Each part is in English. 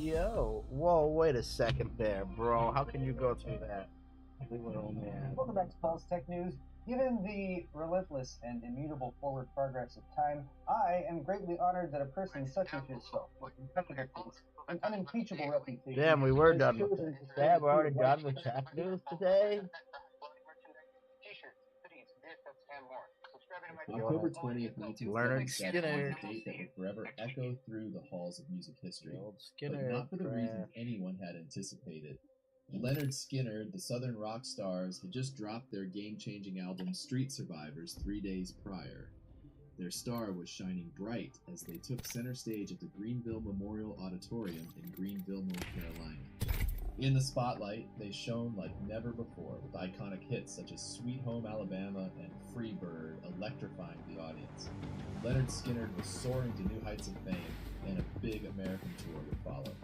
Yo, whoa, wait a second there, bro. How can you go through that? Little man. Welcome back to Pulse Tech News. Given the relentless and immutable forward progress of time, I am greatly honored that a person such as yourself, with impeccable taste, an unimpeachable reputation. Damn, we were done with it. Damn, we're already done with tech news today. October 20th, 1977, Skinner. a date that would forever echo through the halls of music history, Skinner, but not for the reasons anyone had anticipated. Leonard Skinner, the Southern rock stars, had just dropped their game-changing album Street Survivors 3 days prior. Their star was shining bright as they took center stage at the Greenville Memorial Auditorium in Greenville, North Carolina. In the spotlight, they shone like never before, with iconic hits such as Sweet Home Alabama and Free Bird electrifying the audience. Leonard Skinner was soaring to new heights of fame, and a big American tour would follow.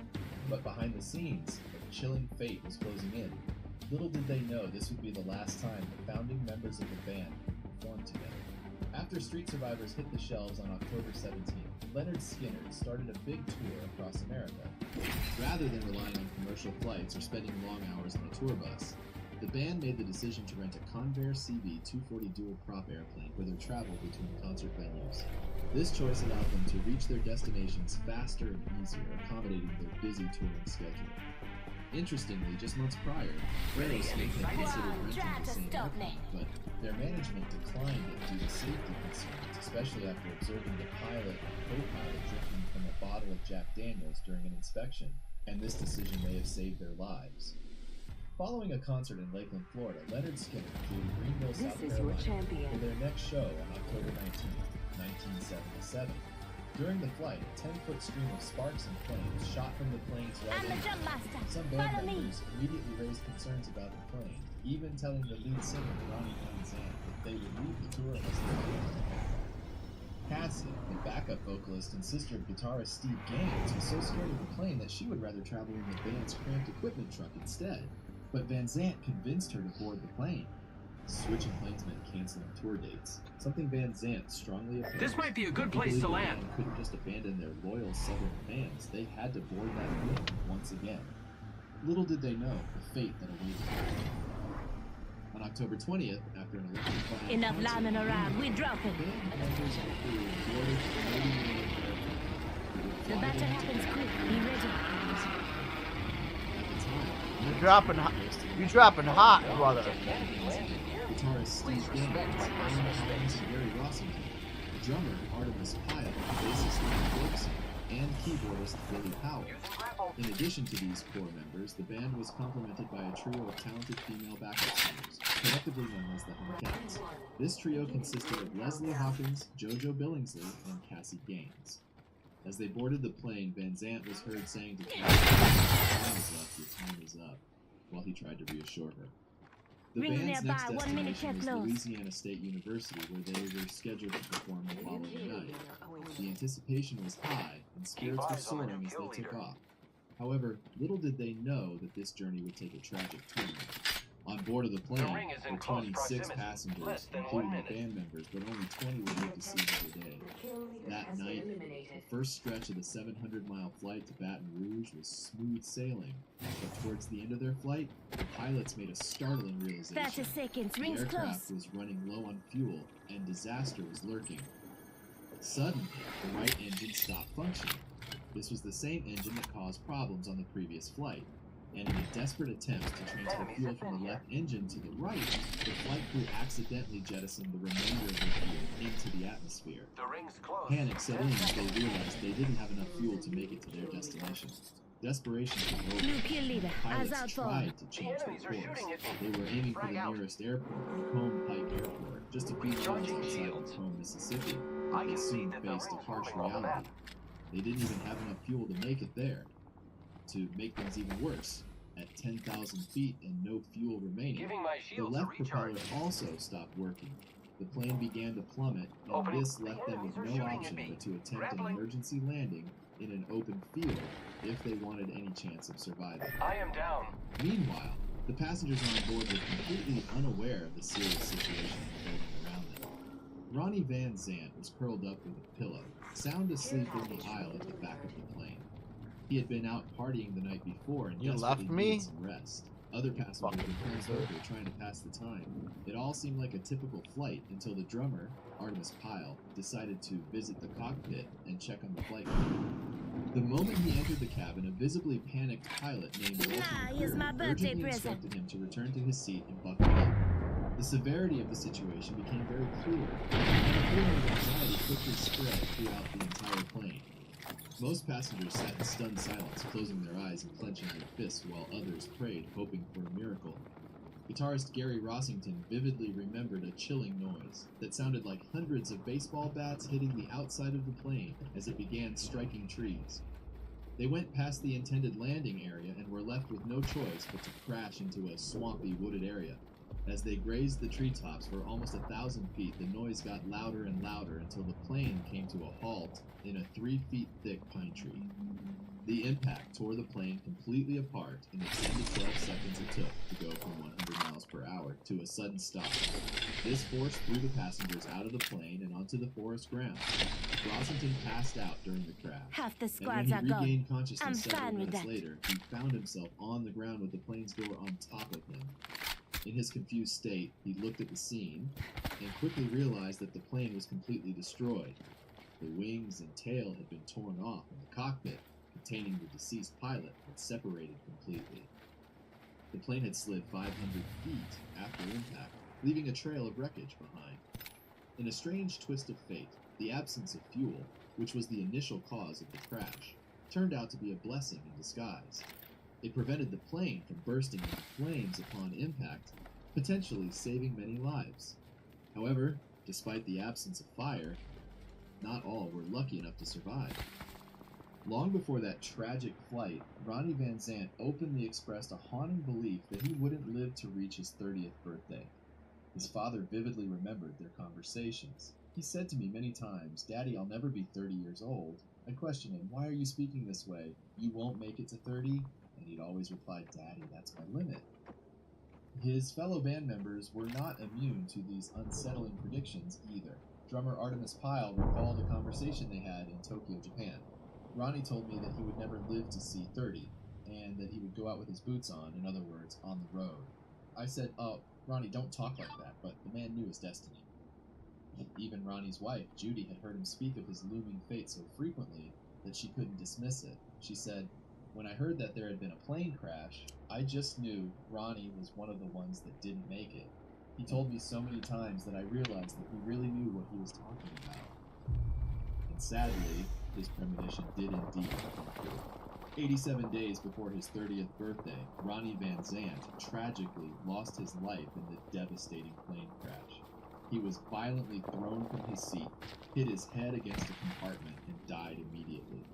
But behind the scenes, a chilling fate was closing in. Little did they know this would be the last time the founding members of the band performed together. After Street Survivors hit the shelves on October 17th, Leonard Skinner started a big tour across America. Rather than relying on commercial flights or spending long hours on a tour bus, the band made the decision to rent a Convair CV-240 dual prop airplane for their travel between concert venues. This choice allowed them to reach their destinations faster and easier, accommodating their busy touring schedule. Interestingly, just months prior, Aerosmith had considered renting the same airplane, but their management declined it due to safety concerns, especially after observing the pilot and co-pilot drinking from a bottle of Jack Daniels during an inspection, and this decision may have saved their lives. Following a concert in Lakeland, Florida, Leonard Skinner flew to Greenville, South Carolina for their next show on October 19th, 1977. During the flight, a 10-foot stream of sparks and flames shot from the plane's right engine. Some band members immediately raised concerns about the plane, even telling the lead singer, Ronnie Van Zant, that they would leave the tour unless the plane was repaired. Cassie, the backup vocalist and sister of guitarist Steve Gaines, was so scared of the plane that she would rather travel in the band's cramped equipment truck instead. But Van Zant convinced her to board the plane. Switching planes meant canceling tour dates, something Van Zant strongly opposed. This might be a good place to land. The band couldn't just abandon their loyal Southern fans. They had to board that plane once again. Little did they know the fate that awaited them. On October 20th, after an electrifying enough lambing around, we drop it. The battle happens quick. Be ready. At the time, You're dropping hot, brother. Guitarist Steve Gaines, Iron Jones, and Gary Rossington, the drummer Artemis Pyle, bassist Leonard Wilson, and keyboardist Billy Powell. In addition to these core members, the band was complemented by a trio of talented female backup singers, collectively known as the Hunkettes. This trio consisted of Leslie Hawkins, JoJo Billingsley, and Cassie Gaines. As they boarded the plane, Van Zant was heard saying to Cassie, "Your time is up," while he tried to reassure her. The band's next destination was Louisiana State University, where they were scheduled to perform the following night. The anticipation was high, and spirits were soaring as they took off. However, little did they know that this journey would take a tragic turn. On board of the plane were 26 passengers, including the band members, but only 20 would live to see another day. That night, the first stretch of the 700-mile flight to Baton Rouge was smooth sailing, but towards the end of their flight, the pilots made a startling realization. 30 seconds, The rings aircraft close. was running low on fuel, and disaster was lurking. Suddenly, the right engine stopped functioning. This was the same engine that caused problems on the previous flight, and in a desperate attempt to transfer fuel from the left engine to the right, the flight crew accidentally jettisoned the remainder of their fuel into the atmosphere. Panic set in as they realized they didn't have enough fuel to make it to their destination. Desperation took over. New kill leader, The eyes pilots out for. tried to change their course. They were aiming for the nearest airport, Macomb Pike Airport, just a few miles outside Macomb, Mississippi, but they soon faced a harsh reality. They didn't even have enough fuel to make it there. To make things even worse, at 10,000 feet and no fuel remaining, the left propeller also stopped working. The plane began to plummet, and this left them with no option but to attempt an emergency landing in an open field if they wanted any chance of surviving. I am down. Meanwhile, the passengers on board were completely unaware of the serious situation unfolding around them. Ronnie Van Zant was curled up with a pillow, sound asleep in the aisle at the back of the plane. He had been out partying the night before and You desperately left me? needed some rest. Other passengers were playing poker trying to pass the time. It all seemed like a typical flight until the drummer, Artemis Pyle, decided to visit the cockpit and check on the flight crew. The moment he entered the cabin, a visibly panicked pilot named Walter here's my birthday urgently present. instructed him to return to his seat and buckle up. The severity of the situation became very clear, and a feeling of anxiety quickly spread throughout the entire plane. Most passengers sat in stunned silence, closing their eyes and clenching their fists, while others prayed, hoping for a miracle. Guitarist Gary Rossington vividly remembered a chilling noise that sounded like hundreds of baseball bats hitting the outside of the plane as it began striking trees. They went past the intended landing area and were left with no choice but to crash into a swampy, wooded area. As they grazed the treetops for almost 1,000 feet, the noise got louder and louder until the plane came to a halt in a 3-foot-thick pine tree. The impact tore the plane completely apart in the 10 to 12 seconds it took to go from 100 miles per hour to a sudden stop. This force threw the passengers out of the plane and onto the forest ground. Rossington passed out during the crash. Half the And when squads he are gone. regained consciousness I'm several fine with minutes that. later, he found himself on the ground with the plane's door on top of him. In his confused state, he looked at the scene and quickly realized that the plane was completely destroyed. The wings and tail had been torn off, and the cockpit, containing the deceased pilot, had separated completely. The plane had slid 500 feet after impact, leaving a trail of wreckage behind. In a strange twist of fate, the absence of fuel, which was the initial cause of the crash, turned out to be a blessing in disguise. It prevented the plane from bursting into flames upon impact, potentially saving many lives. However, despite the absence of fire, not all were lucky enough to survive. Long before that tragic flight, Ronnie Van Zant openly expressed a haunting belief that he wouldn't live to reach his 30th birthday. His father vividly remembered their conversations. He said to me many times, "Daddy, I'll never be 30 years old." I questioned him, "Why are you speaking this way? You won't make it to 30? And he'd always reply, "Daddy, that's my limit." His fellow band members were not immune to these unsettling predictions either. Drummer Artemis Pyle recalled a conversation they had in Tokyo, Japan. Ronnie told me that he would never live to see 30, and that he would go out with his boots on, in other words, on the road. I said, "Oh, Ronnie, don't talk like that," but the man knew his destiny. Even Ronnie's wife, Judy, had heard him speak of his looming fate so frequently that she couldn't dismiss it. She said, "When I heard that there had been a plane crash, I just knew Ronnie was one of the ones that didn't make it. He told me so many times that I realized that he really knew what he was talking about." And sadly, his premonition did indeed come true. 87 days before his 30th birthday, Ronnie Van Zant tragically lost his life in the devastating plane crash. He was violently thrown from his seat, hit his head against a compartment, and died immediately.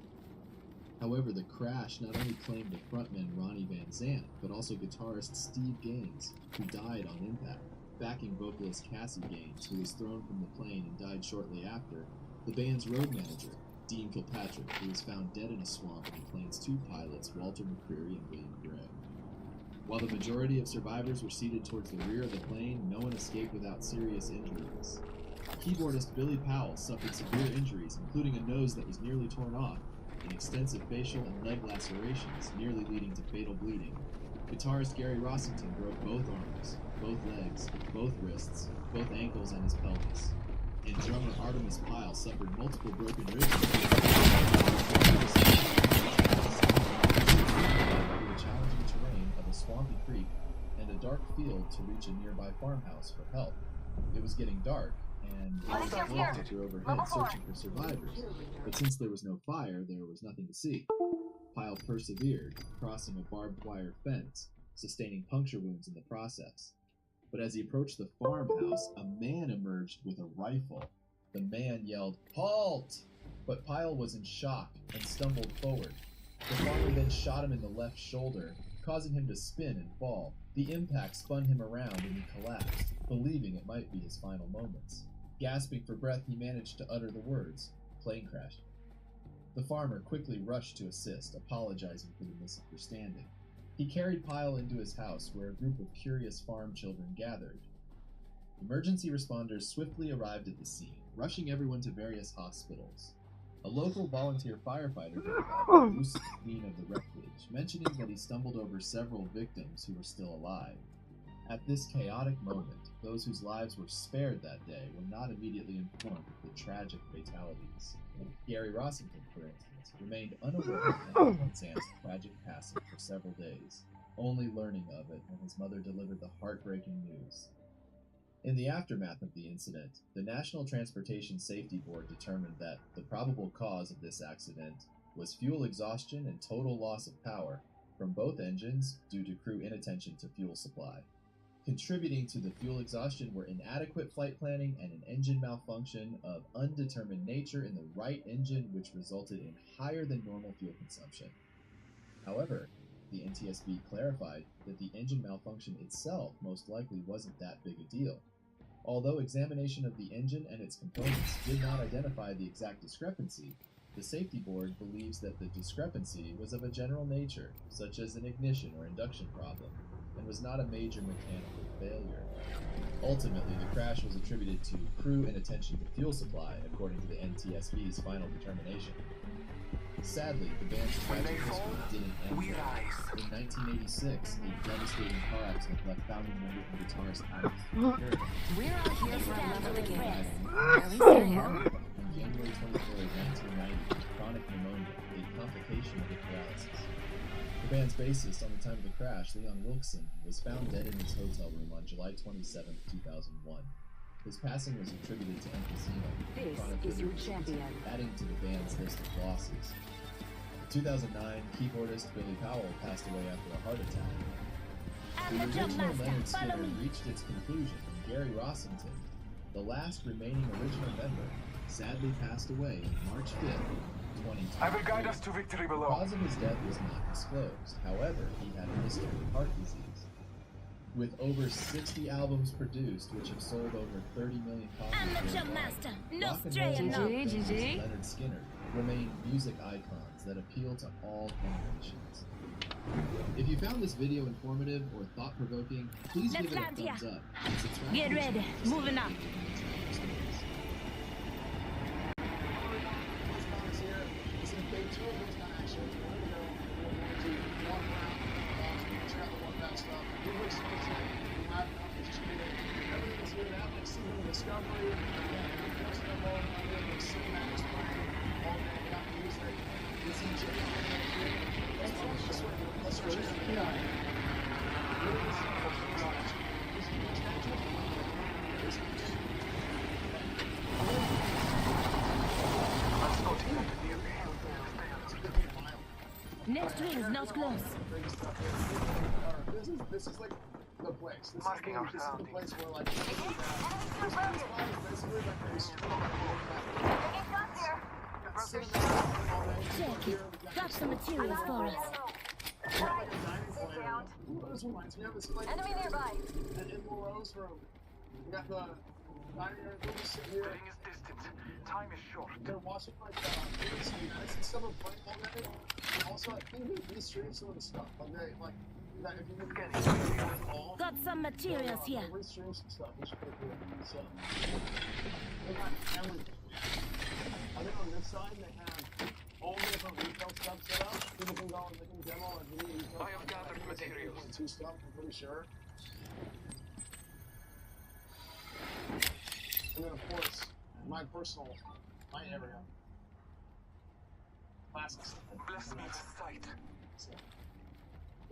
However, the crash not only claimed the frontman Ronnie Van Zant, but also guitarist Steve Gaines, who died on impact. Backing vocalist Cassie Gaines, who was thrown from the plane and died shortly after. The band's road manager, Dean Kilpatrick, who was found dead in a swamp with the plane's two pilots, Walter McCreary and William Gregg. While the majority of survivors were seated towards the rear of the plane, no one escaped without serious injuries. Keyboardist Billy Powell suffered severe injuries, including a nose that was nearly torn off, and extensive facial and leg lacerations, nearly leading to fatal bleeding. Guitarist Gary Rossington broke both arms, both legs, both wrists, both ankles, and his pelvis. And drummer Artemis Pyle suffered multiple broken ribs through a challenging terrain of a swampy creek and a dark field to reach a nearby farmhouse for help. It was getting dark, and there was a flame detector overhead searching for survivors. But since there was no fire, there was nothing to see. Pyle persevered, crossing a barbed wire fence, sustaining puncture wounds in the process. But as he approached the farmhouse, a man emerged with a rifle. The man yelled, "Halt!" But Pyle was in shock and stumbled forward. The farmer then shot him in the left shoulder, causing him to spin and fall. The impact spun him around and he collapsed, believing it might be his final moments. Gasping for breath, he managed to utter the words, "Plane crash." The farmer quickly rushed to assist, apologizing for the misunderstanding. He carried Pyle into his house, where a group of curious farm children gathered. Emergency responders swiftly arrived at the scene, rushing everyone to various hospitals. A local volunteer firefighter notified the scene of the wreckage, mentioning that he stumbled over several victims who were still alive. At this chaotic moment, those whose lives were spared that day were not immediately informed of the tragic fatalities. Gary Rossington, for instance, remained unaware of Sam's tragic passing for several days, only learning of it when his mother delivered the heartbreaking news. In the aftermath of the incident, the National Transportation Safety Board determined that the probable cause of this accident was fuel exhaustion and total loss of power from both engines due to crew inattention to fuel supply. Contributing to the fuel exhaustion were inadequate flight planning and an engine malfunction of undetermined nature in the right engine, which resulted in higher than normal fuel consumption. However, the NTSB clarified that the engine malfunction itself most likely wasn't that big a deal. Although examination of the engine and its components did not identify the exact discrepancy, the safety board believes that the discrepancy was of a general nature, such as an ignition or induction problem, and was not a major mechanical failure. Ultimately, the crash was attributed to crew inattention to fuel supply, according to the NTSB's final determination. Sadly, the band's tragic history didn't end there. In 1986, a devastating car accident left founding member and guitarist Alex Turner. We're out here for a level to get. At least I am. On January 23rd, 1990, with chronic pneumonia, a complication of the paralysis. The band's bassist on the time of the crash, Leon Wilkson, was found dead in his hotel room on July 27, 2001. His passing was attributed to emphysema, chronic This is your liver disease, champion. adding to the band's list of losses. In 2009, keyboardist Billy Powell passed away after a heart attack. I'm The the jump original master. Leonard Follow Skinner me. reached its conclusion when Gary Rossington, the last remaining original member, sadly passed away on March 5th, 2020. I will guide us to victory The below. cause of his death was not disclosed. However, he had a history of heart disease. With over 60 albums produced, which have sold over 30 million copies I'm the jump worldwide, master. No rock and straying roll now. legends GG. Leonard Skinner remain music icons that appeal to all generations. If you found this video informative or thought-provoking, please Let's give it a land here. thumbs up and subscribe Get to the ready. channel to stay Moving up. updated on future stories. Next ring is not close. This is like the place. This Marking our is the surroundings. place where like this spot is basically like a Check it. Got some materials for us. This reminds me of this place. Enemy nearby. In Moreau's room. We got the dining area. We'll just sit here. The ring is distant. Time is short. They're watching like schematics and stuff of playing all day. And also, I think we stream some of the stuff. Like they like that if you look all. Got some materials here. We stream some stuff. We should put it. So they got everything. I think on this side they have all the different retail stuff set up. People can go and they can demo and video retail. I have gathered materials. 2 stuff. I'm pretty sure. And then of course, my area. Classic stuff. Bless me with sight. So,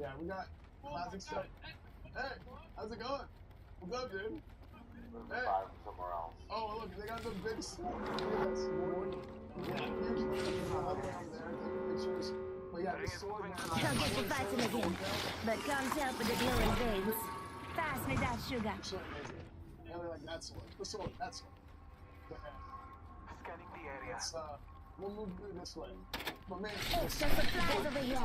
yeah, we got classic stuff. Hey, how's it going? What's up, dude? Hey. Somewhere else. Oh, look, they got the big sword. Yeah, usually all the way over there, taking pictures. But yeah, this sword, man. Don't get to fighting again. But can't help with the glowing veins. Pass me that sugar. Actually amazing. Yeah, they like that sword. The sword, that sword. But, Scanning the area. let's, we'll move through this way. But man, Extra supplies over here.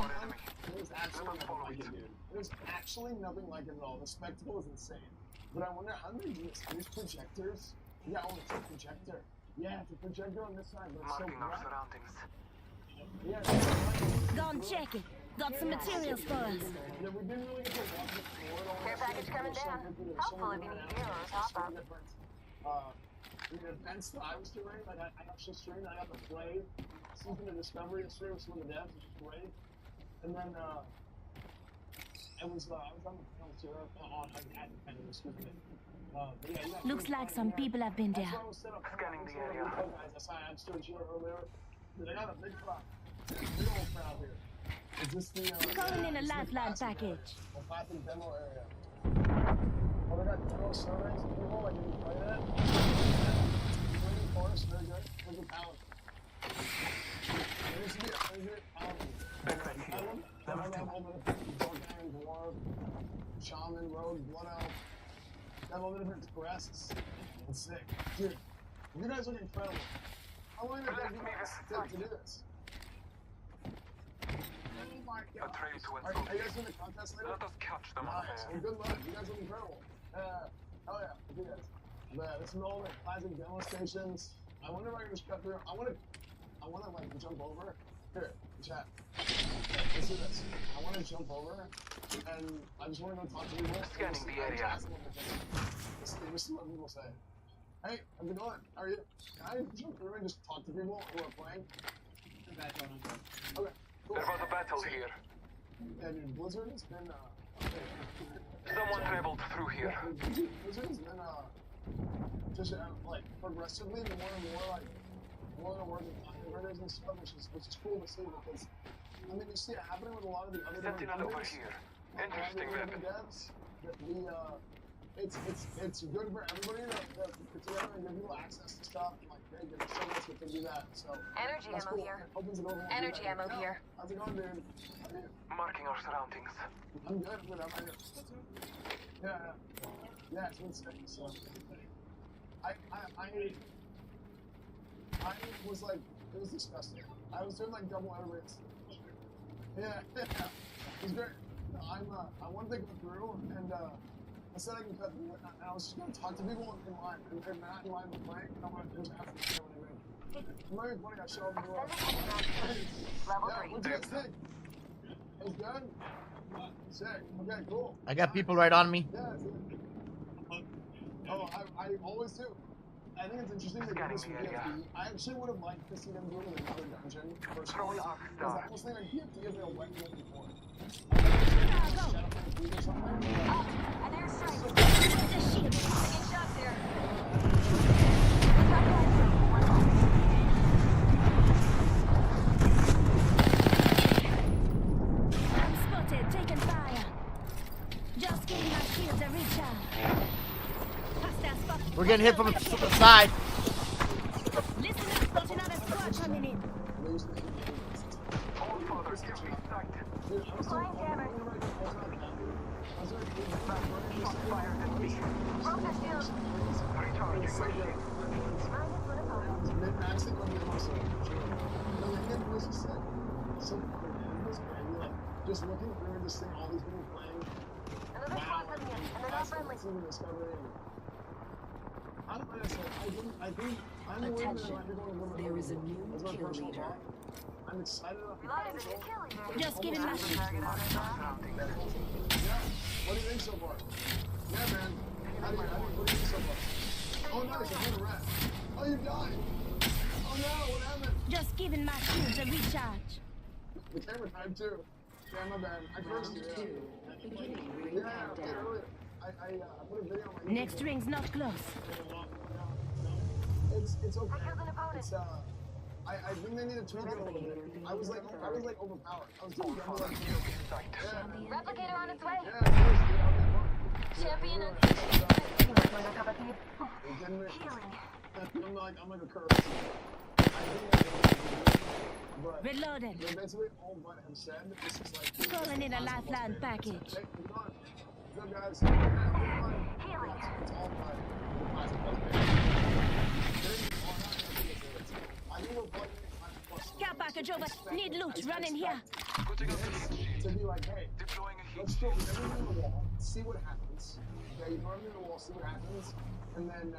there's actually nothing like it, dude. There's actually nothing like it at all. The spectacle is insane. But I wonder how they do this. Use projectors? Yeah, oh, it's a projector. Yeah, it's a projector on this side, but it's so Marking our bright. surroundings. Yeah, it's Go and check it. Got some materials for us. yeah, we didn't really get to walk the floor at all. Care package coming down. Helpful if you need gear or a top up. the events that I was doing, like I actually streamed, I got to play Season of Discovery yesterday with some of the devs, which is great. And then I was on the panel too, excuse me. Looks like some people have been there. Scanning the area. I saw I stood here earlier. They got a big crowd. Big old crowd here. Is this the Calling in a lifeline package. The classic demo area. Oh, they got demo surveys and people, like, did you play that? Really forest, very good. There's a pallet. There used to be a 100 pallet. I love that whole bit of Dorkhan, Dwarf, Shaman, Rogue, Blood Elf. That whole bit of different quests. It's sick. Dude, you guys look incredible. How long did it take to do this? A trail to Are you guys doing the contest later? Let us catch them on Nice. there. Well, good luck. You guys look incredible. Oh yeah, you guys. But this is all the classic demo stations. I wonder if I can just cut through. I wanna like jump over. Here, chat. Let's do this. I wanna jump over, and I just wanna go talk to people. Scanning the area. Let's see what people say. Hey, how's it going? How are you? Can I jump through and just talk to people who are playing? Okay, cool. There was a battle here. Yeah, dude, Blizzard has been, Someone traveled through here. Yeah, Blizzard has been, just, like, progressively more and more, like, willing to work with converters and stuff, which is cool to see, because, I mean, you see it happening with a lot of the other Sentinel over here. Interesting weapon. devs, it's good for everybody to put together and give people access to stuff, and, like, they get so much that they do that, so. Energy That's ammo cool. here. It opens it over more Energy people. ammo here. How's it going, dude? How are you? Marking our surroundings. I'm good, I'm right here. Yeah, it's been sick, so. I was like, it was disgusting. I was doing like double air rates. Yeah, it was great. I wanted to go through, and I said I can cut through, and I was just gonna talk to people in line, and if they're not in line with playing, I want to just ask them to what I mean. I'm not even pointing, I showed them the world. Level Yeah, 3. what'd you guys think? It was good? Sick. Okay, cool. I got people right on me. Yeah, it's good. Oh, I always do. I think it's interesting that this with DFD. I actually would have liked to see them do it with another dungeon personally. Because I was thinking DFD is a wet one before. An airstrike. Taking shots here. I'm spotted, taking fire. Just giving my shields a recharge. Hostile spot. We're getting hit from the side. Listen up, got another squad coming in. All fathers give me sight. Flying jammer. Fire at me. Rotor shield. Recharging my shield. Minus one opponent. Mid-maxing on the muscle. The Lincoln was just like, so quick. It was crazy. Like, just looking through and just seeing all these people playing. Another squad coming in, and they're not friendly. Discovery. I don't know, I think I'm worried that I might be going a little bit There is a overboard. new That's my kill personal leader. thought. I'm excited about the Reloaded potential. a kill leader. Just giving my shields. Target on his back. Yeah. What do you think so far? Yeah, man. What do you think so far? Oh, nice. I hit a rat. Oh, you died. Oh, no. What happened? Just giving my shields a recharge. The camera died, too. Yeah, my bad. I cursed you. Yeah, I did earlier. I put a video on my Next ring's not close. It's okay. I killed an opponent. It's I think they need to tweak it a little bit. I was like overpowered. I was doing double like yeah. Replicator on its way. Yeah, of course, dude, I'll be fine. Champion unleashed. You must want a cup of tea. It didn't make- Healing. I'm like a curse. I think but Reloaded. basically all but have said this is like Calling in a lifeline package. Hey, what's going on? What's up, guys? Yeah, Healing. it's all by the classic I think we're playing Care package over. Need loot. Running here. Putting up the heat shield. to be like, hey, Deploying a heat let's throw everything in the wall, see what happens. Okay, you throw everything in the wall, see what happens, and then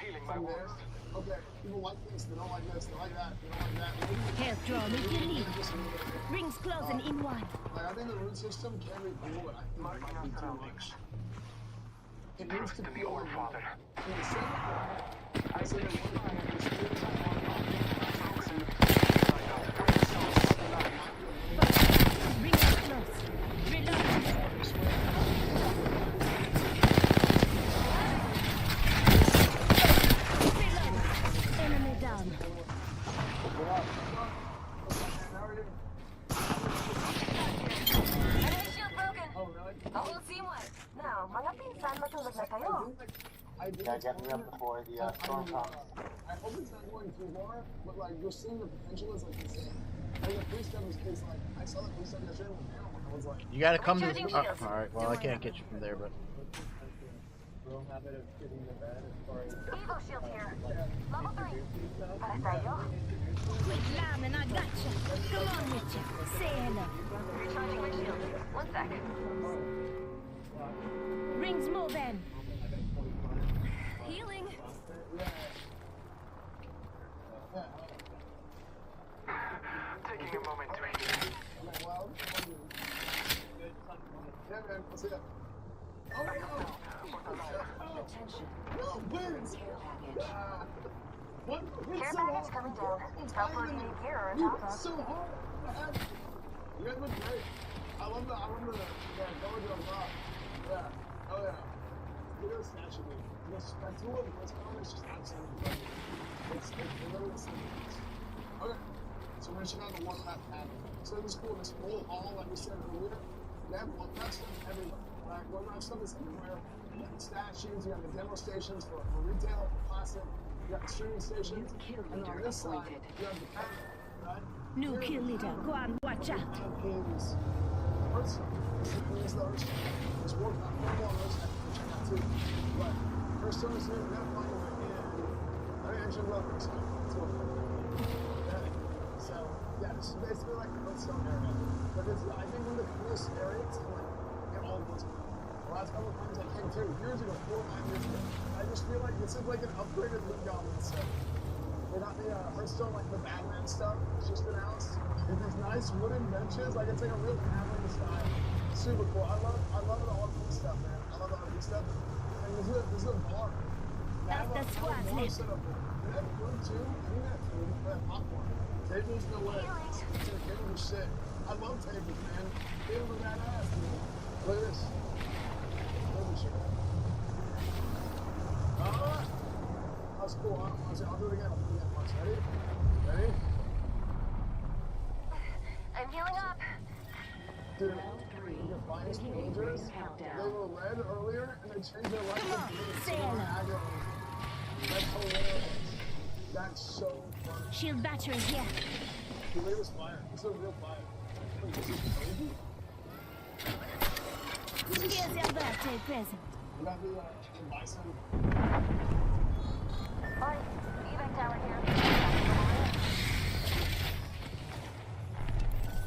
Healing my from there, wounds. okay, people like this, they don't like this, they like that, they don't like that. Maybe Health draw. If you need. just a little bit. Rings closing in one. Like, I think the root system can be cool, but I think it Marking might our be too surroundings. much. It needs Trust to in be the over. All Father. In the second part, Bring us close. Reload. Reload. Enemy down. Enemy shield broken. Oh, really? The whole team went. Now, mga pinsan matulog na kayo. Yeah, get me up before the storm comes. I hope it's not going too far, but like you're seeing the potential is like insane. Like the police gun is like I saw the police gun yesterday with the panel and I was like, You gotta come to Charging the. shields. Alright, well, I can't get you from there, but. Real habit of getting the bed as far as Evo shield here. Level 3. Para tayo. Quick line and I got you. Come on, Richard. Say hello. Recharging my shield. 1 sec. Rings moving. Healing. Taking a moment to heal. I'm like, well, yeah, man, let's see that. Oh no! Attention. No, wins! What? Hit Care so package hard. coming down. Help for new gear or You top hit up. so hard. You guys look great. I love the color on top. Yeah. Oh yeah. Look at this statue. The spectacle of this color is just absolutely incredible. It's literally the same. Okay. So we're just on the one lap pattern. So this cool, this whole hall, like we said earlier, they have one lap stuff everywhere. Right? One lap stuff is everywhere. You have the statues, you have the demo stations for retail, for classic, you have the streaming stations, and on this side, you have the panel, right? New kill leader. Go on, watch out. Is Hearthstone. This is the Hearthstone. There's more Hearthstone, which I got too. But Hearthstone is here, we gotta find a way in. I mean, I should love Hearthstone. It's cool. So, yeah, this is basically like the Hearthstone area. But it's, I think, one of the coolest areas in, like, in all of Blizzard. The last couple of times I came through, years ago, 4 or 5 years ago, I just feel like this is like an upgraded League Goblin set. They got the Hearthstone, like the Batman stuff, it's just announced. With these nice wooden benches, like it's like a real camping style. Super cool. I love the RPG stuff, man. I love the RPG stuff. And this is a bar. That's the squad list. Set up there. They have food too. I think they have food. They have popcorn. Tables, no way. Tables are shit. I love tables, man. Tables are badass, dude. Look at this. Holy shit. That's cool. I'll do it again. I'll do it again. Watch. Ready? Ready? I'm healing up. Dude, the finest rangers, they were red earlier, and they changed their life to green, so they were aggro. That's hilarious. That's so funny. Shield battery here. Dude, look at this fire. This is a real fire. Wait, this is crazy. Here's your birthday present. We got the bison. Oi, evac tower here.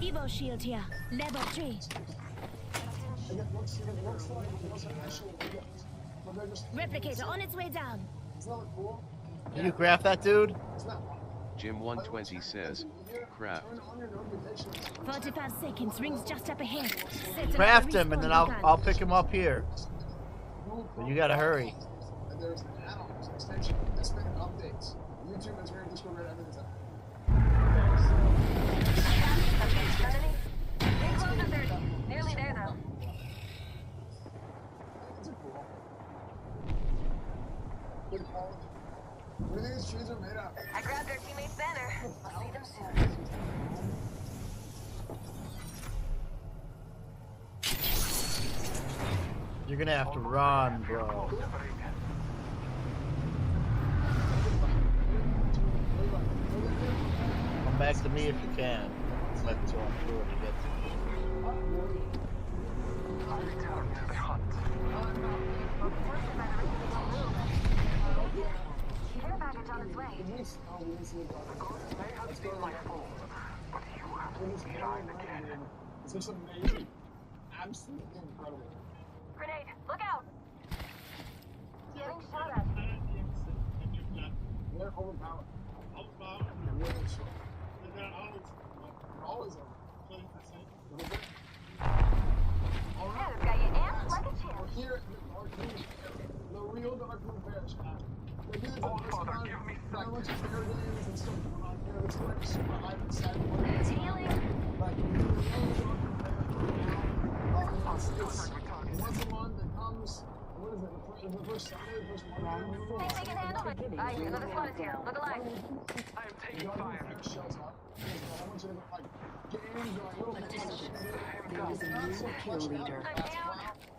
Evo shield here. Level 3. It looks like actual Legos, but they're just Replicator on its way down. Isn't that look cool? Can you graph that, dude? It's not Jim120 says, crap. Turn on your notifications. 45 seconds. Rings just up ahead. Set another Craft him, and then respawn I'll pick him up here. But you gotta hurry. And there's an add-on, there's an extension, estimated updates. YouTube, Instagram, Discord, Reddit, everything's up. Enemy. Getting close to 30. Nearly there though. These are cool. Good quality. What do you think these trees are made of? I grabbed our teammate's banner. I'll see them soon. You're gonna have to run, bro. Come back to me if you can. Let me go on through when you get to me. I return to the hunt. Care package on its way. The ghost may have been my foe, but you have to shine again. It's just amazing. Absolutely incredible. Grenade, look out! Getting shot at. They're overpowered. They're really strong. Always over. Alright, got you amped like a champ. We're here in the Dark Moon. The real Dark Moon Parish. They do this Oh, at Father, this give bunch of fair games and stuff going on here. It's like super hype and exciting. It's healing. Like, you know, once a month it comes. What is it? The first Sunday, the first Monday. Think they can handle it? Another squad is here. Look alive. I am taking fire. Shows up. There's a bunch of different like games or like little things. There's a new kill leader.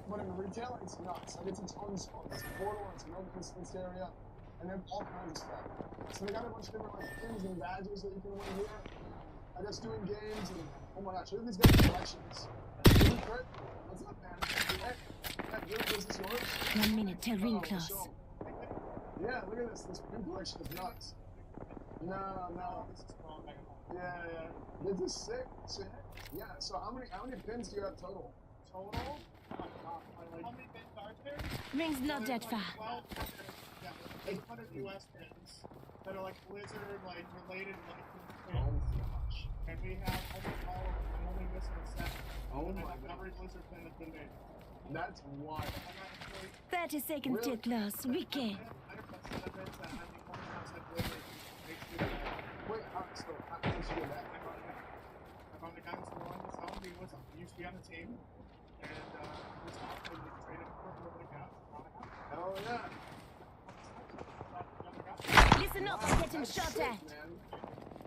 But in retail, it's nuts. Like it's its own spot. It's a portal. It's an open space area, and then all kinds of stuff. So they got a bunch of different like pins and badges that you can win here. I guess doing games and oh my gosh, look at these guys' collections. What's up, man? Hey, is this yours? 1 minute till ring close. Yeah, look at this. This pin collection is nuts. No. Yeah. This is sick. Yeah. So how many pins do you have total? Total? Oh my god. How many pins are there? Ring's not that far. 800 US pins that are like Blizzard, like related, like pins. Oh my gosh. And we have almost all of them. I'm only missing a set. Oh and my I have god. every Blizzard pin that's been made. That's wild. 30 seconds till close. We can. Wait, how did you do that? I found the guy that's on this album. He used to be on the team. And was off and traded for a little bit of gas. Hell yeah. Listen up, I'm getting shot sick, at. Man.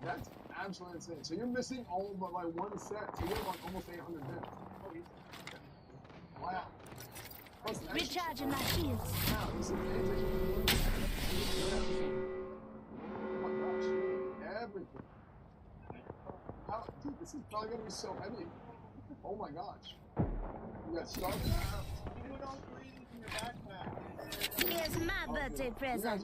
That's absolutely insane. So you're missing all but like one set. So you have like almost 800 bits. Wow. Recharging my shields. Wow, this is amazing. Oh my gosh. Everything. How, dude, this is probably gonna be so heavy. Oh my gosh. You got stuff. You don't breathe in your backpack. Here's my birthday present.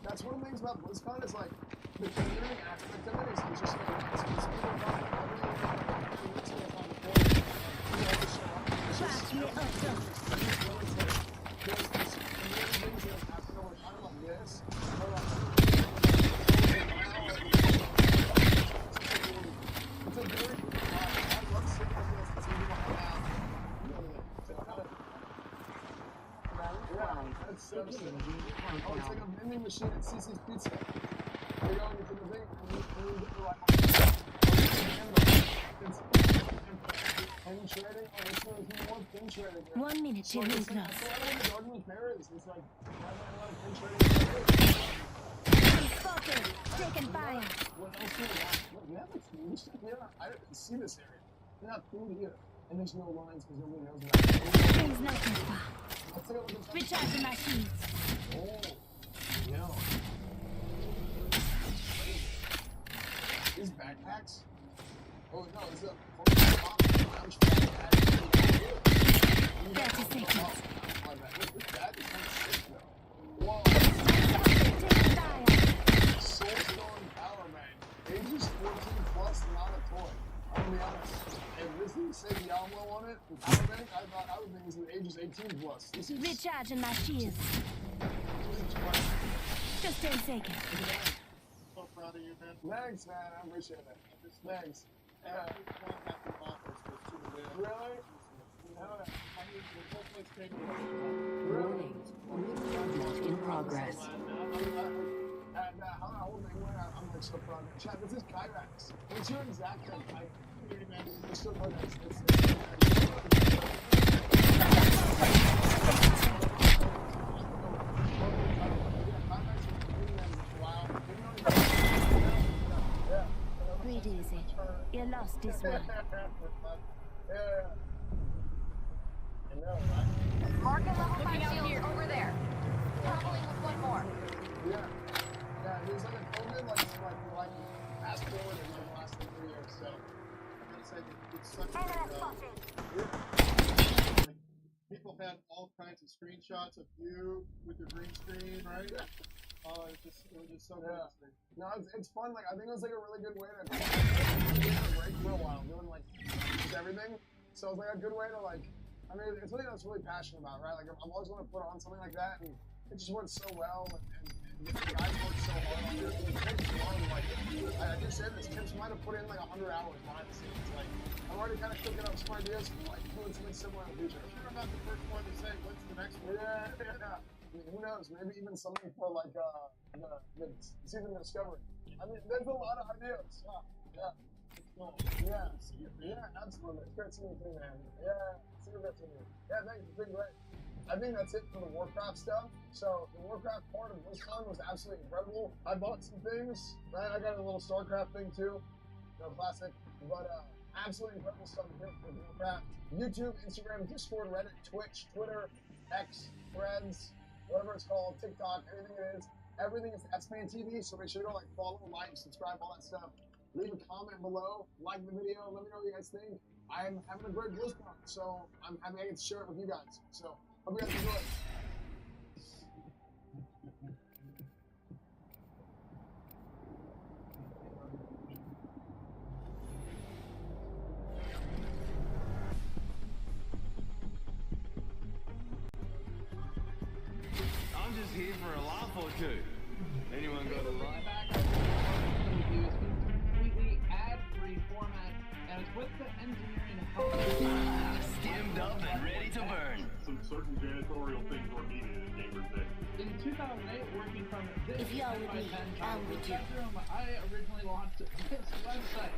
That's one of the things about BlizzCon is like the community aspect of it is just like it's people talking about everything on the board. Watch me up, though. There's this community things that happen over time like this. It's a very good vibe. I love sitting like this and seeing people hang out. Yeah, that's so sick. Oh, it's like a vending machine at CC's Pizza. You go and you put the thing and you get the like it's pin shredding. Oh, there's more pin shredding here. 1 minute till ring close. That's what the Garden Fair is. It's like a lot of pin shredding. I'm spotted. Taking fire. What else do you want? Look, you have like food. Yeah, I didn't see this area. There's not food here. And there's no lines because nobody knows about it. Ring's not that far. Recharging my shields. Oh, yeah. These backpacks? Oh, no, it's a 30 seconds. This bag is kind of sick, though. Whoa. Taking fire. Soulstone Power Bank. Ages 14 plus, not a toy. I'm gonna be honest. If this thing said Yalmo on it, the power bank, I would think this is ages 18 plus. This is Recharging my shields. Just 10 seconds. So proud of you, man. Thanks, man. I appreciate it. Thanks. Yeah. Really? Warning. Project in progress. How old am I? I'm like so proud of it. Chat, this is Kyrax. What's your exact height? It's so proud Breathe easy. You lost this one. Yeah. I know, right? Marking level 5 shield over there. Tumbling with one more. Yeah. Yeah, there's like a COVID, like fast forward in like the last 3 years, so. It's such a good like, people had all kinds of screenshots of you with your green screen, right? Oh, it was just so good. No, it's fun. Like I think it was like a really good way to take a break for a while, doing like just everything. So it was like a good way to like. I mean, it's something I was really passionate about, right? Like I've always wanted to put on something like that, and it just went so well, and the guys worked so hard on it. It takes long, like I did trying to put in like 100 hours behind the scenes. Like, I'm already kind of cooking up some ideas for like doing something similar in the future. Sure, I'm not the first one to say what's the next one. Yeah. I mean, who knows? Maybe even something for like the season of Discovery. I mean, there's a lot of ideas. Yeah. Yeah, absolutely. It's great seeing you too, man. Yeah, see you too. Yeah, thanks. It's been great. I think that's it for the Warcraft stuff. So the Warcraft part of BlizzCon was absolutely incredible. I bought some things, right? I got a little StarCraft thing too, classic. But absolutely incredible stuff here for Warcraft. YouTube, Instagram, Discord, Reddit, Twitch, Twitter, X, Threads, whatever it's called, TikTok, anything it is. Everything is X-Man TV. So make sure to like follow, like, subscribe, all that stuff. Leave a comment below, like the video, let me know what you guys think. I'm having a great BlizzCon, so I'm happy I get to share it with you guys. So hope you guys enjoy it. I'm just here for a laugh or two. Anyone got a laugh? Completely ad-free format, and it's with the engineering help. Stemmed up and ready to burn. Some certain janitorial things were needed in Gamer's Day. In 2008, working from this If you're with me, I'm with you. bedroom, I originally launched this website,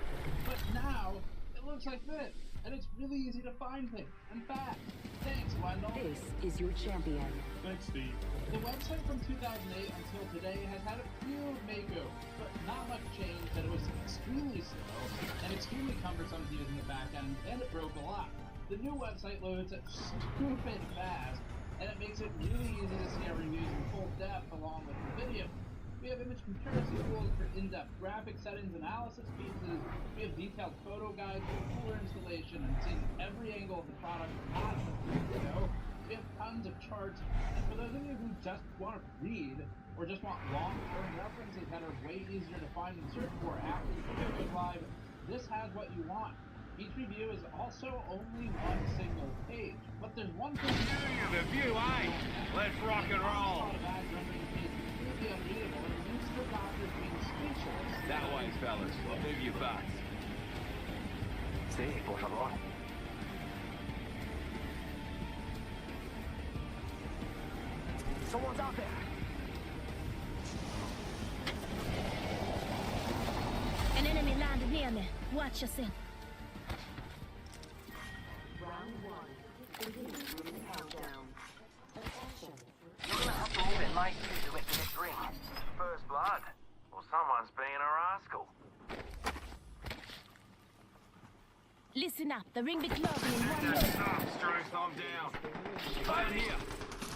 but now it looks like this, and it's really easy to find things and fast. Thanks, Wendell. This is your champion. Thanks, Steve. The website from 2008 until today has had a few makeovers, but not much change. That it was extremely slow and extremely cumbersome to use in the back end, and it broke a lot. The new website loads at stupid fast, and it makes it really easy to see our reviews in full depth along with the video. We have image comparison tools for in-depth graphic settings, analysis pieces. We have detailed photo guides for cooler installation and seeing every angle of the product not the video. We have tons of charts, and for those of you who just want to read or just want long-term references that are way easier to find and search for after the video goes live, this has what you want. Each review is also only one single page, but there's one thing. The view, eh? Let's rock and roll. That way, fellas. Move your butts. Sí, por favor. Someone's out there. An enemy landed near me. Watch yourself. Round one. Beginning the countdown. Attention. You're gonna have to move it light to infinite drink. First blood. Or someone's being a rascal. Listen up. The ring be closing in 1 minute. Strength, I'm down. I'm here.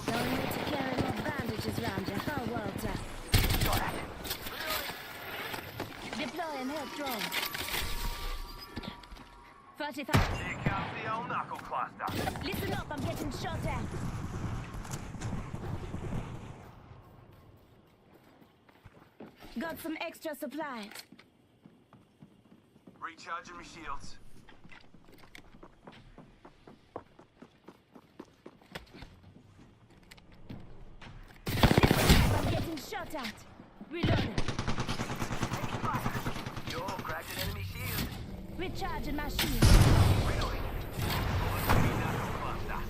Don't need to carry more bandages around you, huh, Walter? Got it. Deploying health drone. 45. Here comes the old knuckle cluster. Listen up. I'm getting shot at. Got some extra supplies. Recharging my shields. I'm getting shot at. Reloading. Yo, cracked an enemy shield. Recharging my shield. Reloading. Knuckle cluster.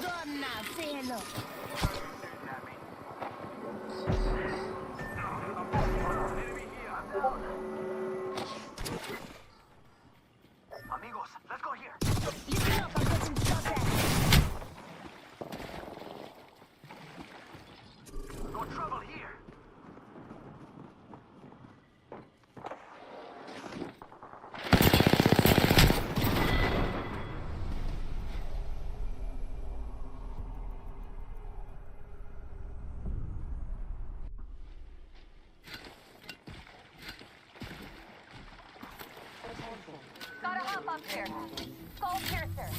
Go on now. Say hello. Amigos, let's go here. Listen up. I'm getting shot at. No trouble here. Gotta hop up here. Skull piercer.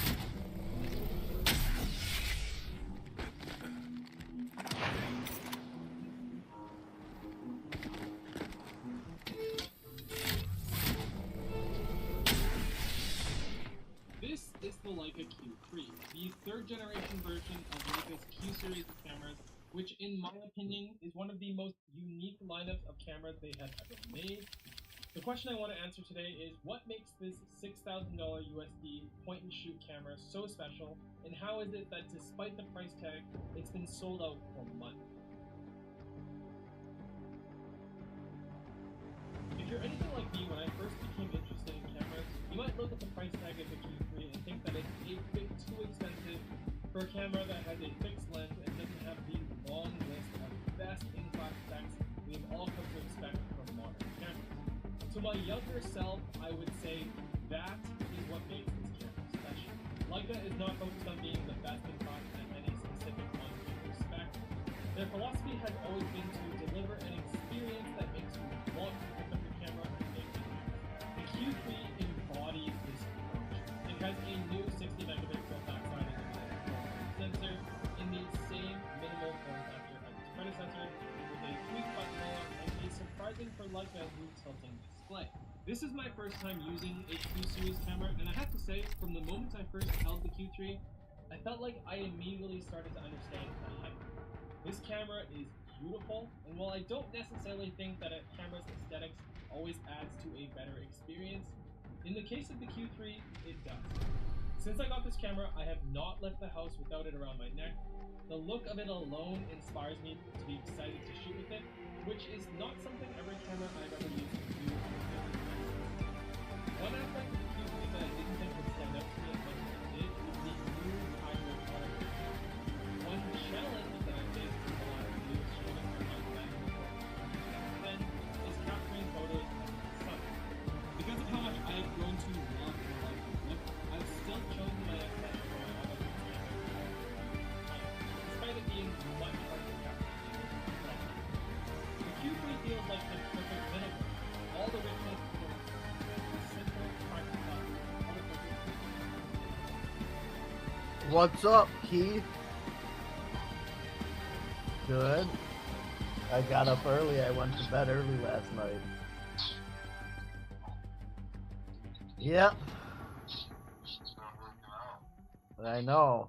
This is the Leica Q3, the third third generation version of Leica's Q series of cameras, which in my opinion is one of the most unique lineups of cameras they have ever made. The question I want to answer today is what makes this $6,000 USD point and shoot camera so special, and how is it that despite the price tag, it's been sold out for months? If you're anything like me, when I first became interested in cameras, you might look at the price tag of the Q3 and think that it's a bit too expensive for a camera that has a fixed lens and doesn't have the long list of best in-class specs we've all come to expect from modern cameras. To my younger self, I would say that is what makes this camera special. Leica is not focused on being the best in class at any specific one in respect. Their philosophy has always been to deliver an experience that makes you want to pick up your camera and make videos. The Q3 embodies this approach. It has a new 60 megapixel backside sensor in the same minimal form factor as its predecessor, with a tweak button knob and a surprising for Leica new tilting display. This is my first time using a Q series camera, and I have to say, from the moment I first held the Q3, I felt like I immediately started to understand the hype. This camera is beautiful, and while I don't necessarily think that a camera's aesthetics always adds to a better experience, in the case of the Q3, it does. Since I got this camera, I have not left the house without it around my neck. The look of it alone inspires me to be excited to shoot with it, which is not something every camera I've ever used can do. One aspect of the Q3 that I didn't think would stand up to me as much as it did is the new high-res product. One challenge that I faced in the last video shooting on my lens then is capturing photos of the sun. Because of how much I have grown to love the Leica look, I've still chosen my FX for my other camera, despite it being much harder to capture. The Q3 feels like the perfect minimal. All the richness for simple, practical, What's up, Keith? Good. I got up early. I went to bed early last night. Yep. I know.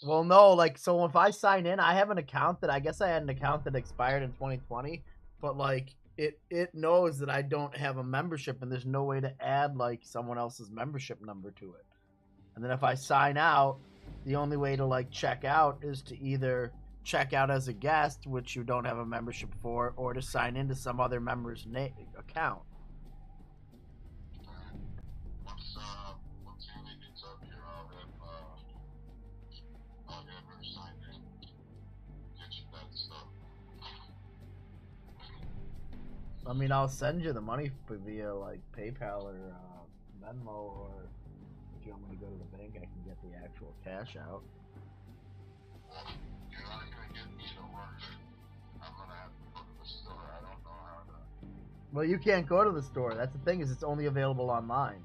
Well, no, like, so if I sign in, I have an account that I guess I had an account that expired in 2020, but like it knows that I don't have a membership, and there's no way to add like someone else's membership number to it. And then if I sign out, the only way to like check out is to either check out as a guest, which you don't have a membership for, or to sign into some other member's account. I mean, I'll send you the money via like PayPal or Venmo, or if you want me to go to the bank, I can get the actual cash out. You're not gonna get me to work. I'm gonna have to go to the store. I don't know how to. Well, you can't go to the store. That's the thing, is it's only available online.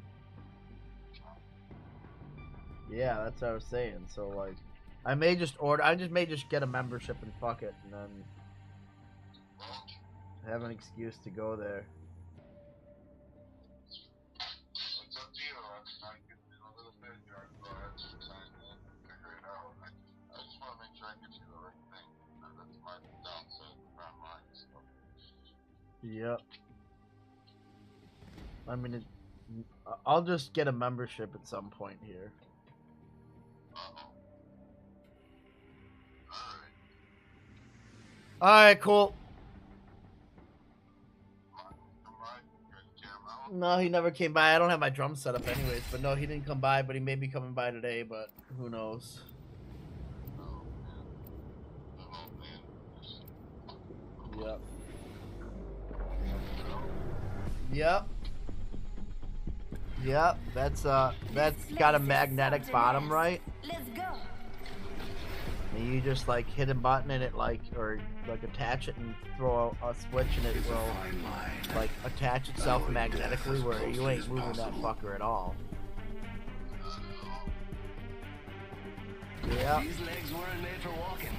Yeah, that's what I was saying. So like, I may just get a membership and fuck it, and then have an excuse to go there. It's up to you. I can do a little bit. You already go ahead and sign in and figure it out. I just want to make sure I get you the right thing. That's my downside around mine. So. Yep. I mean, I'll just get a membership at some point here. Alright, cool. No, he never came by. I don't have my drum set up anyways, but no, he didn't come by, but he may be coming by today, but who knows. Yep. Yep. Yep, that's got a magnetic bottom, right? Let's go. And you just like hit a button and it like, or like attach it and throw a switch and it will like attach itself magnetically where you ain't moving that fucker at all. Yeah. These legs weren't made for walking.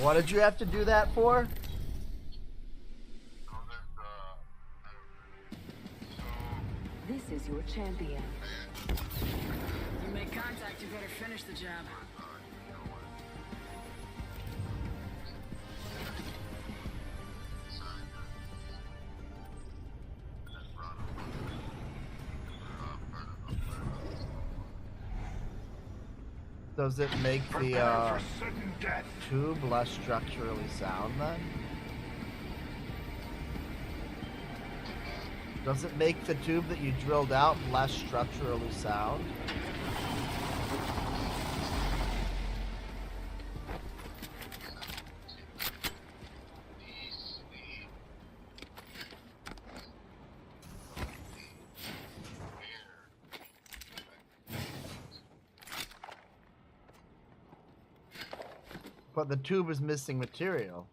What did you have to do that for? is your champion. You make contact, you better finish the job. Does it make the tube less structurally sound then? Does it make the tube that you drilled out less structurally sound? But the tube is missing material.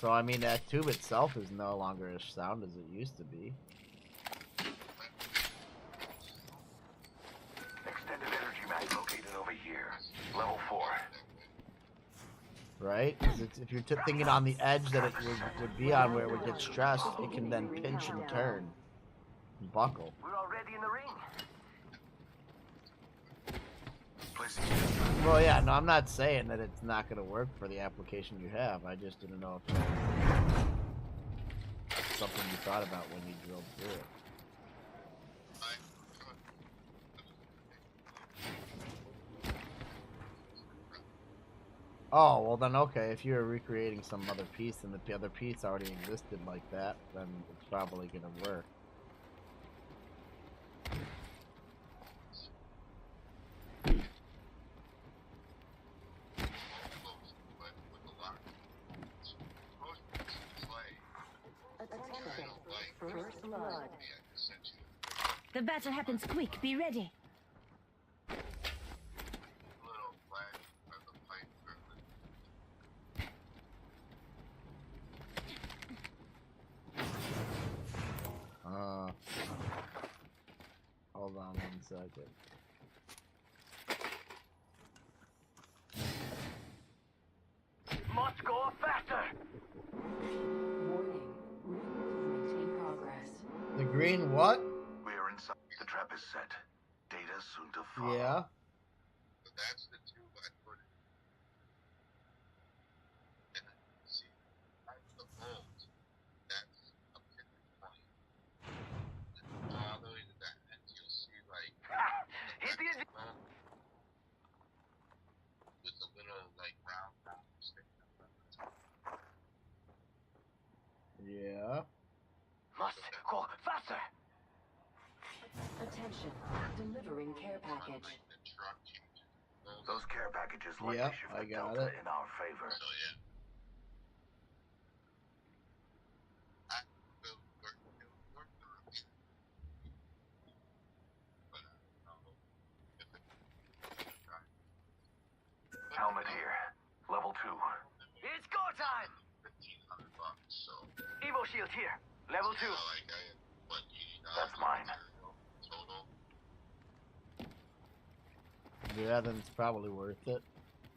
So I mean that tube itself is no longer as sound as it used to be. Extended energy mag located over here. Level 4. Right? 'Cause if you're thinking on the edge that it would be on where it would get stressed, it can then pinch and turn and buckle. We're already in the ring. Well, yeah, no, I'm not saying that it's not going to work for the application you have. I just didn't know if it was something you thought about when you drilled through it. Oh, well then, okay, if you're recreating some other piece and the other piece already existed like that, then it's probably going to work. First blood. The battle happens quick. Be ready. Hold on 1 second. Must go faster. Warning. Movement in progress. The green what? We are inside. The trap is set. Data soon to follow. Yeah. That's the tube I put in. And then, see, that's the bolt. That's a pivot point. And all the way to that end, you'll see, like, hit the engine. With a little, like, round sticking up on the top. Yeah. Must go faster. Attention. Delivering care package. Those care packages likely Yep, shift I the got delta it. in our favor. So, yeah. Helmet here. Level 2. It's go time! $1,500, so. Evo shield here. Level 2. Like, what, That's mine. Total? Yeah, then it's probably worth it.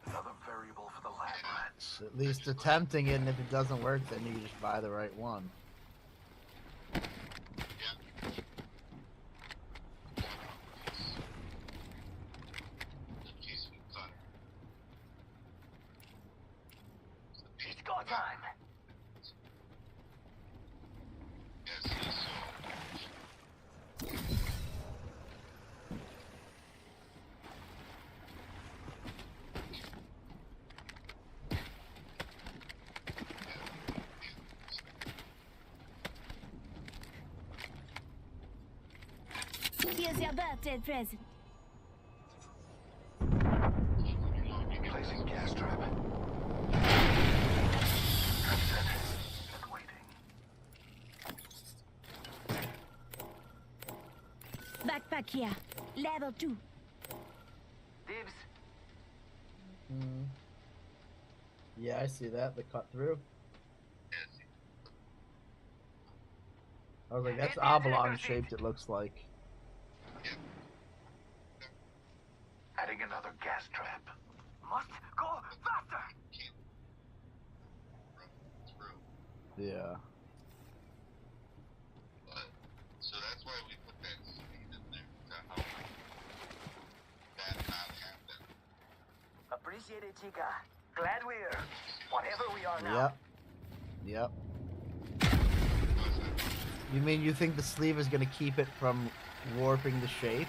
Another variable for the lab rats. At least attempting it, and if it doesn't work, then you just buy the right one. It's go time! Here's your birthday present. Placing gas trap. Trap set. And waiting. Backpack here. Level 2. Dibs. Yeah, I see that. The cut through. I was like, that's oblong shaped, it looks like. Adding another gas trap. Must go faster! Yeah. Appreciate it, chica. Glad we're whatever we are now. Yep. You mean you think the sleeve is gonna keep it from warping the shape?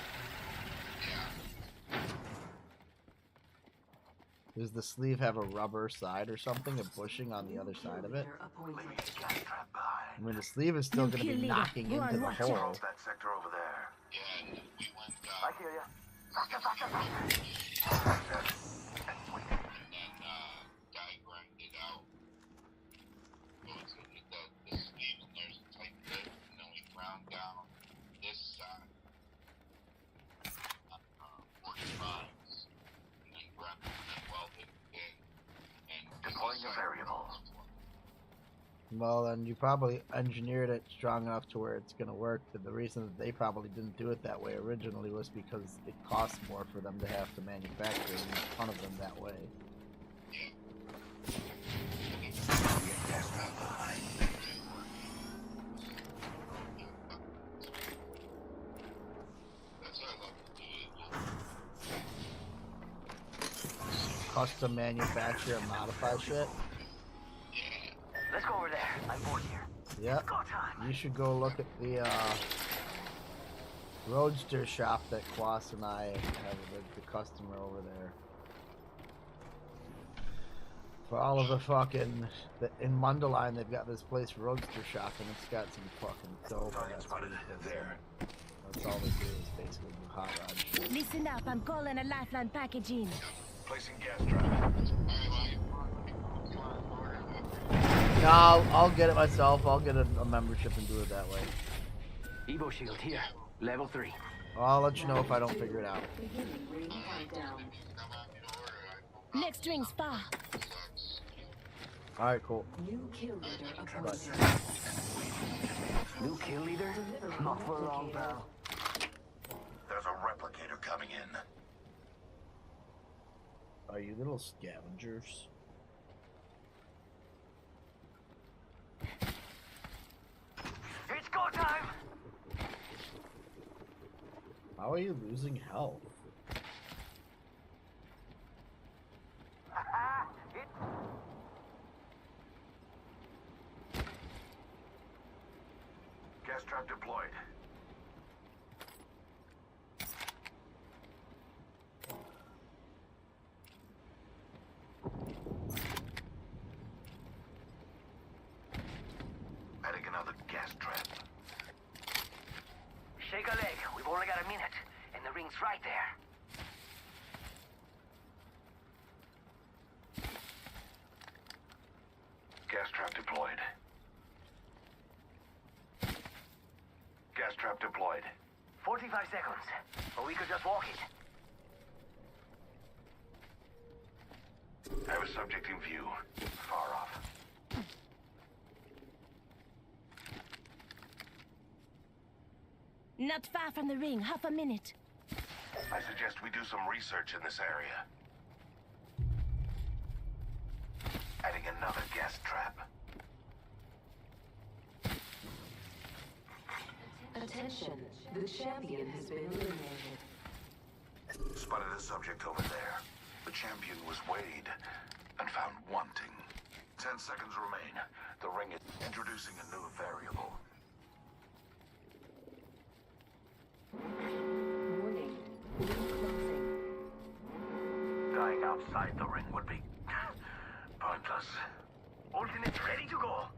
Does the sleeve have a rubber side or something, a bushing on the other side of it? I mean, the sleeve is still going to be knocking into the hole. That sector over there. Yeah, we went I hear ya. Faster. Guy grinded out. The sleeve, and there's a tight fit, and then we ground down this side. 45s. And then ground and welded in. And deploying a variable. Well, then you probably engineered it strong enough to where it's going to work. But the reason that they probably didn't do it that way originally was because it costs more for them to have to manufacture a ton of them that way. Custom manufacture and modify shit. Let's go over there. I'm bored here. Yep. You should go look at the Roadster shop that Quas and I have the customer over there. For all of the fucking in Mundelein, they've got this place Roadster shop, and it's got some fucking dope. That's all they do is basically do hot rod shit. Listen up, I'm calling a lifeline package in. Placing gas trap. No, I'll get it myself. I'll get a membership and do it that way. Evo shield here. Level 3. I'll let you know if I don't figure it out. Next ring spa. Alright, cool. New kill leader appointed. New kill leader? Not for long, pal. There's a replicator coming in. Are you little scavengers? It's go time! How are you losing health? Gas trap deployed. Adding another gas trap. Shake a leg. We've only got a minute, and the ring's right there. Gas trap deployed. Gas trap deployed. 45 seconds, or we could just walk it. I have a subject in view, far off. Not far from the ring, half a minute. I suggest we do some research in this area. Adding another gas trap. Attention, the champion has been eliminated. Spotted a subject over there. The champion was weighed and found wanting. 10 seconds remain. The ring is introducing a new variable. Warning, ring closing. Dying outside the ring would be pointless. Ultimate's ready to go.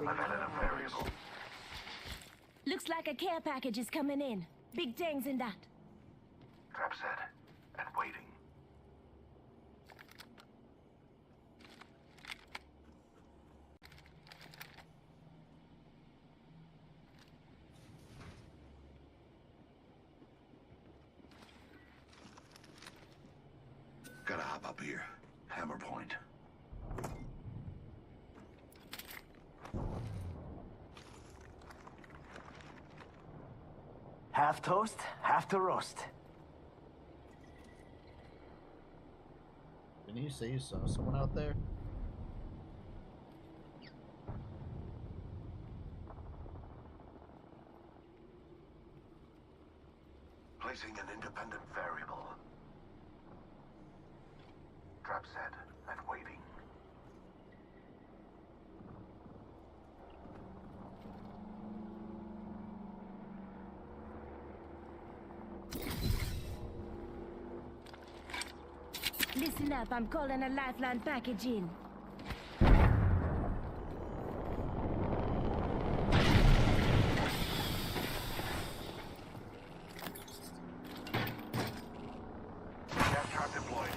I've added a variable. Looks like a care package is coming in. Big dings in that. Trap set and waiting. Gotta hop up here. Hammer point. Half toast, half to roast. Didn't you say you saw someone out there? Placing an independent variable. Trap set and waiting. Listen up, I'm calling a lifeline package in. Gas trap deployed.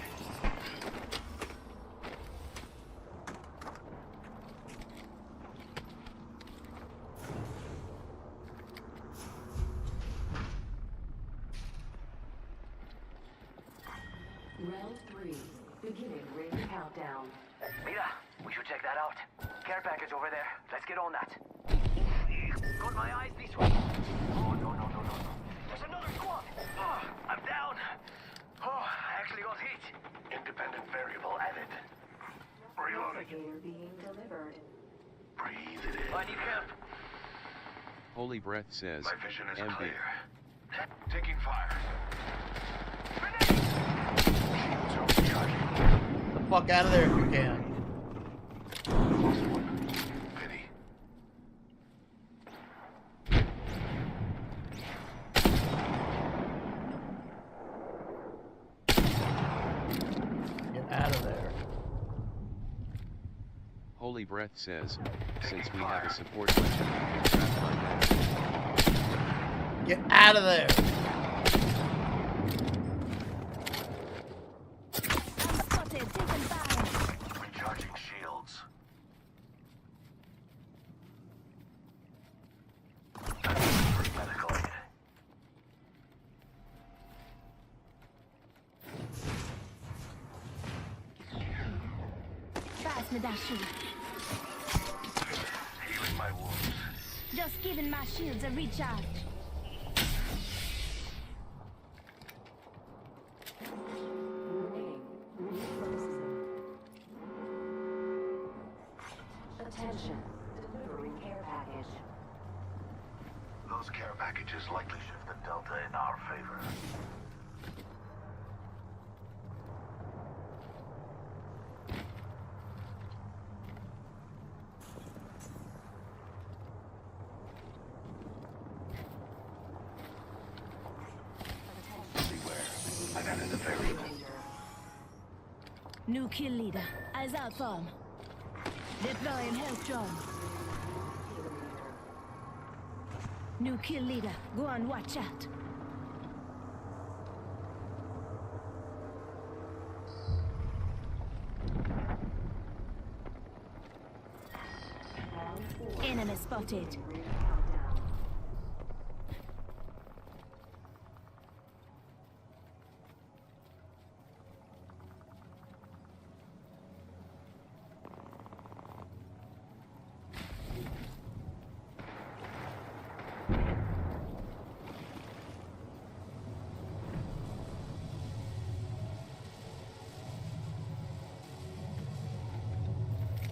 Round 3. Beginning ring countdown. Mira, we should check that out. Care package over there. Let's get on that. Got my eyes this way. Oh, no. There's another squad. Oh, I'm down. Oh, I actually got hit. Independent variable added. Reloading. Replicator being delivered. Breathe it in. I need help. Holy Breath says, My vision is MB. clear. Taking fire. Get the fuck out of there if you can. Pity. Get out of there. Holy Breath says, since we have a support weapon, we can trap my man. Get out of there. Spotted, taking fire. Recharging shields. Medical aid. Pass me that shield. Healing my wounds. Just giving my shields a recharge. Warning. Reprocessing. Attention. Delivering care package. Those care packages likely shift the delta in our favor. Beware. I've added a variable. New kill leader. Eyes out for him. Deploying health drone. New kill leader. Go on, watch out. Enemy spotted. Countdown.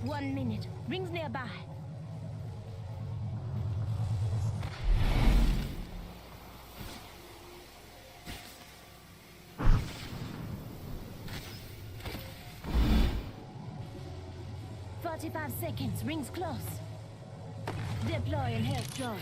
1 minute. Rings nearby. Seconds. Rings close. Deploying health drone.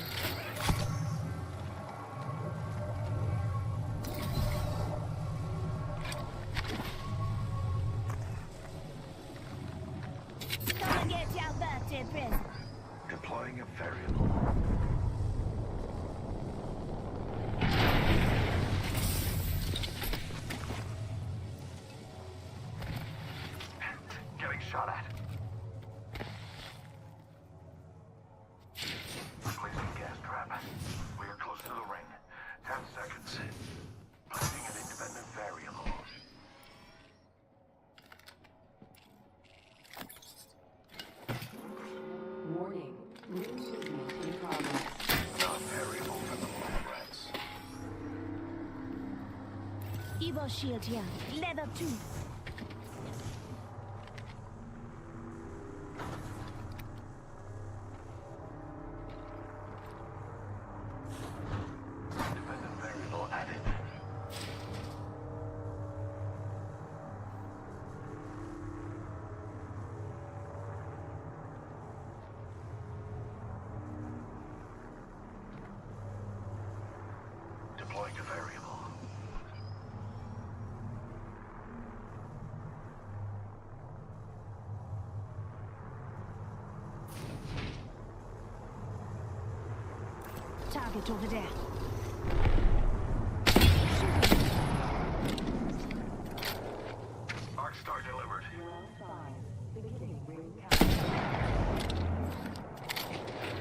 Come and get your birthday present. Deploying a variable. Getting shot at. Placing gas trap. We are close to the ring. 10 seconds. Placing an independent variable. Warning. Ring movement in progress. Non-variable for the lab rats. Evo shield here. Level 2. Independent variable added. package over there. Arcstar delivered.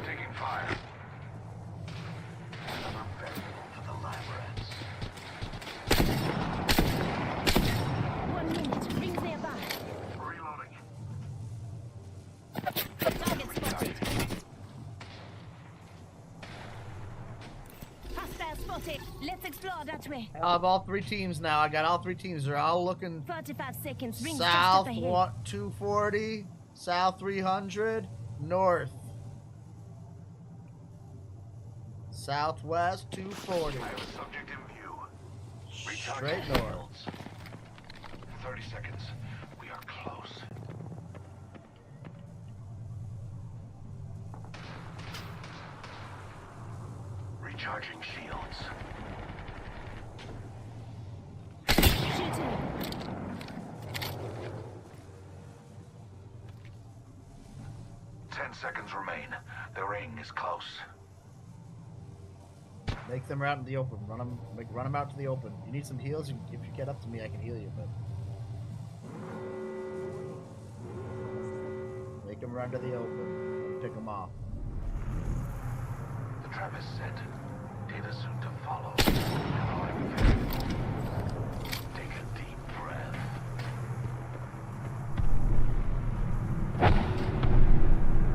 Taking fire. Another variable for the lab rats. 1 minute. Rings nearby. Reloading. Target spotted. Hostile spotted. Let's explore that way. I have all three teams now. I got all three teams. They're all looking 45 seconds. Rings south just up ahead. 240, south 300, north. Southwest 240. I have a subject in view. Straight north. 30 seconds. We are close. Recharging shields. Shooting. 10 seconds remain. The ring is close. Make them out in the open. Run them out to the open. You need some heals? If you get up to me, I can heal you, but... Make them run to the open. Pick them off. The trap is set. Data soon to follow. Take a deep breath.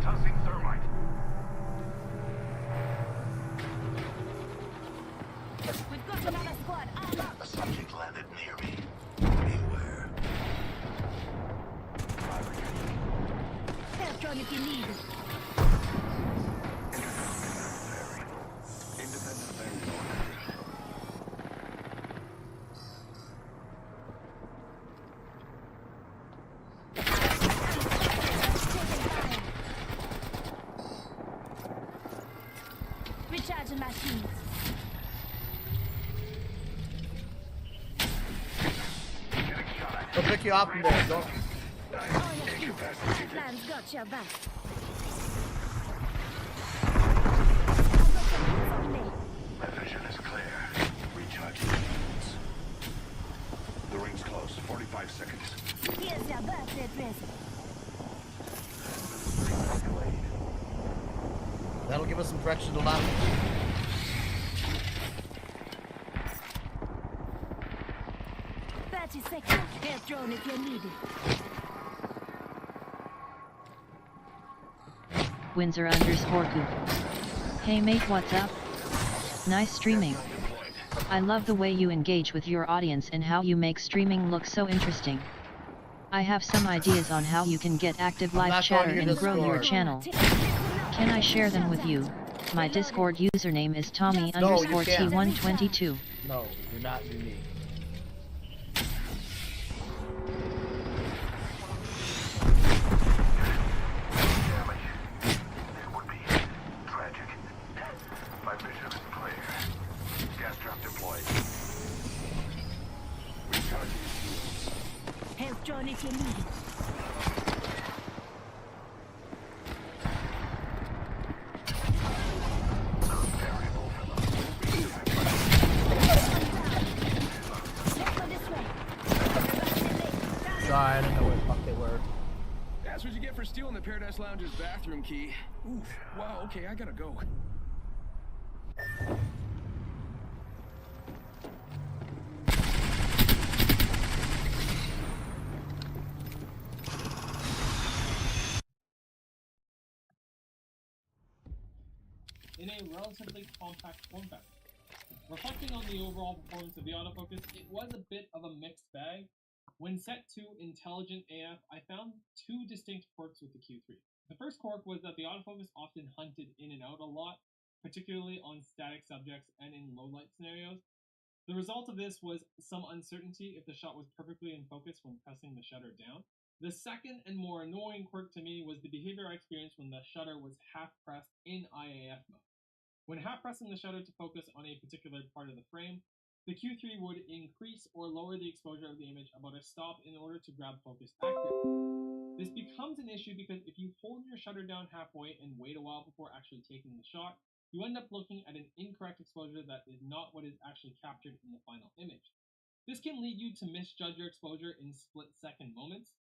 Tossing thermite. We've got another squad. Arm up. A subject landed near me. Beware. Help drone if you need. Independent variable. Recharging my shields. They'll pick you up from there. Don't... Plan's got your back. My vision is clear. Recharging shields. The ring's close. 45 seconds. Here's your birthday present. That'll give us some correction to left. Seconds. Help drone if you need it. Windsor_Goop. Hey mate, what's up? Nice streaming. I love the way you engage with your audience and how you make streaming look so interesting. I have some ideas on how you can get active live chatter and grow your channel. Can I share them with you? My Discord username is Tommy_T122. No, you're not unique. Drone if you need it. Sorry, I didn't know where the fuck they were. That's what you get for stealing the Paradise Lounge's bathroom key. Oof. Wow, okay, I gotta go. In a relatively compact form factor. Reflecting on the overall performance of the autofocus, it was a bit of a mixed bag. When set to Intelligent AF, I found two distinct quirks with the Q3. The first quirk was that the autofocus often hunted in and out a lot, particularly on static subjects and in low light scenarios. The result of this was some uncertainty if the shot was perfectly in focus when pressing the shutter down. The second and more annoying quirk to me was the behavior I experienced when the shutter was half pressed in IAF mode. When half pressing the shutter to focus on a particular part of the frame, the Q3 would increase or lower the exposure of the image about a stop in order to grab focus accurately. This becomes an issue because if you hold your shutter down halfway and wait a while before actually taking the shot, you end up looking at an incorrect exposure that is not what is actually captured in the final image. This can lead you to misjudge your exposure in split-second moments.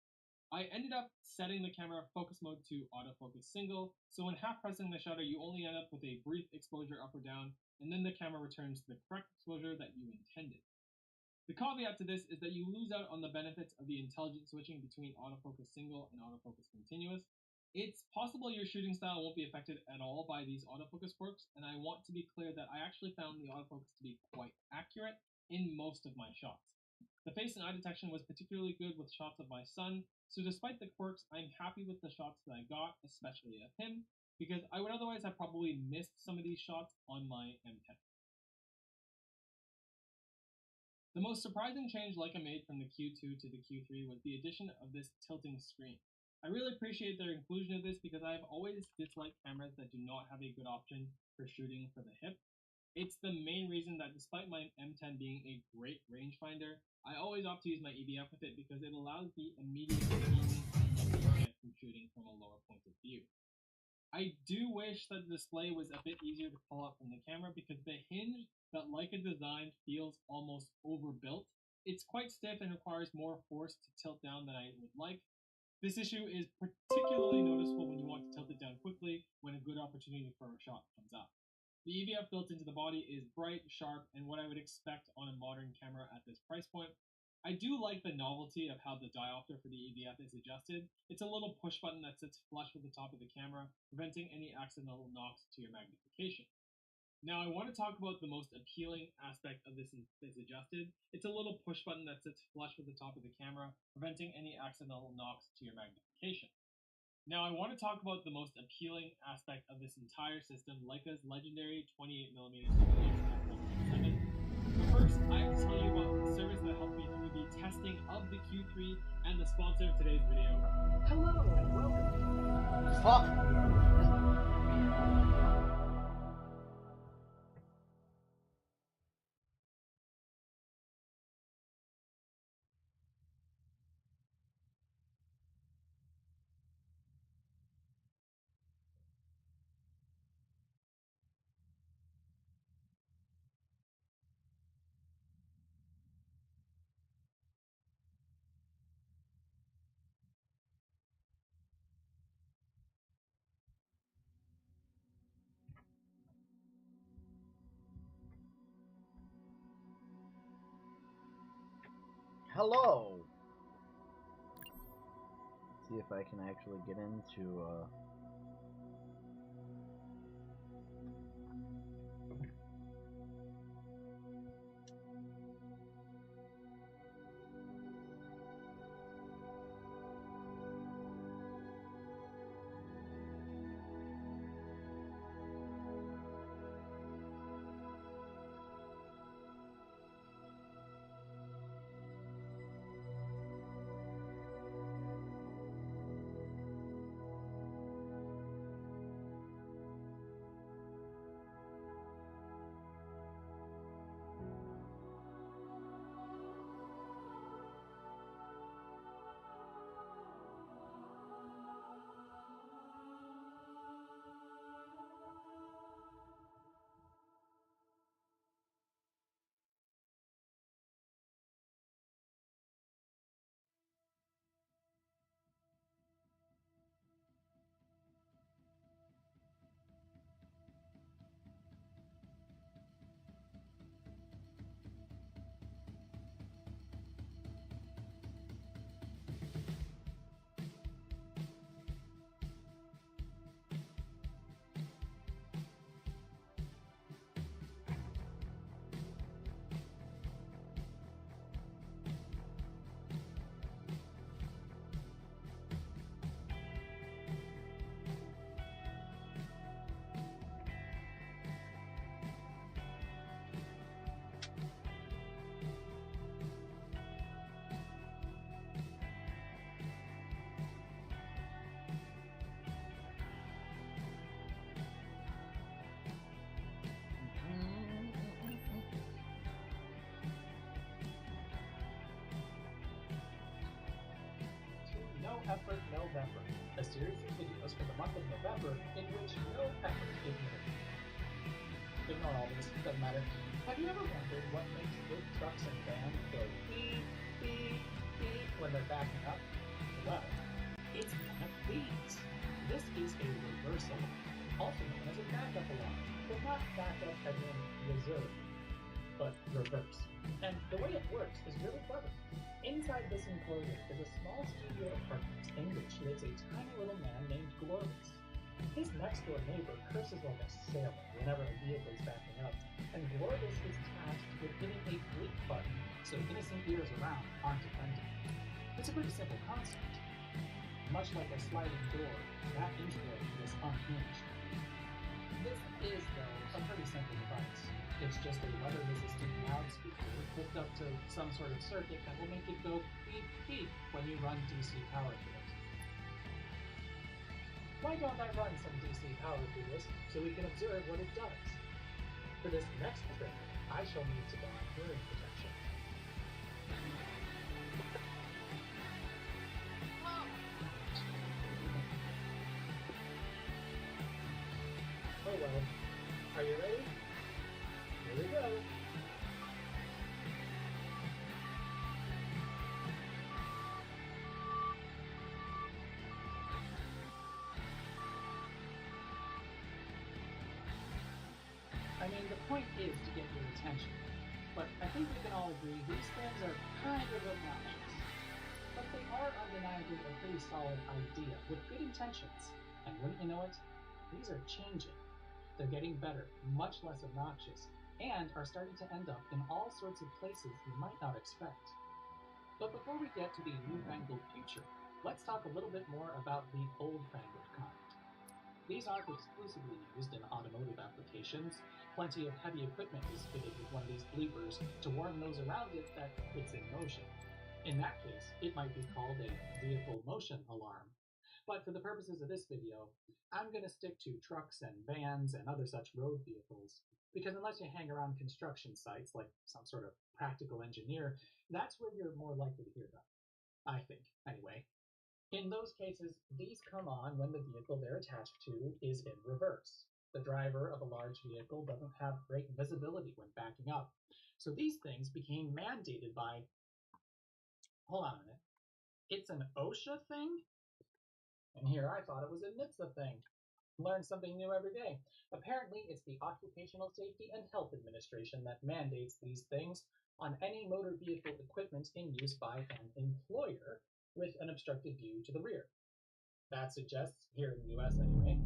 I ended up setting the camera focus mode to autofocus single, so when half pressing the shutter you only end up with a brief exposure up or down, and then the camera returns the correct exposure that you intended. The caveat to this is that you lose out on the benefits of the intelligent switching between autofocus single and autofocus continuous. It's possible your shooting style won't be affected at all by these autofocus quirks, and I want to be clear that I actually found the autofocus to be quite accurate in most of my shots. The face and eye detection was particularly good with shots of my son, so despite the quirks, I'm happy with the shots that I got, especially of him, because I would otherwise have probably missed some of these shots on my M10. The most surprising change Leica made from the Q2 to the Q3 was the addition of this tilting screen. I really appreciate their inclusion of this because I've always disliked cameras that do not have a good option for shooting for the hip. It's the main reason that despite my M10 being a great rangefinder, I always opt to use my EVF with it because it allows the immediate convenience and you get from shooting from a lower point of view. I do wish that the display was a bit easier to pull out from the camera because the hinge that Leica designed feels almost overbuilt. It's quite stiff and requires more force to tilt down than I would like. This issue is particularly noticeable when you want to tilt it down quickly when a good opportunity for a shot comes up. The EVF built into the body is bright, sharp, and what I would expect on a modern camera at this price point. I do like the novelty of how the diopter for the EVF is adjusted. It's a little push button that sits flush with the top of the camera, preventing any accidental knocks to your magnification. Now I want to talk about the most appealing aspect of this is adjusted. It's a little push button that sits flush with the top of the camera, preventing any accidental knocks to your magnification. Now I want to talk about the most appealing aspect of this entire system, Leica's legendary 28mm f1.7. But first, I have to tell you about the service that helped me through the testing of the Q3 and the sponsor of today's video. Hello and welcome. Fuck! Hello! Let's see if I can actually get into, Effort November, a series of videos for the month of November in which no effort is made. ignore all this, doesn't matter. Have you ever wondered what makes big trucks and vans go beep, beep, beep when they're backing up? Well, it's one of these. This is a reversal, also known as a backup alarm, but not backup as in reserve, but reverse. And the way it works is really clever. Inside this enclosure is a small studio apartment in which lives a tiny little man named Glorious. His next-door neighbor curses like a sailor whenever a vehicle is backing up, and Glorious is tasked with hitting a bleep button so innocent ears around aren't offended. It's a pretty simple concept. Much like a sliding door, that intro is unhinged. This is, though, a pretty simple device. It's just a weather-resistant loudspeaker hooked up to some sort of circuit that will make it go beep beep when you run DC power through it. Why don't I run some DC power through this so we can observe what it does? For this next trick, I shall need to buy hearing protection. Oh well. Are you ready? Here we go. I mean, the point is to get your attention, but I think we can all agree these things are kind of obnoxious. But they are undeniably a pretty solid idea with good intentions, and wouldn't you know it, these are changing. They're getting better, much less obnoxious, and are starting to end up in all sorts of places you might not expect. But before we get to the newfangled future, let's talk a little bit more about the old-fangled kind. These aren't exclusively used in automotive applications. Plenty of heavy equipment is fitted with one of these bleepers to warn those around it that it's in motion. In that case, it might be called a vehicle motion alarm. But for the purposes of this video, I'm going to stick to trucks and vans and other such road vehicles, because unless you hang around construction sites like some sort of practical engineer, that's where you're more likely to hear them. I think, anyway. In those cases, these come on when the vehicle they're attached to is in reverse. The driver of a large vehicle doesn't have great visibility when backing up, so these things became mandated by... Hold on a minute. It's an OSHA thing? And here I thought it was a NHTSA thing. Learn something new every day. Apparently, it's the Occupational Safety and Health Administration that mandates these things on any motor vehicle equipment in use by an employer with an obstructed view to the rear. That suggests, here in the US anyway,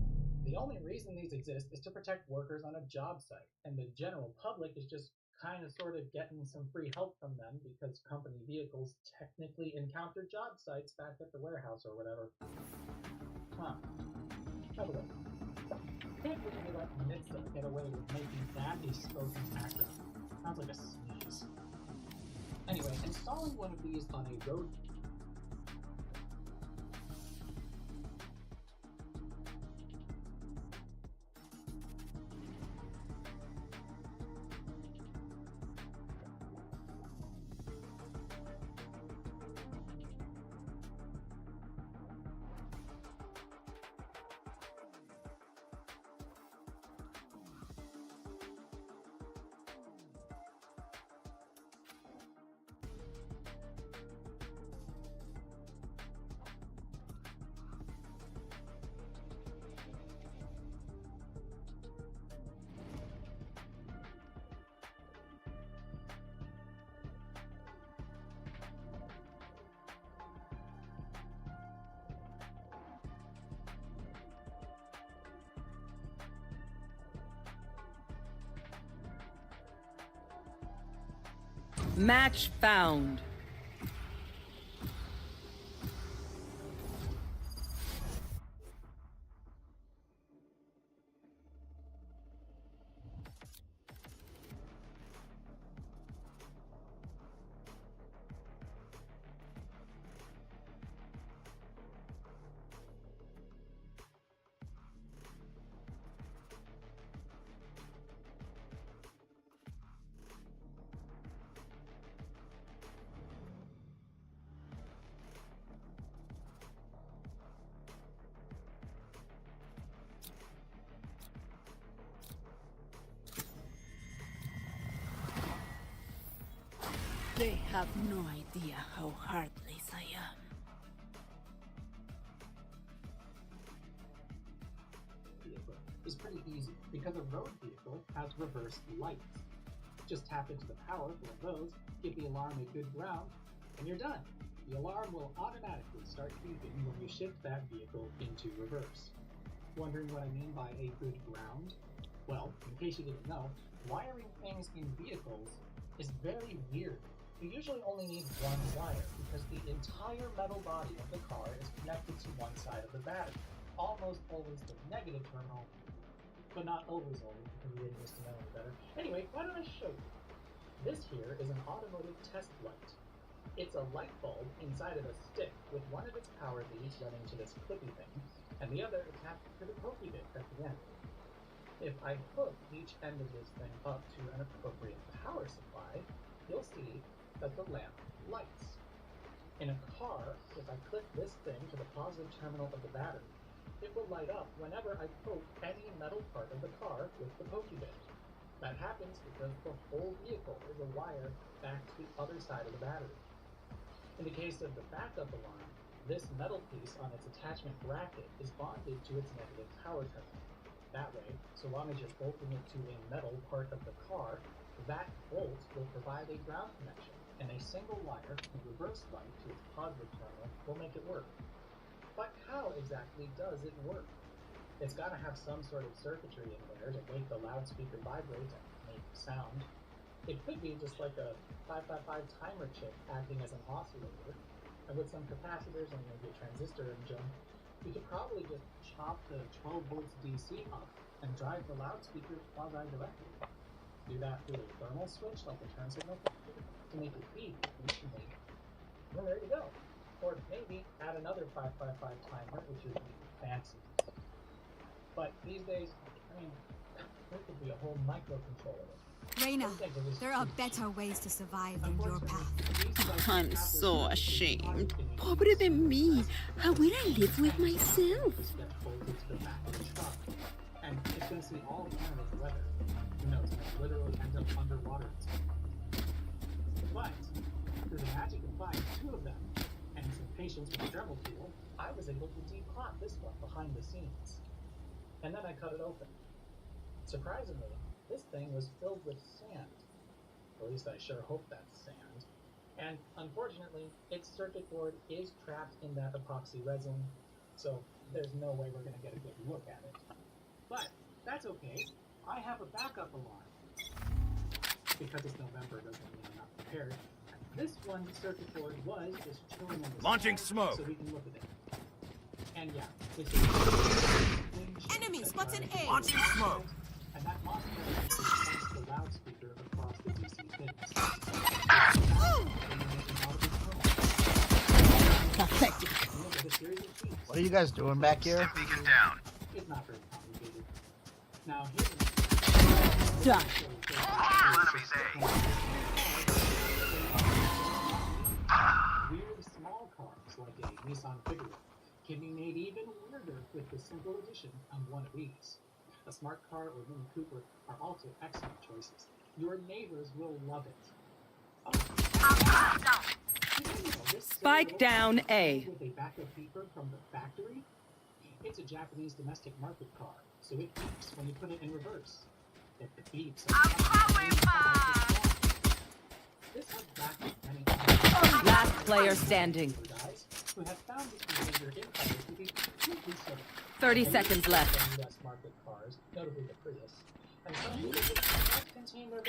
the only reason these exist is to protect workers on a job site, and the general public is just kind of sort of getting some free help from them because company vehicles technically encounter job sites back at the warehouse or whatever. Huh. By the way, can't believe they let NHTSA get away with making that a spoken acronym. Sounds like a sneeze. Anyway, installing one of these on a road... Match found. They have no idea how heartless I am. Vehicle is pretty easy because a road vehicle has reverse lights. Just tap into the power for those, give the alarm a good ground, and you're done. The alarm will automatically start beeping when you shift that vehicle into reverse. Wondering what I mean by a good ground? Well, in case you didn't know, wiring things in vehicles is very weird. You usually only need one wire because the entire metal body of the car is connected to one side of the battery, almost always the negative terminal, but not always, because you didn't used to know any better. Anyway, why don't I show you? This here is an automotive test light. It's a light bulb inside of a stick with one of its power leads running to this clippy thing, and the other attached to the pokey bit at the end. If I hook each end of this thing up to an appropriate power supply, you'll see that the lamp lights. In a car, if I clip this thing to the positive terminal of the battery, it will light up whenever I poke any metal part of the car with the pokey bit. That happens because the whole vehicle is a wire back to the other side of the battery. In the case of the backup alarm, this metal piece on its attachment bracket is bonded to its negative power terminal. That way, so long as you're bolting it to a metal part of the car, that bolt will provide a ground connection, and a single wire with reverse light to its positive terminal will make it work. But how exactly does it work? It's got to have some sort of circuitry in there to make the loudspeaker vibrate and make sound. It could be just like a 555 timer chip acting as an oscillator, and with some capacitors and maybe a transistor and junk, you could probably just chop the 12 volts DC up and drive the loudspeaker quasi-directly. Do that through a thermal switch like a turn signal to make it beep instantly. Well, there you go. Or maybe add another 555 timer, which is fancy. But these days, I mean, there could be a whole microcontroller. Reina, there are better ways to survive than your path. I'm so ashamed. Pobre de mí. How will I live with myself? And it's going to see all manner of weather. Who knows, it might literally end up underwater. But, through the magic of buying two of them, and some patience with the thermal tool, I was able to declot this one behind the scenes. And then I cut it open. Surprisingly, this thing was filled with sand. Or at least I sure hope that's sand. And unfortunately, its circuit board is trapped in that epoxy resin, so there's no way we're going to get a good look at it. But that's okay. I have a backup alarm. Because it's November doesn't mean I'm not prepared. This one circuit board was just chilling in the launching sand, smoke, so we can look at it. And yeah, this is enemy spotted A. Launching smoke. And that monster sends the loudspeaker across the DC pins. Pathetic. What are you guys doing back here? Beacon down. It's not very complicated. Now here's done. Enemies A. Weird small cars like a Nissan Figaro can be made even weirder with the simple addition of one of these. A smart car or Mini Cooper are also excellent choices. Your neighbors will love it. Spike down A. With a backup beeper from the factory, it's a Japanese domestic market car, so it beeps when you put it in reverse. If it beeps, this has backup many Last player standing. who have found this behavior in cars to be completely silly. 30 seconds left. US market cars, notably the Prius, and some people just contain their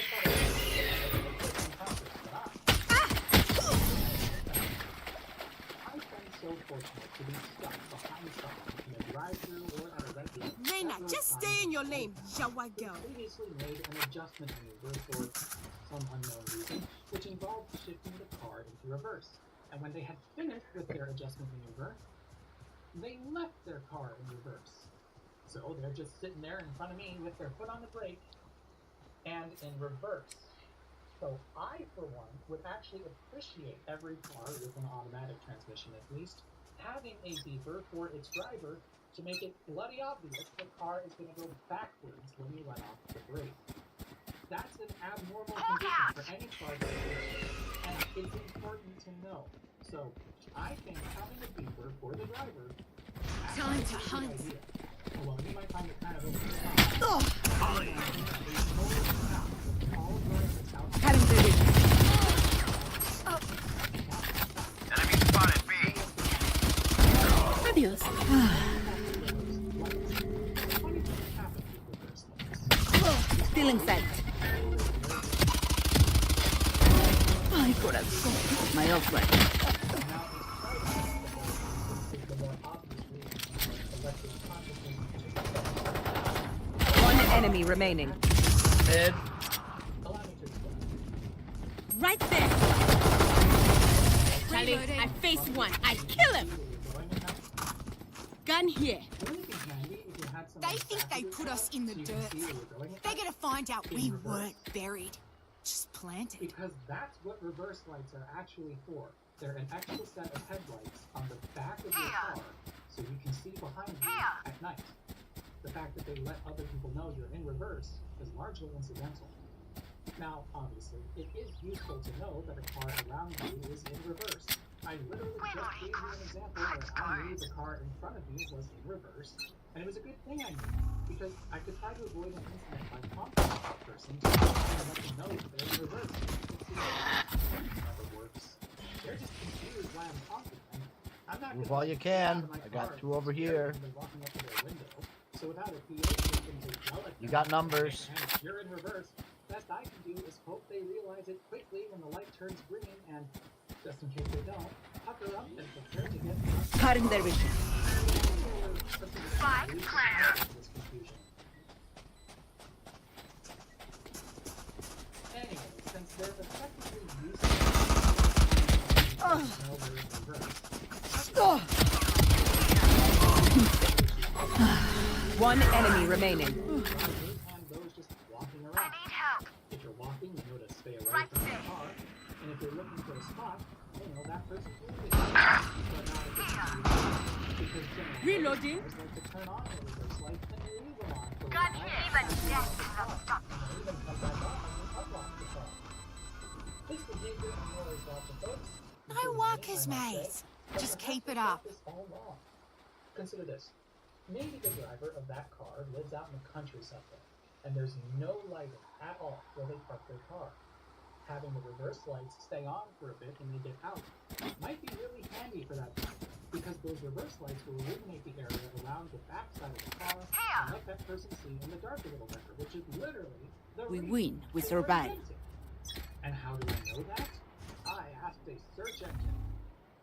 I've been so fortunate to be stuck behind someone in a drive-thru or at a red light. Reina, just stay in your lane, Jawa girl. Previously made an adjustment maneuver for some unknown reason, which involved shifting the car into reverse. And when they had finished with their adjustment maneuver, they left their car in reverse. So they're just sitting there in front of me with their foot on the brake and in reverse. So I, for one, would actually appreciate every car with an automatic transmission at least having a beeper for its driver to make it bloody obvious the car is going to go backwards when you let off the brake. That's an abnormal condition for any car to exist, and it's important to know. So, I think having a beeper for the driver Time to hunt. Although you might find it kind of over the top. Cutting through this. Enemy spotted B. Adios. Still in sight. Ay, corazón. My old friend. One enemy remaining. Mid. Right there. Charlie, I face one. I kill him. Gun here. They think they put us in the dirt. They're gonna find out we weren't buried. Just planted. Because that's what reverse lights are actually for. They're an extra set of headlights on the back of your car so you can see behind you at night. The fact that they let other people know you're in reverse is largely incidental. Now, obviously, it is useful to know that a car around you is in reverse. I literally just gave you an example where I knew the car in front of me was in reverse, and it was a good thing I knew, because I could try to avoid an incident by taunting that person to let them know that they're in reverse. It never works. They're just confused why I'm taunting them. I'm not Move all you can. I got two over here. Walking up to their window, so without a PA system to yell at them, You got numbers. and if you're in reverse, best I can do is hope they realize it quickly when the light turns green, and just in case they don't, pucker up and prepare to get Cutting their vision. Spike clear. Anyway, since they're effectively useless, One enemy remaining. and those just walking around. I need help. If you're walking, you know to stay away from the car, and if you're looking for a spot, you know that person's moving. But not if it's because Reloading. cars like to turn on the reverse lights and leave them on for a Gun while. here. Even death cannot stop me. And even come back on and unlock the car. This behavior annoys lots of folks. No workers, mate. Just keep it up. All wrong. Consider this. Maybe the driver of that car lives out in the country somewhere, and there's no lighting at all where they park their car. Having the reverse lights stay on for a bit when they get out might be really handy for that driver, because those reverse lights will illuminate the area around the backside of the car and let that person see in the dark a little better, which is literally the We reason win. We they were survive. invented. And how do I know that? I asked a search engine.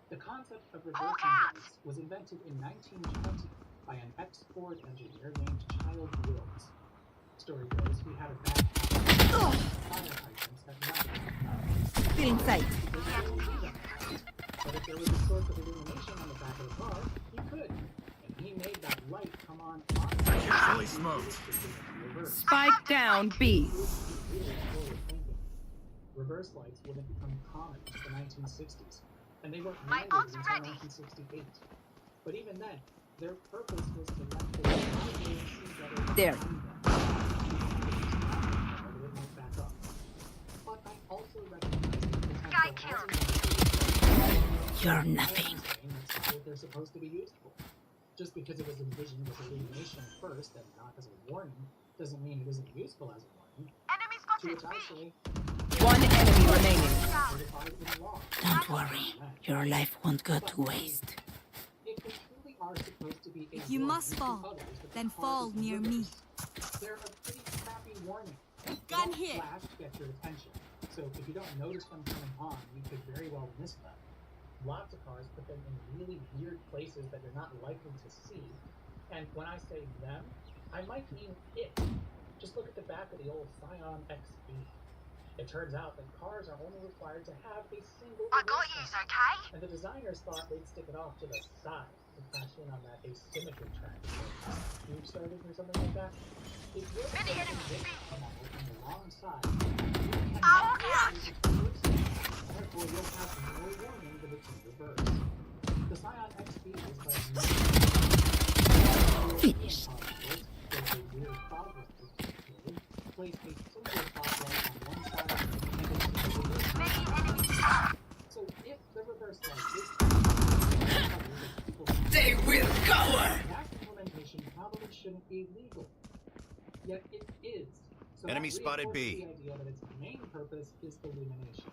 The concept of reversing lights was invented in 1920 by an ex-Ford engineer named Child Wills. Story goes, he had a bad habit of fire hydrants at night. Still in sight. But if there was a source of illumination on the back of the car, he could. And he made that light come on. Fully smoked. Spike down B. Reverse lights wouldn't become common until the 1960s, and they weren't mandated until 1968. But even then, their purpose was to let the see better. There. Back up. But I also recognize You're nothing. that's what they're supposed to be used for. Just because it was envisioned with illumination first and not as a warning, doesn't mean it isn't useful as a warning. To which I say, One enemy remaining. certified in law. Don't worry. Your life won't go to waste. If they truly are supposed to be a If you warning must to fall, others that then the car fall is in near me. reverse, they're a pretty crappy warning. They Gun don't here. flash to get your attention. So if you don't notice them coming on, you could very well miss them. Lots of cars put them in really weird places that you're not likely to see. And when I say them, I might mean it. Just look at the back of the old Scion XB. It turns out that cars are only required to have a single I got reverse yous, sensor. okay? And the designers thought they'd stick it off to the side to cash in on that asymmetry trend. You've started or something like that? If you're Many placing enemies this B. model on the wrong side, I'll catch. therefore you'll have no warning that it's in reverse. The Scion XB is by Finished. there's a weird fog light placed a single fog light on one illegal. Yet it is. So Enemy that spotted B. reinforces the idea that its main purpose is illumination.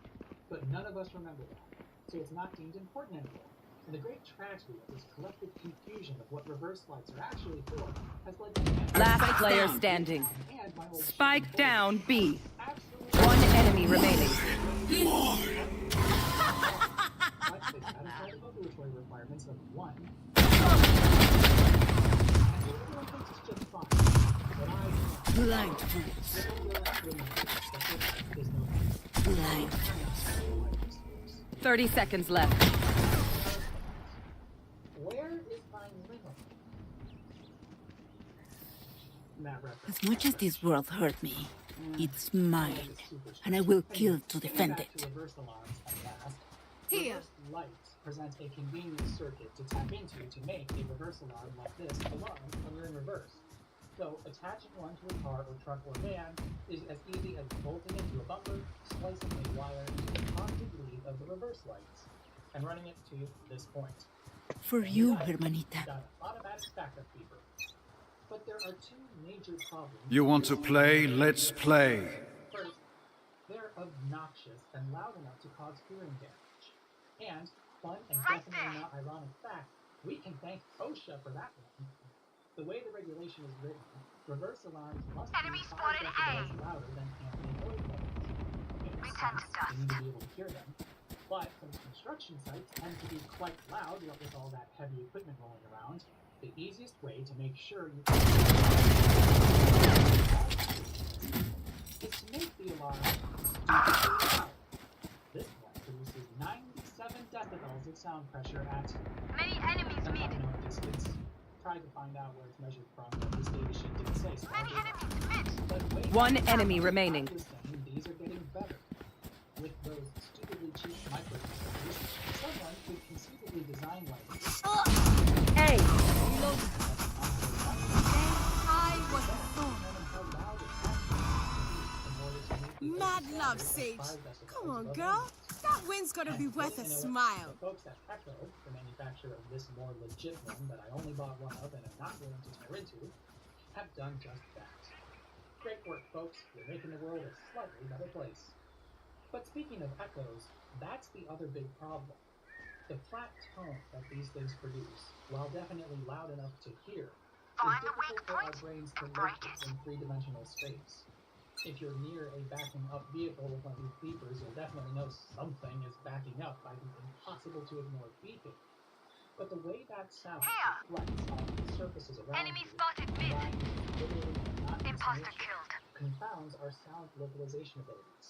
But none of us remember that, so it's not deemed important anymore. And the great tragedy of this collective confusion of what reverse lights are actually for has led to Last player standing. Spike down B. One enemy remaining. They satisfy the regulatory requirements of one. Everyone thinks it's just fine. But I Blind fools. Blind fools. 30 seconds left. Where is my limit? As much as this world hurt me, it's mine, and I will kill to defend it. Here. Reverse lights present a convenient circuit to tap into to make a reverse alarm like this alarm when you're in reverse. So attaching one to a car or truck or van is as easy as bolting it to a bumper, splicing a wire into the positive lead of the reverse lights, and running it to this point. For you, Hermanita. Got an automatic backup beeper. But there are two major problems. You want to play? Let's play. First, they're obnoxious and loud enough to cause hearing damage. And, fun and definitely not ironic fact, we can thank OSHA for that one. The way the regulation is written, reverse alarms must be 5 decibels louder than ambient noise levels. You need to be able to hear them. But since construction sites tend to be quite loud with all that heavy equipment rolling around, the easiest way to make sure you is to make the alarm stupidly loud. This one produces 97 decibels of sound pressure at Many enemies mid. distance. Tried to find out where it's measured from, but this data sheet didn't say so. Many enemies mid. But wait, One enemy remaining. these are getting better. With those stupidly cheap microcontrollers, someone could conceivably design like Hey! Mad love, Sage. Come on, girl. That win's gotta be worth a smile. The folks at Echo, the manufacturer of this more legit one that I only bought one of and am not willing to tear into, have done just that. Great work, folks. You're making the world a slightly better place. But speaking of echoes, that's the other big problem. The flat tone that these things produce, while definitely loud enough to hear, is difficult for our brains to locate in three-dimensional space. If you're near a backing up vehicle with one of these beepers, you'll definitely know something is backing up by the impossible to ignore beeping. But the way that sound reflects on the surfaces around Enemy spotted mid. Imposter killed. Confounds our sound localization abilities.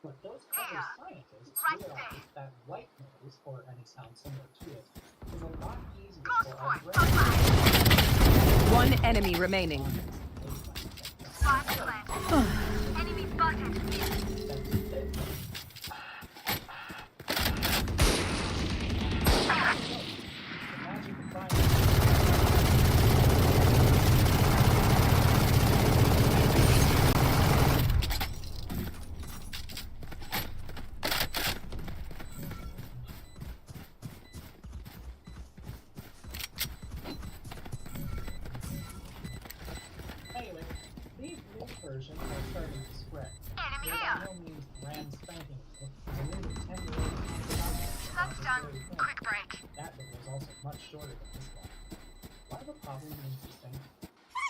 But those clever scientists realize that white noise, or any sound similar to it, is a lot easier for our brains. One enemy remaining. Enemy spotted. Anyway, these new versions are starting to spread. They're by no means brand spanking new. The new 10-year-old Sun's done. Quick break. That one was also much shorter than this one. One of the problems in existing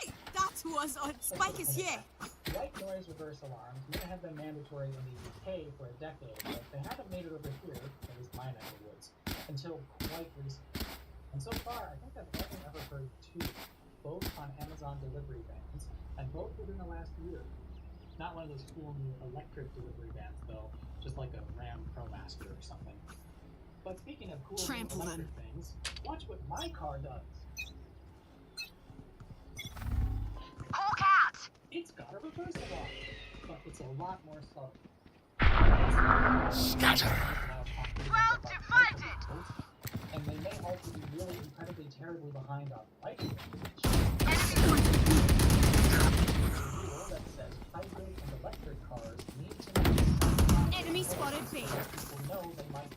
Hey, that was on. Spike is here. white noise reverse alarms may have been mandatory in the UK for a decade, but they haven't made it over here, at least my neck of the woods, until quite recently. And so far, I think I've only ever heard two, both on Amazon delivery vans, and both within the last year. Not one of those cool new electric delivery vans, though, just like a Ram ProMaster or something. But speaking of cool new electric things, watch what my car does. Hawk out. It's got a reverse alarm, but it's a lot more subtle. Scatter! Well divided. And they may also be really incredibly terribly behind on lighting. That says hybrid and electric cars need to make Enemy spotted B. people know they might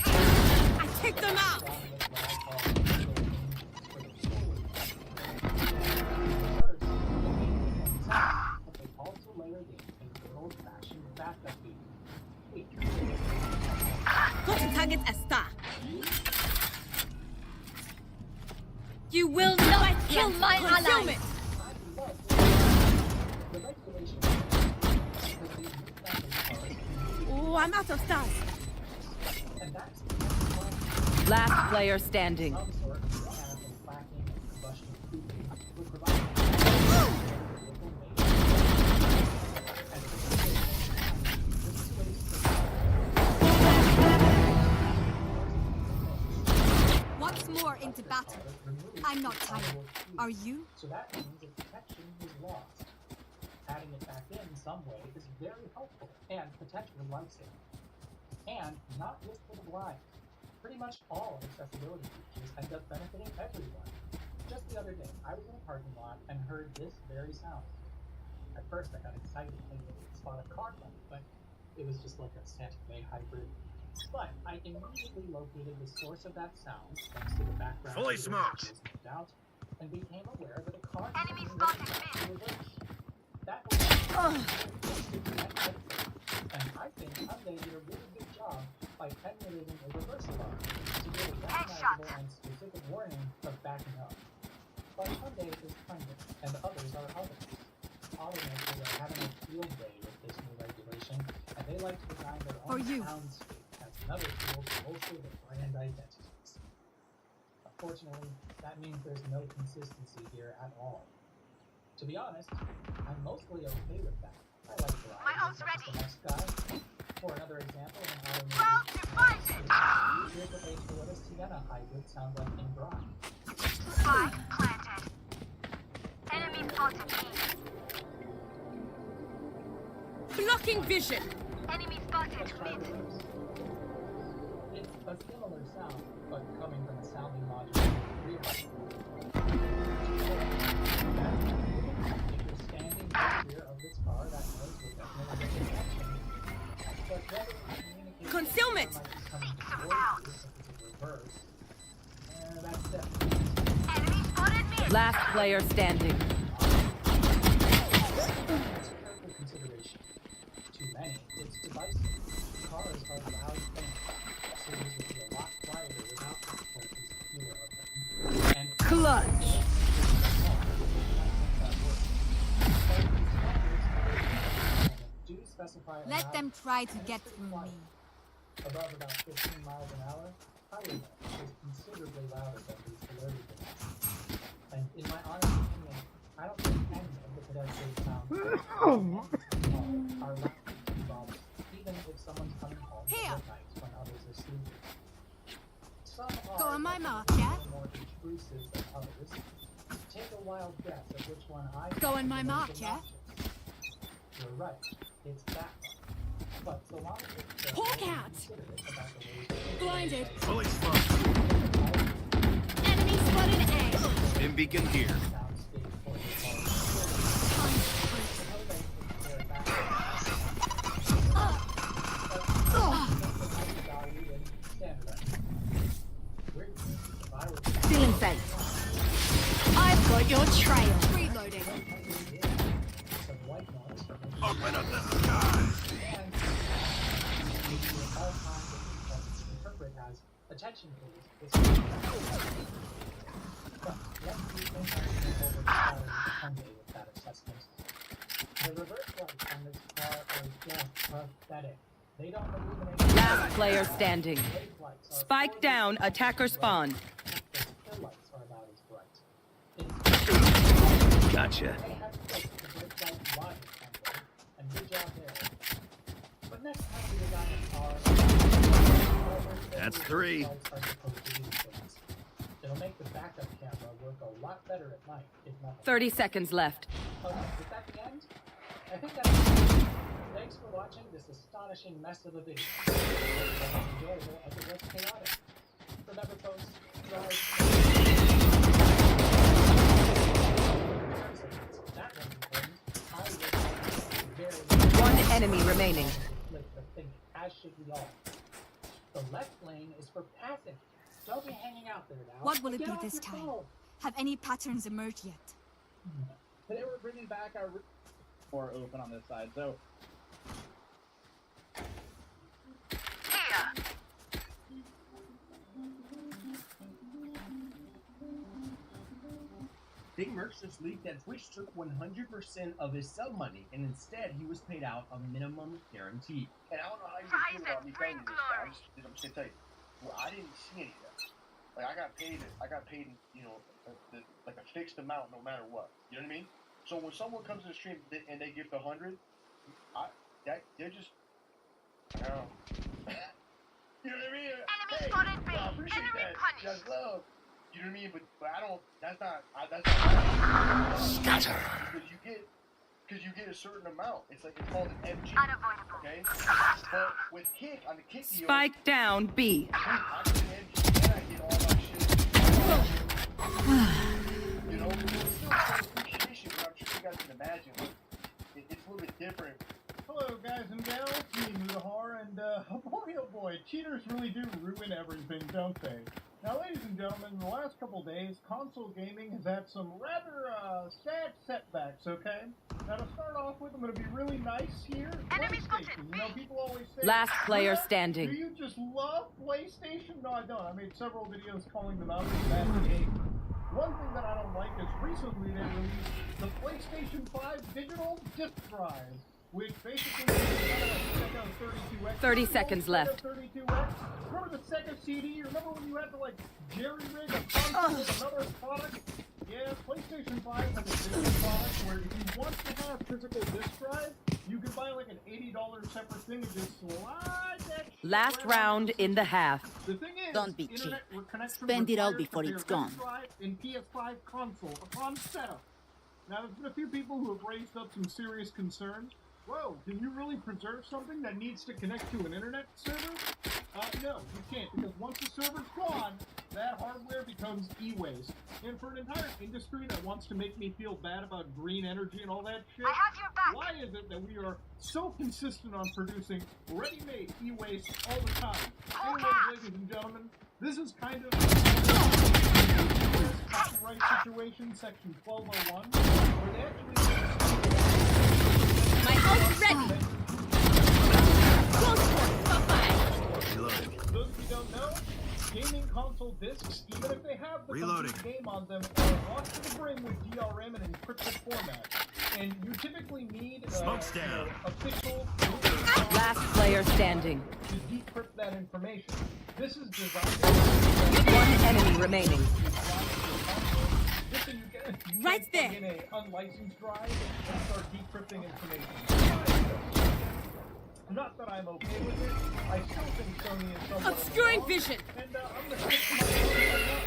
I kicked them out. backup B. Sweet. Got to target a star. You will not kill my ally. Oh, I'm out of stars. Last player standing. Once more into battle. I'm not tired. Are you? So that means that protection is lost. Adding it back in some way is very helpful and potentially life-saving. And not just for the blind. Pretty much all accessibility features end up benefiting everyone. Just the other day, I was in a parking lot and heard this very sound. At first I got excited thinking it would spot a car light, but it was just like a Santa Fe hybrid. But I immediately located the source of that sound, thanks to the background Fully smoked. out, and became aware that a car enemy spotted reverse. That was and I think Hyundai did a really good job by emulating a reverse alarm to give a recognizable and specific warning of backing up. But Hyundai is Hyundai, and others are others. Automakers are having a field day with this new regulation, and they like to design their own soundscape as another tool to bolster their brand identities. Unfortunately, that means there's no consistency here at all. To be honest, I'm mostly okay with that. I like variety such as the next guy. For another example of an automated here's what a Toyota Sienna hybrid sounds like in drive. Spike planted. Enemy spotted B. Blocking vision. Enemy spotted mid. It's a similar sound, but coming from a sounding module rear. If you're standing in the rear of this car, that noise will definitely get attention. But whether you communicate concealment reverse, that's definitely enemy spotted mid. Last player standing. Consideration. Too many, it's divisive. Cars are loud things. Cities would be a lot quieter without difficulties and fewer of them. And clutch. Do specify Let them try to get through me. Above about 15 miles an hour, highway noise is considerably louder than these below units. And in my honest opinion, I don't think any of the pedestrian sounds are loud involved, even if someone's coming home at night when others are sleeping. Some are Go on my mark, yeah? more intrusive than others. Take a wild guess at which one I Go on my mark, yeah? You're right, it's that one. But so long as it's Hawk out! Blinded. Fully smoked. Enemy spotted A. Stim beacon here. Still in sight. I've got your trail. Reloading. Open up the sky. Interpret as attention please. With that assessment. The reverse lights on this car are just pathetic. They don't illuminate. Last player standing. Spike down, attacker spawn. The lights are about as bright. Gotcha. And good job there. But next time we design a car, That's 3. It'll make the backup camera work a lot better at night, if nothing. 30 seconds left. Oh, is that the end? I think that's it. Thanks for watching this astonishing mess of a video. It was enjoyable as it was chaotic. Remember, folks, One enemy remaining. As should we all. The left lane is for passing. Don't be hanging out there now. What will it Get be off this your time? phone. Have any patterns emerged yet? Today we're bringing back our door open on this side, so Big Merch just leaked that Twitch took 100% of his sub money, and instead he was paid out a minimum guarantee. And I don't know how you feel about me telling you this, but I'm just gonna tell you, well, I didn't see any of that. Like I got paid, you know, like a fixed amount no matter what. You know what I mean? So when someone comes to the stream and they gift 100, they're just, I don't know. You know what I mean? Hey, I appreciate that. Just love. You know what I mean? But I don't. That's not. Scatter. Because you get a certain amount. It's called an MG. Unavoidable. Okay. But with Kick on the Kick deal. Spike down B. I get an MG and I get all my shit. You know, it's still appreciation, but I'm sure you guys can imagine. It's a little bit different. Hello, guys and gals. Me, Mudahar, and boy, oh boy, cheaters really do ruin everything, don't they? Now, ladies and gentlemen, in the last couple days, console gaming has had some rather sad setbacks, okay? Now, to start off with, I'm going to be really nice here. PlayStation. You know, people always say, Last player standing. Do you just love PlayStation? No, I don't. I made several videos calling them out as bad behavior. One thing that I don't like is recently they released the PlayStation 5 digital disc drive, which basically is 32X. 30 seconds left. 32X. Remember the Sega CD? Remember when you had to like jerry-rig a console with another product? Yeah, PlayStation 5 has a digital product where if you want to have physical disc drive, you can buy like an $80 separate thing and just slide that shit Last right round in the half. The thing is, Don't be cheap. internet connection Spend it all requires before that it's your gone. disc drive and PS5 console upon setup. Now, there's been a few people who have raised up some serious concerns. Whoa, can you really preserve something that needs to connect to an internet server? No, you can't, because once the server's gone, that hardware becomes e-waste. And for an entire industry that wants to make me feel bad about green energy and all that shit, I have your back. why is it that we are so consistent on producing ready-made e-waste all the time? Anyways, ladies and gentlemen, this is kind of copyright situation, section 1201, where they actually... My ult is ready! Go for it! Bye-bye! Reloading. Those of you who don't know, gaming console discs, even if they have the complete game on them, are locked to the brim with DRM and encrypted format. And you typically need official... Last player standing. to decrypt that information. This is designed... One enemy remaining. Right there! In a unlicensed drive and start decrypting information. Not that I'm okay with it. I still think Sony is somewhat Obscuring vision! And I'm gonna stick to my opinion.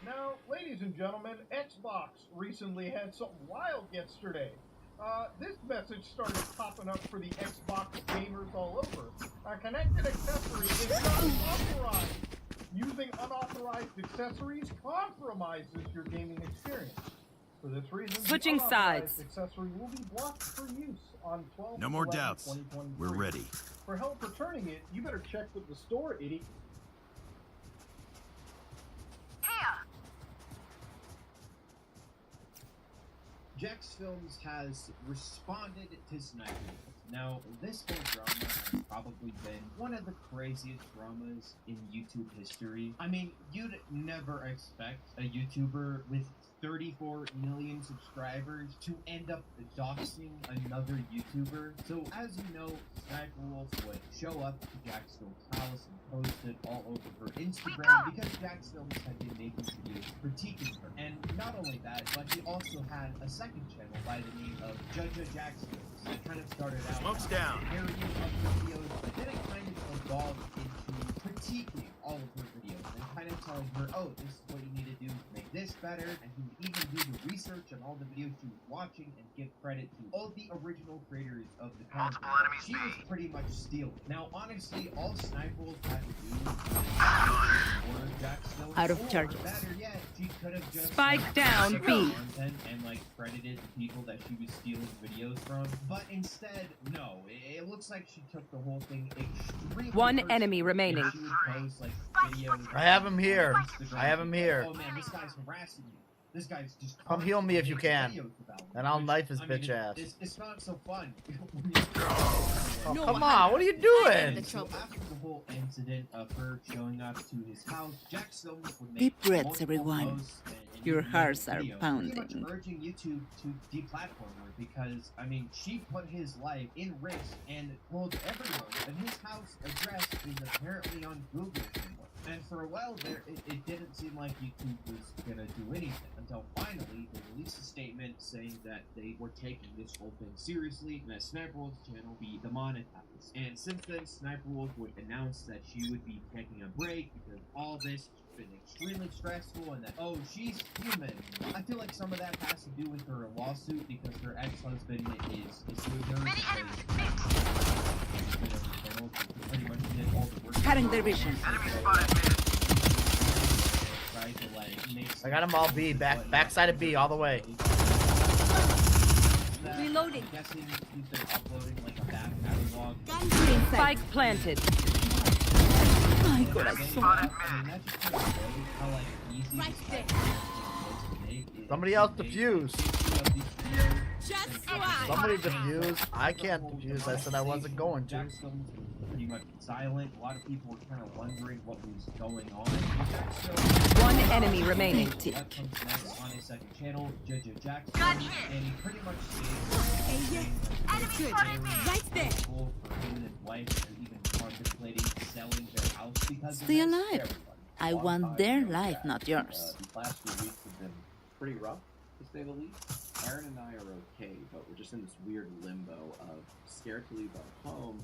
Now, ladies and gentlemen, Xbox recently had something wild yesterday. This message started popping up for the Xbox gamers all over. A connected accessory is not authorized. Using unauthorized accessories compromises your gaming experience. For this reason, Switching the sides. accessory will be blocked for use on 12 No more doubts. 2023. We're ready. For help returning it, you better check with the store, idiot. Jax Films has responded to Sniper. Now, this whole drama has probably been one of the craziest dramas in YouTube history. I mean, you'd never expect a YouTuber with 34 million subscribers to end up doxing another YouTuber. So, as you know, Sniper Wolf would show up to Jax Films' house and post it all over her Instagram because Jax Films had been making videos critiquing her. And not only that, but he also had a second channel by the name of Judge Jax Films that kind of started out Smoke's down. Parody of her videos, but then it kind of evolved into critiquing all of her videos and kind of telling her, oh, this is what you need to do to make this better, and he would even do the research on all the videos she was watching and give credit to all the original creators of the content. She was pretty much stealing. Now, honestly, all Sniper Wolf had to do was order Jax Films, Out of or charges. better yet, she could have just Spike down took B. content and like credited the people that she was stealing videos from. But instead, no. It looks like she took the whole thing extremely One personally. enemy remaining. She would post like videos. I have him here. Instagram, I have him here. Oh man, this guy's harassing you. This guy's just. Come heal me if you can. videos about me, And I'll which, knife his I mean, bitch ass. It's not so fun. Oh, come on, what are you doing? So after the whole incident of her showing up to his house, Jax Films would make Deep breaths, multiple everyone. posts and Your hearts are video, pounding. pretty much urging YouTube to deplatform her because, I mean, she put his life in risk and told everyone that his house address is apparently on Google somewhere. And for a while there, it didn't seem like YouTube was gonna do anything until finally they released a statement saying that they were taking this whole thing seriously and that Sniper Wolf's channel be demonetized. And since then, Sniper Wolf would announce that she would be taking a break because all this has been extremely stressful and that, oh, she's human. I feel like some of that has to do with her lawsuit because her ex-husband is suing her. Pretty much did all the work. Cutting their vision. I got them all B, backside of B all the way. Reloading. I'm guessing he's been uploading like a back catalog. Spike planted. My corazón. Right there. Somebody else defuse. Just swat. Somebody defuse. I can't defuse. I said I wasn't going to. Pretty much silent. A lot of people were kind of wondering what was going on. One enemy remaining. What comes next on his second channel, JJ Jackson, and he pretty much Good. Right there. for him and his wife are even contemplating selling their house because Stay alive. I want their life, not yours. These last few weeks have been pretty rough, to say the least. Aaron and I are okay, but we're just in this weird limbo of scared to leave our home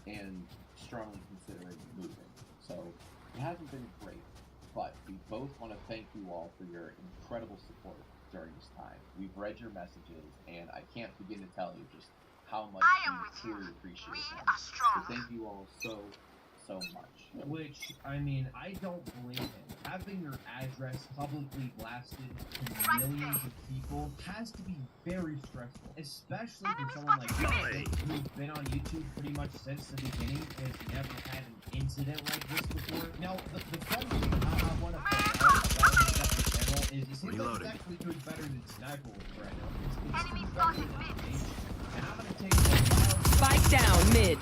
and strongly considering moving. So it hasn't been great, but we both want to thank you all for your incredible support during this time. We've read your messages, and I can't begin to tell you just how much we truly appreciate them. So thank you all so much. Which, I mean, I don't blame him. Having your address publicly blasted to millions of people has to be very stressful, especially for someone like me who's been on YouTube pretty much since the beginning and has never had an incident like this before. Now, the fun thing I want to point out about his second channel is it seems like he's actually doing better than Sniper Wolf right now. It's better than me. And I'm going to take Spike down mid.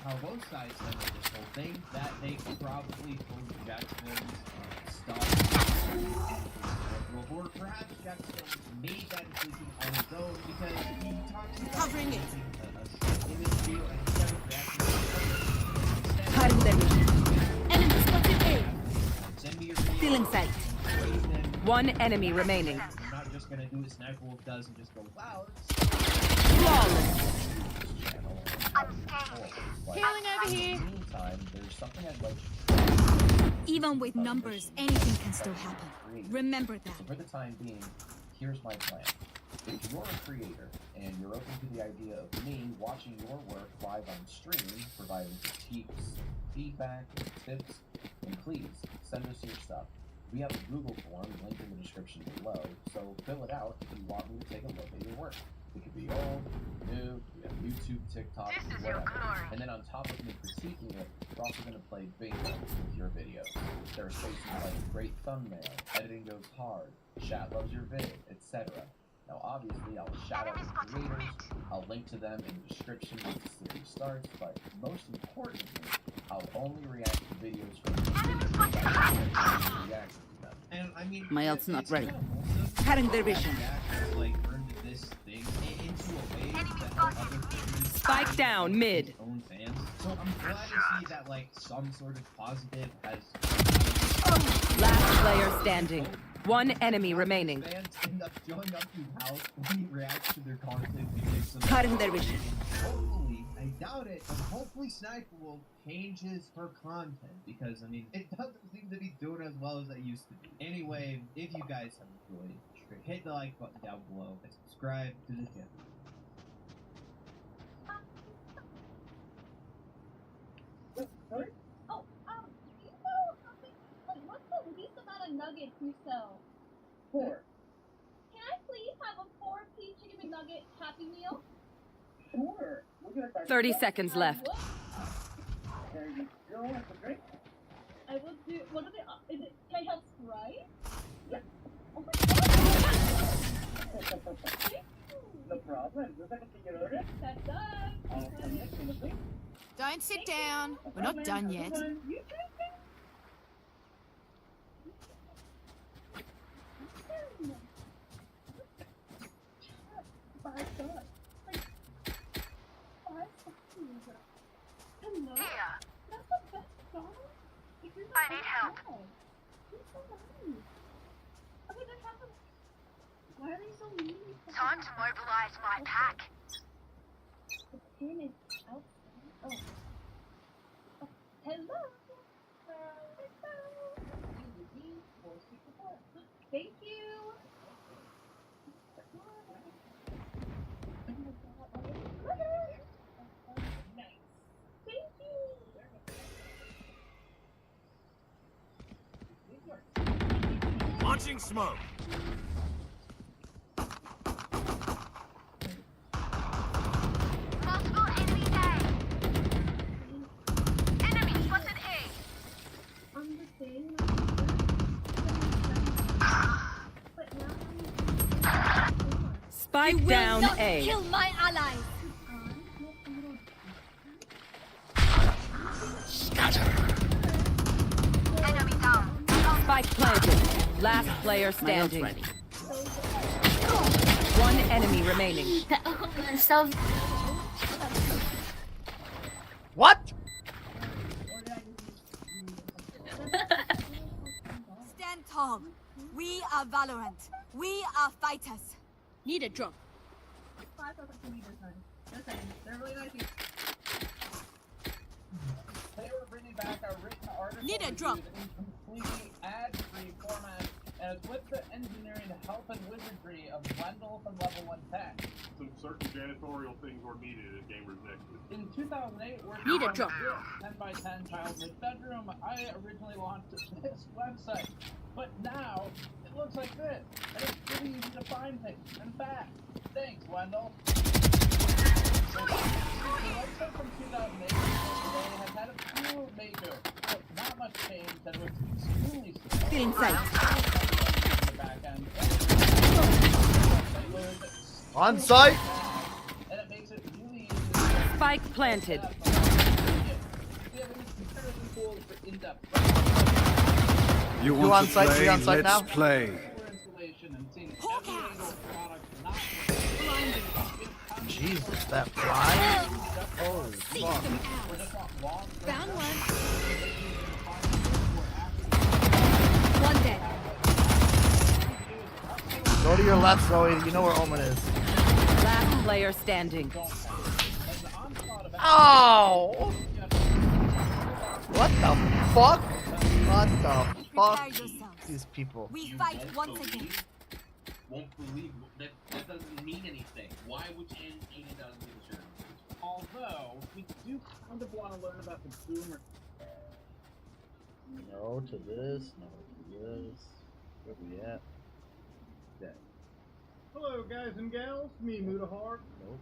How both sides handled this whole thing, that they probably told Jackson's stop. Or perhaps Jackson made that decision on his own because he talks about Covering it. image video and instead of reacting. Cutting their vision. Enemy spotted A. Send me your Still in sight. One enemy remaining. I'm not just gonna do what Sniper Wolf does and just go, wow, Flawless. Healing over here. In the meantime, there's something I'd like Even with numbers, anything can still happen. Remember that. So for the time being, here's my plan. If you're a creator and you're open to the idea of me watching your work live on stream, providing critiques, feedback, tips, then please send us your stuff. We have a Google form linked in the description below, so fill it out if you want me to take a look at your work. It could be old, new, we have YouTube, TikTok, whatever. And then on top of me critiquing it, we're also going to play bingo with your videos. There are spaces like great thumbnail, editing goes hard, chat loves your vid, etc. Now obviously I'll shout out the creators, I'll link to them in the description once the series starts, but most importantly, I'll only react to videos from the creators that react to them. And I mean, My ult's not ready. Cutting their vision. Like turned this thing into a way that other creators Spike down mid. own fans. So I'm glad to see that like some sort of positive has Last player standing. One enemy remaining. fans end up showing up to your house when you react to their content because some Cutting their vision. hopefully, I doubt it, but hopefully Sniper will changes her content because I mean it doesn't seem to be doing as well as it used to be. Anyway, if you guys have enjoyed, hit the like button down below and subscribe to the channel. Sorry? Oh, do you know how many, like, what's the least amount of nuggets you sell? 4. Can I please have a 4-piece chicken McNugget Happy Meal? Sure. We're gonna start 30 seconds left. There you go. That's a drink. I will do, what are they, is it, can I help Sprite? Yeah. Oh my god! Thank you. No problem. Looks like a your order. That's done. I'll come next to the thing. Don't sit down. We're not done yet. You too. Hello? Here. That's the best song? If you're I need help. You're so nice. Okay, then have a... Why are they so mean? Time to mobilize my pack. The pin is outside. Oh. Oh. Hello? Thank you. Thank you. Launching smoke. Multiple enemies A. Enemy spotted A. On the thing. But now Spike down A. Kill my allies. Enemy down. Spike planted. Last player standing. One enemy remaining. What? Stand tall. We are Valorant. We are fighters. Need a drop. They're really nice. They were bringing back our written article Need a drop. in completely ad-free format, and it's with the engineering, help, and wizardry of Wendell from Level 1 Tech. Some certain janitorial things were needed at Gamers Nexus. In 2008, working Need a on drop. this 10x10 childhood bedroom, I originally launched this website, but now it looks like this, and it's really easy to find things and fast. Thanks, Wendell. The website from 2008 today has had a few makeovers, but not much change that was extremely slow. Get inside. The back end. On site. And it makes it really easy. Spike planted. You You want on to site? play? You on site Let's now? play. Jesus, that fly. Holy fuck. Found one. One dead. Go to your left, Zoe. You know where Omen is. Last player standing. Oh! What the fuck? What the Prepare fuck? yourselves. These people. We fight once again. Won't believe that doesn't mean anything. Why would you end $80 a shirt? Although, we do kind of want to learn about the boomer. No to this, no to this. Where we at? Dead. Hello, guys and gals. Me, Mudahar. Nope.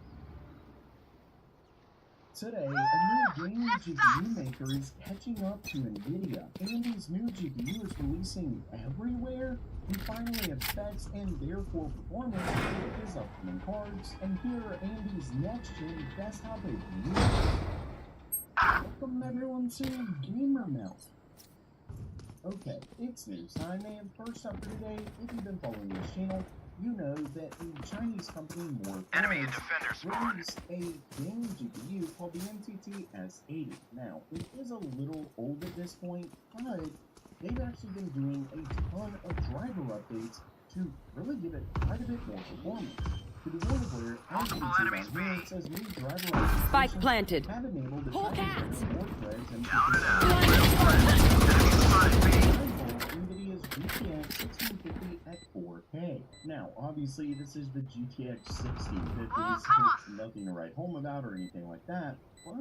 Today, a new gaming GPU maker is catching up to NVIDIA. AMD's new GPU is releasing everywhere. We finally have specs and therefore performance for his upcoming cards. And here are AMD's next-gen desktop APU. Welcome everyone to Gamer Melt. Okay, it's news time, and first up for today, if you've been following this channel, you know that the Chinese company released a gaming GPU called the MTT S80. Now, it is a little old at this point, but they've actually been doing a ton of driver updates to really give it quite a bit more performance. To the point of where, as you can see down here, it says new driver updates Spike planted. have enabled the Whole driver cats. to more threads and NVIDIA's GTX 1650 at 4K. Now, obviously, this is the GTX 1650, so it's nothing to write home about or anything like that, but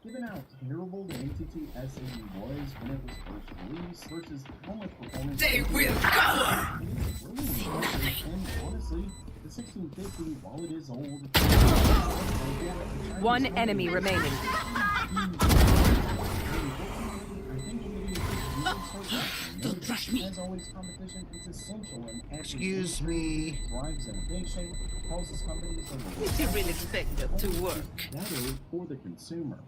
given how terrible the MTT S80 was when it was first released versus how much performance They will cover! it's really impressive, and honestly, the 1650, while it is old, One enemy remaining. Don't rush me. As always, competition is essential in every Excuse industry. me. It drives innovation, causes companies You really expect that to work. better for the consumer.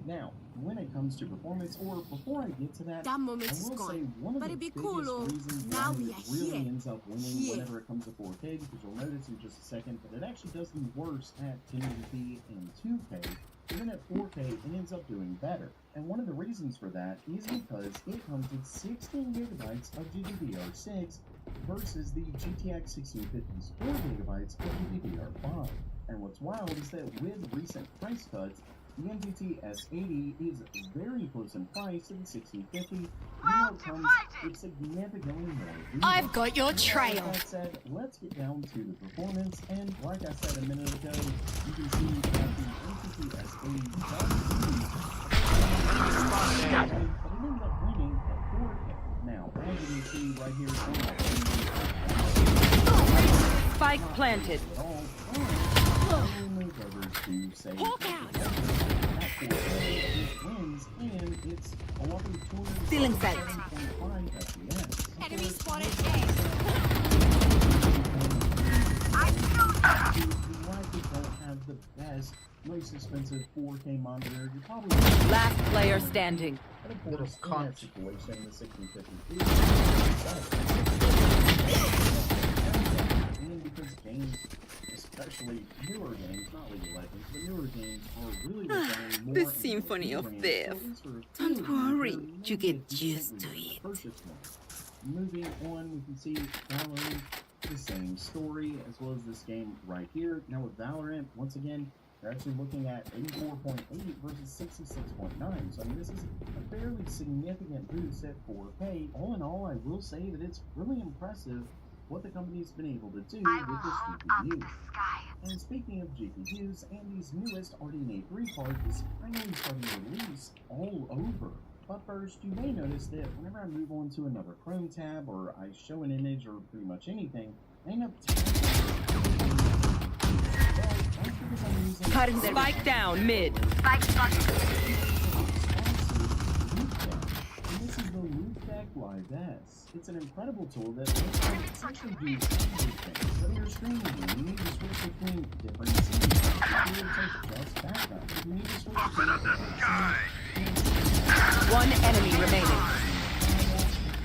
Now, when it comes to performance, or before I get to that, That moment I is will say gone. one of But the it'd be biggest cool, oh, reasons now why we it are really here. ends up winning Here. whenever it comes to 4K, because you'll notice in just a second that it actually does the worst at 1080p and 2K. Even at 4K, it ends up doing better. And one of the reasons for that is because it comes with 16 gigabytes of GDDR6 versus the GTX 1650's 4 gigabytes of GDDR5. And what's wild is that with recent price cuts, the NGT S80 is very close in price to the 1650, even though it comes with significantly more. I've got your trail. Like that said, let's get down to the performance, and like I said a minute ago, you can see that the NGT S80 does use, but it ends up winning at 4K. Now, as you can see right here on my Spike planted. Hawk out! Wins, and it's a lovely Stealing sight. Enemy spotted A. You likely don't have the best, most expensive 4K monitor. You're probably last player standing. And of course, in that situation, the 1650 and because games, especially newer games, not League of Legends, but newer games are really requiring more. The Symphony of Death. Don't worry, you get used to it. Moving on, we can see Valorant, the same story, as well as this game right here. Now with Valorant, once again, they're actually looking at 84.8 versus 66.9. So I mean, this is a fairly significant boost at 4K. All in all, I will say that it's really impressive what the company's been able to do with this GPU. And speaking of GPUs, Andy's newest RDNA 3 card is finally starting to release all over. But first, you may notice that whenever I move on to another Chrome tab, or I show an image, or pretty much anything, I end up cutting spike down mid. And this is the Loopback Live S. It's an incredible tool that essentially do everything. Whether you're streaming, you need to switch between different scenes. You need to take just background. You need to switch between different scenes. One enemy remaining.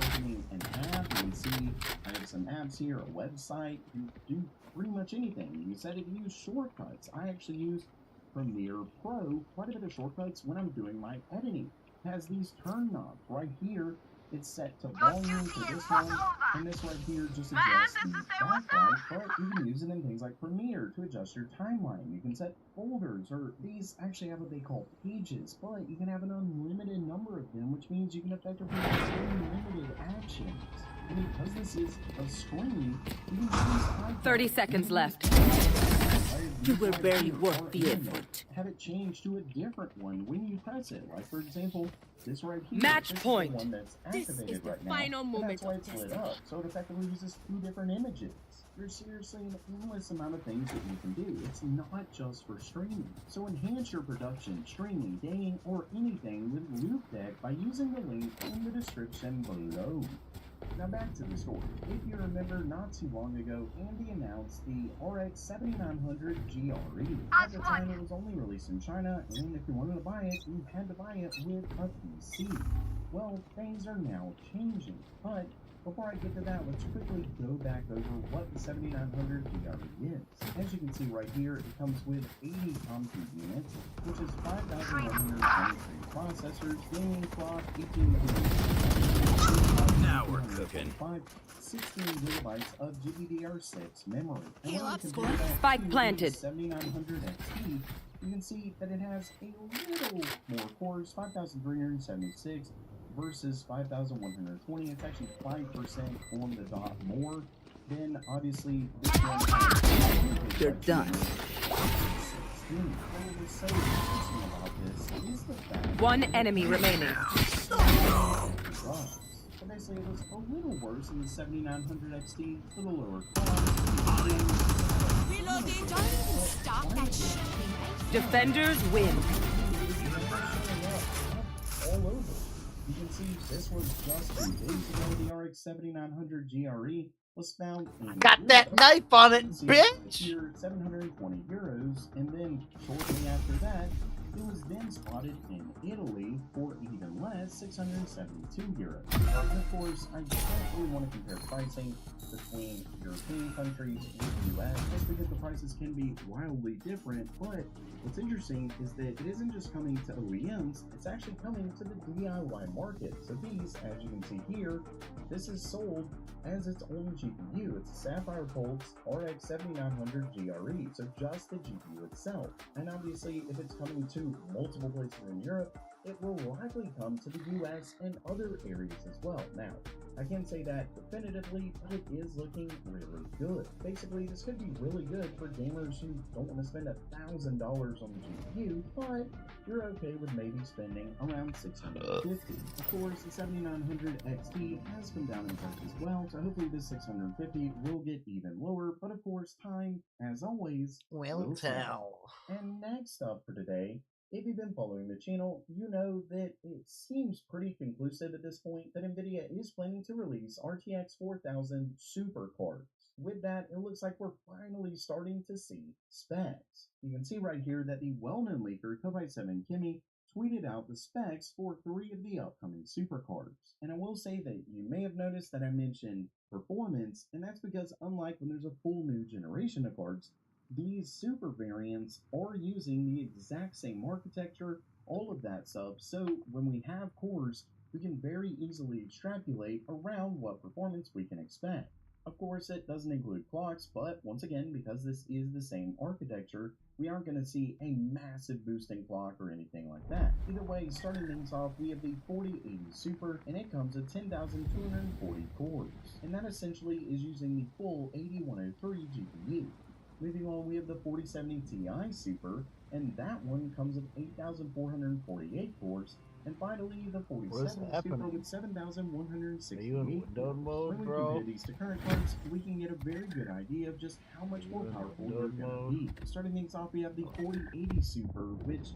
Opening an app, you can see I have some apps here, a website. You do pretty much anything. You set it to use shortcuts. I actually use Premiere Pro quite a bit of shortcuts when I'm doing my editing. It has these turn knobs right here. It's set to volume for this one, and this right here just adjusts the backlight, but you can use it in things like Premiere to adjust your timeline. You can set folders, or these actually have what they call pages, but you can have an unlimited number of them, which means you can effectively use unlimited actions. And because this is a screen, you can use 30 seconds left. You were barely worth the effort. Have it change to a different one when you press it. Like, for example, this right here. Match this point. Is the one that's activated right now. Final moment and that's why it's lit up. So it effectively uses 2 different images. There's seriously an endless amount of things that you can do. It's not just for streaming. So enhance your production, streaming, gaming, or anything with Loopback by using the link in the description below. Now back to the story. If you remember, not too long ago, Andy announced the RX 7900 GRE. At the time, it was only released in China, and if you wanted to buy it, you had to buy it with a PC. Well, things are now changing, but before I get to that, let's quickly go back over what the 7900 GRE is. As you can see right here, it comes with 80 compute units, which is 5,123 processors, gaming clock, 18 now we're cooking. 16 gigabytes of GDDR6 memory. And Heal when up, you score. compare that Spike to planted. the 7900 XT, you can see that it has a little more cores, 5,376 versus 5,120. It's actually 5% on the dot more. Then obviously this one has You're done. What was so interesting about this is the fact One enemy remaining. so basically, it was a little worse in the 7900 XT, a little lower cost. Reloading, don't even stop that shit. Defenders win. All over. You can see this was just 2 days ago. The RX 7900 GRE was found in Got that knife on it, bitch! Here, 720 euros, and then shortly after that, it was then one spotted in Italy for even less, 672 euros. And of course, I don't really want to compare pricing between European countries and the US, just because the prices can be wildly different, but what's interesting is that it isn't just coming to OEMs, it's actually coming to the DIY market. So these, as you can see here, this is sold as its own GPU. It's a Sapphire Pulse RX 7900 GRE, so just the GPU itself. And obviously, if it's coming to multiple places in Europe, it will likely come to the US and other areas as well. Now, I can't say that definitively, but it is looking really good. Basically, this could be really good for gamers who don't want to spend $1,000 on the GPU, but you're okay with maybe spending around $650. Of course, the 7900 XT has come down in price as well, so hopefully this 650 will get even lower, but of course, time, as always, will tell. And next up for today, if you've been following the channel, you know that it seems pretty conclusive at this point that Nvidia is planning to release RTX 4000 Super cards. With that, it looks like we're finally starting to see specs. You can see right here that the well-known leaker Kobai7 Kimi tweeted out the specs for 3 of the upcoming super cards. And I will say that you may have noticed that I mentioned performance, and that's because unlike when there's a full new generation of cards, these super variants are using the exact same architecture, all of that stuff, so when we have cores, we can very easily extrapolate around what performance we can expect. Of course, it doesn't include clocks, but once again, because this is the same architecture, we aren't going to see a massive boost in clock or anything like that. Either way, starting things off, we have the 4080 Super, and it comes with 10,240 cores, and that essentially is using the full 8103 GPU. Moving on, we have the 4070 Ti Super, and that one comes with 8,448 cores. And finally, the 4070 Super with 7,168 cores. When we compare these to current cards, we can get a very good idea of just how much more powerful they're going to be. Starting things off, we have the 4080 Super, which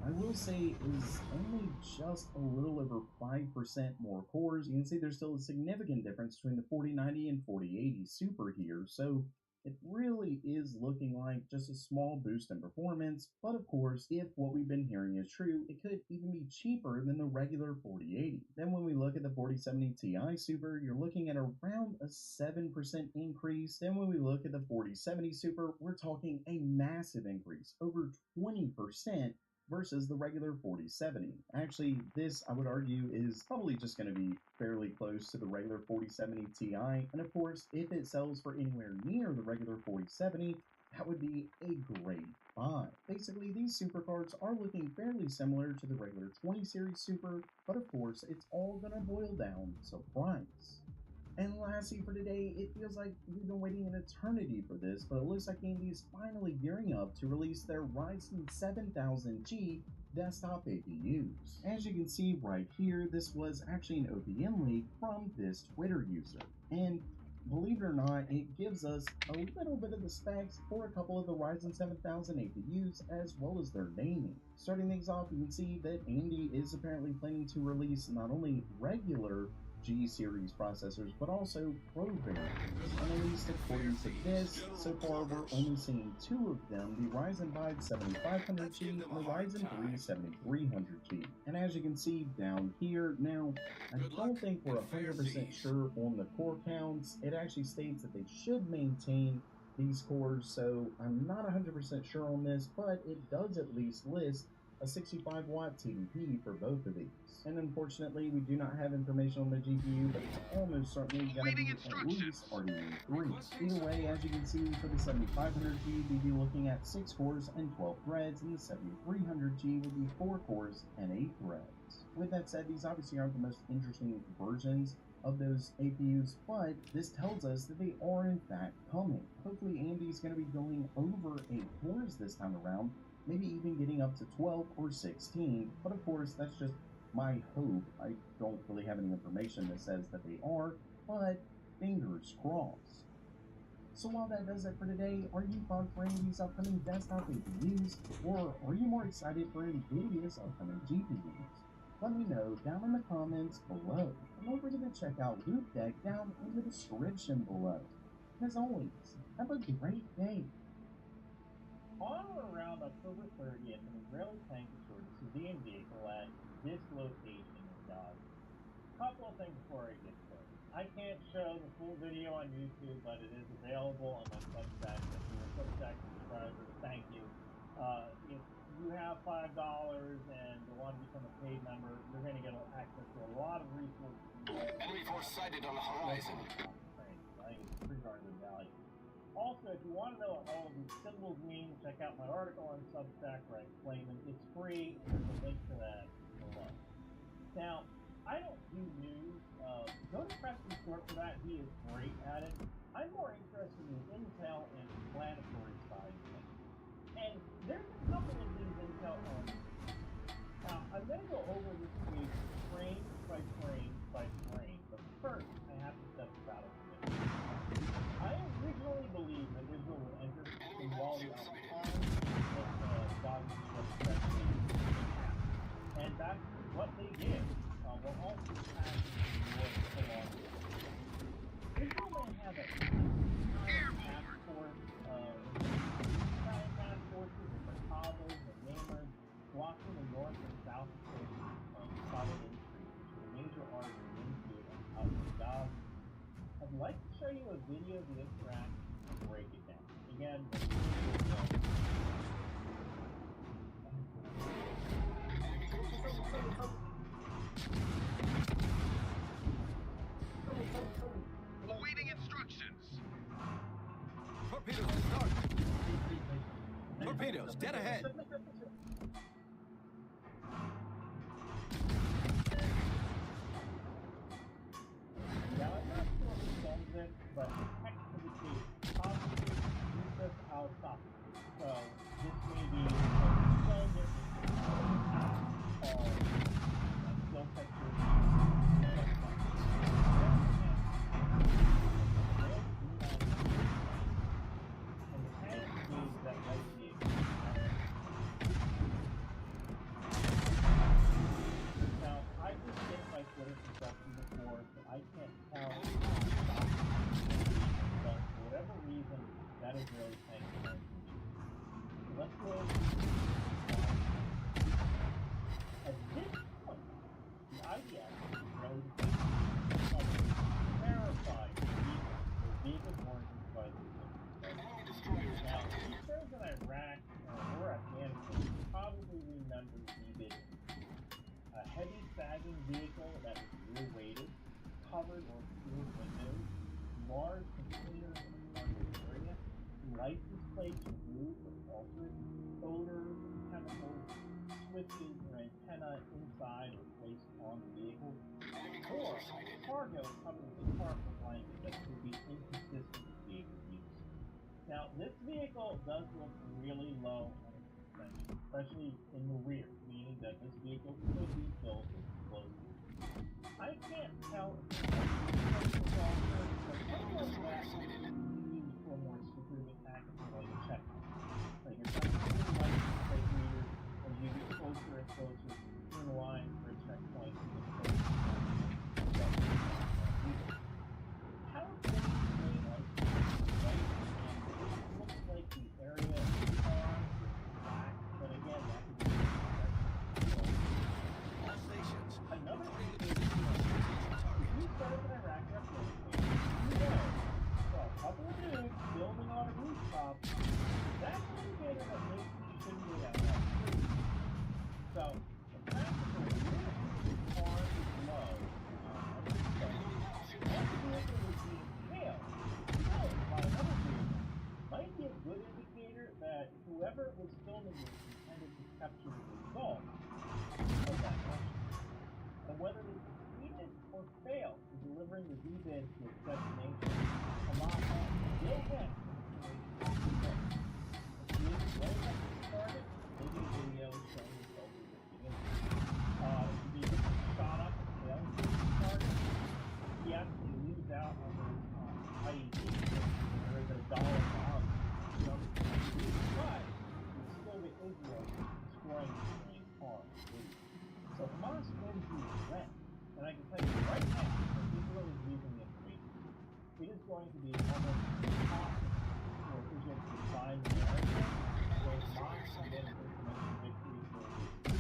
I will say is only just a little over 5% more cores. You can see there's still a significant difference between the 4090 and 4080 Super here, so it really is looking like just a small boost in performance, but of course, if what we've been hearing is true, it could even be cheaper than the regular 4080. Then when we look at the 4070 Ti Super, you're looking at around a 7% increase. Then when we look at the 4070 Super, we're talking a massive increase, over 20%, versus the regular 4070. Actually, this, I would argue, is probably just going to be fairly close to the regular 4070 Ti, and of course, if it sells for anywhere near the regular 4070, that would be a great buy. Basically, these supercards are looking fairly similar to the regular 20 series Super, but of course, it's all going to boil down to price. And lastly for today, it feels like we've been waiting an eternity for this, but it looks like AMD is finally gearing up to release their Ryzen 7000G desktop APUs. As you can see right here, this was actually an OPM leak from this Twitter user. And believe it or not, it gives us a little bit of the specs for a couple of the Ryzen 7000 APUs as well as their naming. Starting things off, you can see that AMD is apparently planning to release not only regular G-series processors, but also Pro variants. And at least according to this, so far we're only seeing 2 of them, the Ryzen 5 7500G and the Ryzen 3 7300G. And as you can see down here, now, I don't think we're 100% sure on the core counts. It actually states that they should maintain these cores, so I'm not 100% sure on this, but it does at least list a 65-watt TDP for both of these. And unfortunately, we do not have information on the GPU, but it's almost certainly going to be at least RDNA 3. Either way, as you can see, for the 7500G, we'd be looking at 6 cores and 12 threads, and the 7300G would be 4 cores and 8 threads. With that said, these obviously aren't the most interesting versions of those APUs, but this tells us that they are in fact coming. Hopefully AMD is going to be going over 8 cores this time around, maybe even getting up to 12 or 16, but of course that's just my hope. I don't really have any information that says that they are, but fingers crossed. So while that does it for today, are you pumped for AMD's upcoming desktop APUs, or are you more excited for NVIDIA's upcoming GPUs? Let me know down in the comments below, and don't forget to check out Loop Deck down in the description below. And as always, have a great day. On or around October 30th, an Israeli tank destroyed a civilian dislocation in Gaza. Couple of things before I get started. I can't show the full video on YouTube, but it is available on my Substack. If you're a Substack subscriber, thank you. If you have $5 and you want to become a paid member, you're going to get access to a lot of resources. Enemy force sighted on the horizon. I think it's pretty darn good value. Also, if you want to know what all of these symbols mean, check out my article on Substack where I explain them. It's free. There's a link to that below. Now, I don't do news. Go to Preston Short for that. He is great at it. I'm more interested in the intel and explanatory side of things. And there's a couple of these intel elements. Now, I'm going to go over this page frame by frame by frame. But first, I have to set the battlefield. I originally believed that Israel would enter the wall of Al-Qaeda and that's what they did. We're also passing the war so long. Israel may have a task force, task forces, the Mercados, the Namers, blocking the north and south coast of solid industry, which is a major artery into and out of Gaza. I'd like to show you a video of the interaction and break it down. Again, Awaiting instructions. Torpedoes to start. Torpedoes, dead ahead. Now, I'm not sure who sends it, but the text of the case possibly Yusuf al-Safi. So, this may be a send it or still text and the panic means that might be now, I just hit my Twitter construction before, so I can't tell but for whatever reason, that is really thankful. So let's go at this point, the IDF is really terrified of being warned by the now, those in Iraq or Afghanistan probably remember the a heavy bagging vehicle that was rear-weighted, covered or sealed windows, large containers in a cargo area, license plates removed or altered, odors, chemicals, switches or antenna inside or placed on the vehicle, or cargo covered with a tarpaulin blanket that could be inconsistent with vehicle use. Now, this vehicle does look really low on its suspension, especially in the rear, meaning that this vehicle could be filled with explosives. I can't tell if it's used for more specific tactical like a checkpoint. Like you're trying to see the license plate reader as you get closer and closer in line for a checkpoint to the first. How big is the license plate? It looks like the area of the car is black, but again, that could be another thing is, if you started in Iraq or Afghanistan, you know, so a couple of dudes building on a rooftop, that's an indicator that maybe you shouldn't do that. So, the practical car is low, and the vehicle was being hailed by another vehicle might be a good indicator that whoever was filming this intended to capture the result of that mission. And whether they succeeded or failed in delivering the V-bid to its destination, Hamas will get information. If he is way up to the target, maybe a video showing the soldier lifting it. If he gets shot up and fails to hit the target, he actually leaves out on those IED. There is a dollar value. But you still get Israel destroying the same car. So Hamas wins the event. And I can tell you right now that Israel is using the information. It is going to be almost impossible for Israel to find the narrative. So Hamas can get an information victory for this.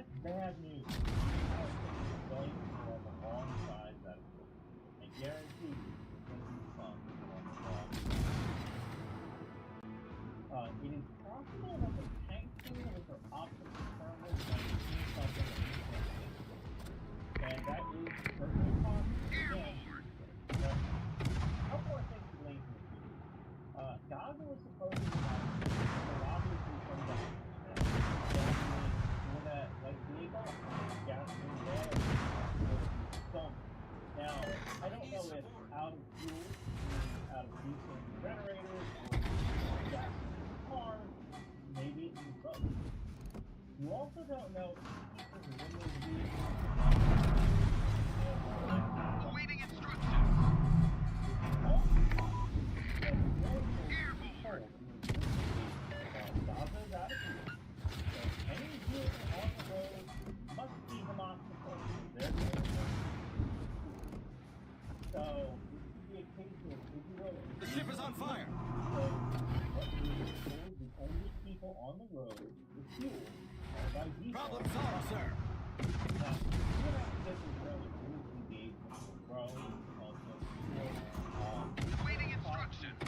That's bad news. Now it's going to be on the wrong side of that equation. I guarantee you it's going to be fun on the wrong side. It is possible that the tank team with their optical terminals might do something that we can't see. And that is perfectly possible. Again, but how far things relate to this? Gaza was supposed to have obviously some damage. That like vehicle, gasoline there, some. Now, I don't know if out of fuel, out of diesel generators, or gasoline cars, maybe it's both. You also don't know if people who in those vehicles Awaiting instructions. Gaza's out of fuel. Any vehicle on the road must be homoptical. So, this would be a case of, if you will, The ship is on fire. The only people on the road with fuel are by diesel. Problem solved, sir. Now, you have to get this really engagement with growing, Waiting instructions.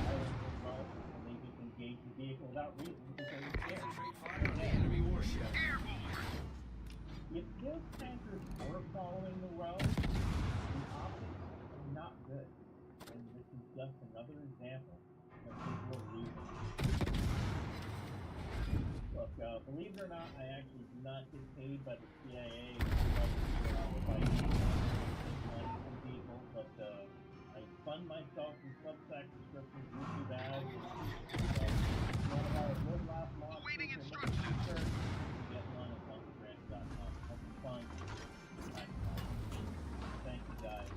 and they just engage the vehicle without reason because they're scared. Concentrate fire on the enemy warship. Airborne. If those tankers were following the road, the optics are not good. And this is just another example of visual reason. Look, believe it or not, I actually do not get paid by the CIA by some people, but I fund myself from Substack subscriptions, YouTube ads, Awaiting instructions. Get one at bunkergrant.com. Have some fun. Thank you, guys.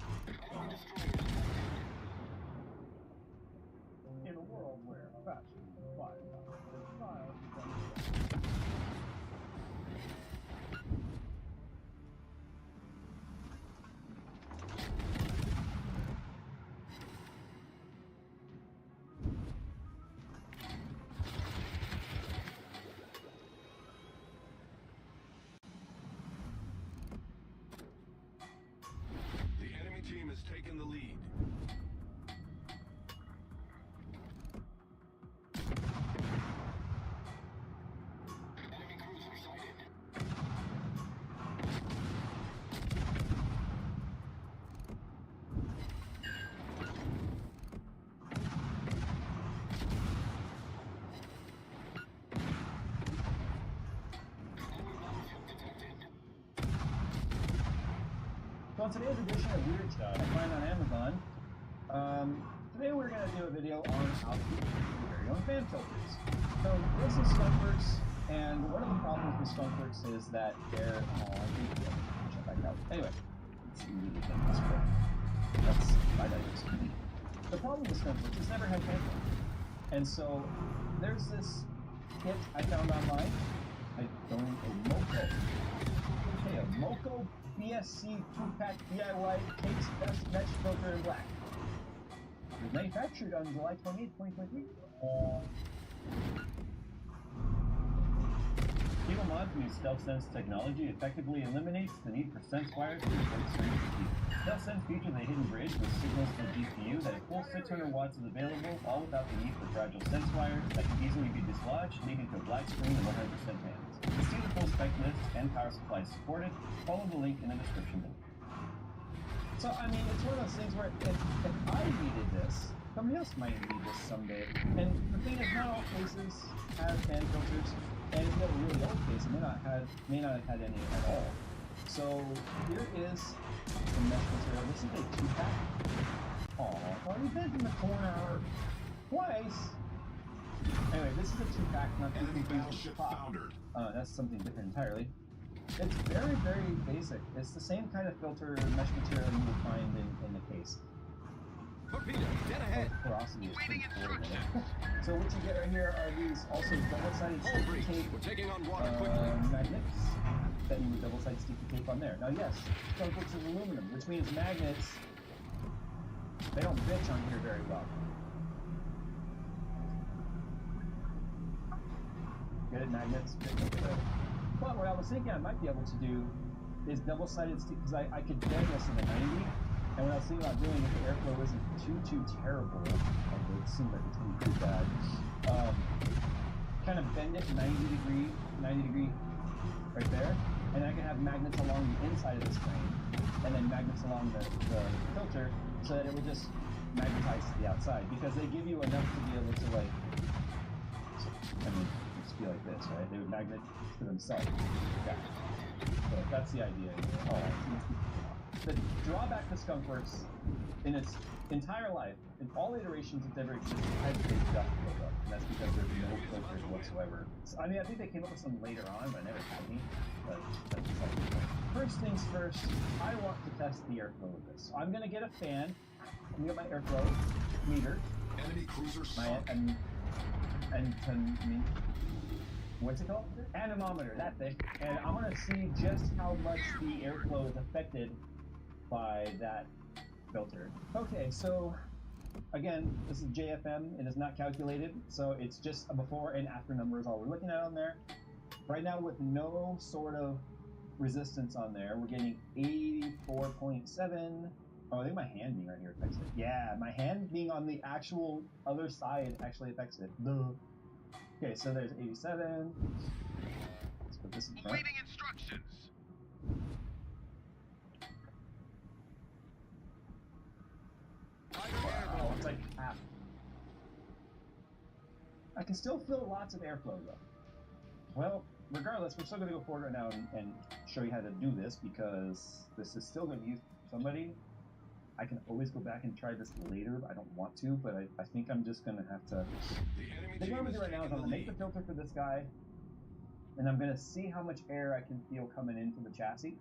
In a world where fashion is fire, and style becomes The enemy team has taken the lead. Enemy cruiser sighted. So on today's edition of Weird Stuff, I find on Amazon, today we're going to do a video on how to do your very own fan filters. So this is Skunkworks, and one of the problems with Skunkworks is that they're, check back out. Anyway, let's see, that's my diaries. The problem with Skunkworks is never had fan filters. And so there's this kit I found online. I don't know, Moco. Okay, a Moco BSC 2-pack DIY case best mesh filter in black. It was manufactured on July 28, 2023. Cable mod to use StealthSense technology effectively eliminates the need for sense wires to replace strange heat. StealthSense features a hidden bridge with signals to the GPU that a full 600 watts is available, all without the need for fragile sense wires that can easily be dislodged, leading to a black screen and 100% bands. To see the full spec list and power supplies supported, follow the link in the description below. So, I mean, it's one of those things where if I needed this, somebody else might need this someday. And the thing is, not all cases have fan filters, and if you have a really old case, it may not have had any at all. So here is the mesh material. This is a 2-pack. Aw, I've already been in the corner twice. Anyway, this is a 2-pack, not to confuse with pop. That's something different entirely. It's very, very basic. It's the same kind of filter mesh material you would find in the case. Torpedo, dead ahead. Porosity is pretty cool. So what you get right here are these also double-sided sticky tape We're taking on water quickly. magnets that you would double-sided sticky tape on there. Now yes, Skunkworks is aluminum, which means magnets, they don't bitch on here very well. Get it, magnets? But what I was thinking I might be able to do is double-sided stick, because I could bend this in a 90, and what I was thinking about doing if the airflow isn't too terrible, although it seems like it's going to be pretty bad, kind of bend it 90 degree right there, and I can have magnets along the inside of this frame, and then magnets along the filter, so that it will just magnetize to the outside, because they give you enough to be able to, like, I mean, just be like this, right? They would magnet to themselves. Yeah. So that's the idea. Oh, the drawback to Skunkworks in its entire life, in all iterations it's ever existed, has been dust buildup, and that's because there's no filters whatsoever. So, I mean, I think they came up with some later on, but I never had any. But that's beside the point. First things first, I want to test the airflow of this. So I'm gonna get a fan. I'm gonna get my airflow meter. Enemy cruiser sunk. What's it called? Anemometer, that thing. And I'm gonna see just how much the airflow is affected by that filter. Okay, so again, this is JFM. It is not calculated, so it's just a before and after number is all we're looking at on there. Right now, with no sort of resistance on there, we're getting 84.7. Oh, I think my hand being right here affects it. Yeah, my hand being on the actual other side actually affects it. Duh. Okay, so there's 87. Let's put this in front. Awaiting instructions. Wow, it's like half. I can still feel lots of airflow though. Well, regardless, we're still going to go forward right now and show you how to do this, because this is still going to be used for somebody. I can always go back and try this later. I don't want to, but I think I'm just going to have to... I think what I'm going to do right now is I'm going to make the filter for this guy, and I'm going to see how much air I can feel coming into the chassis.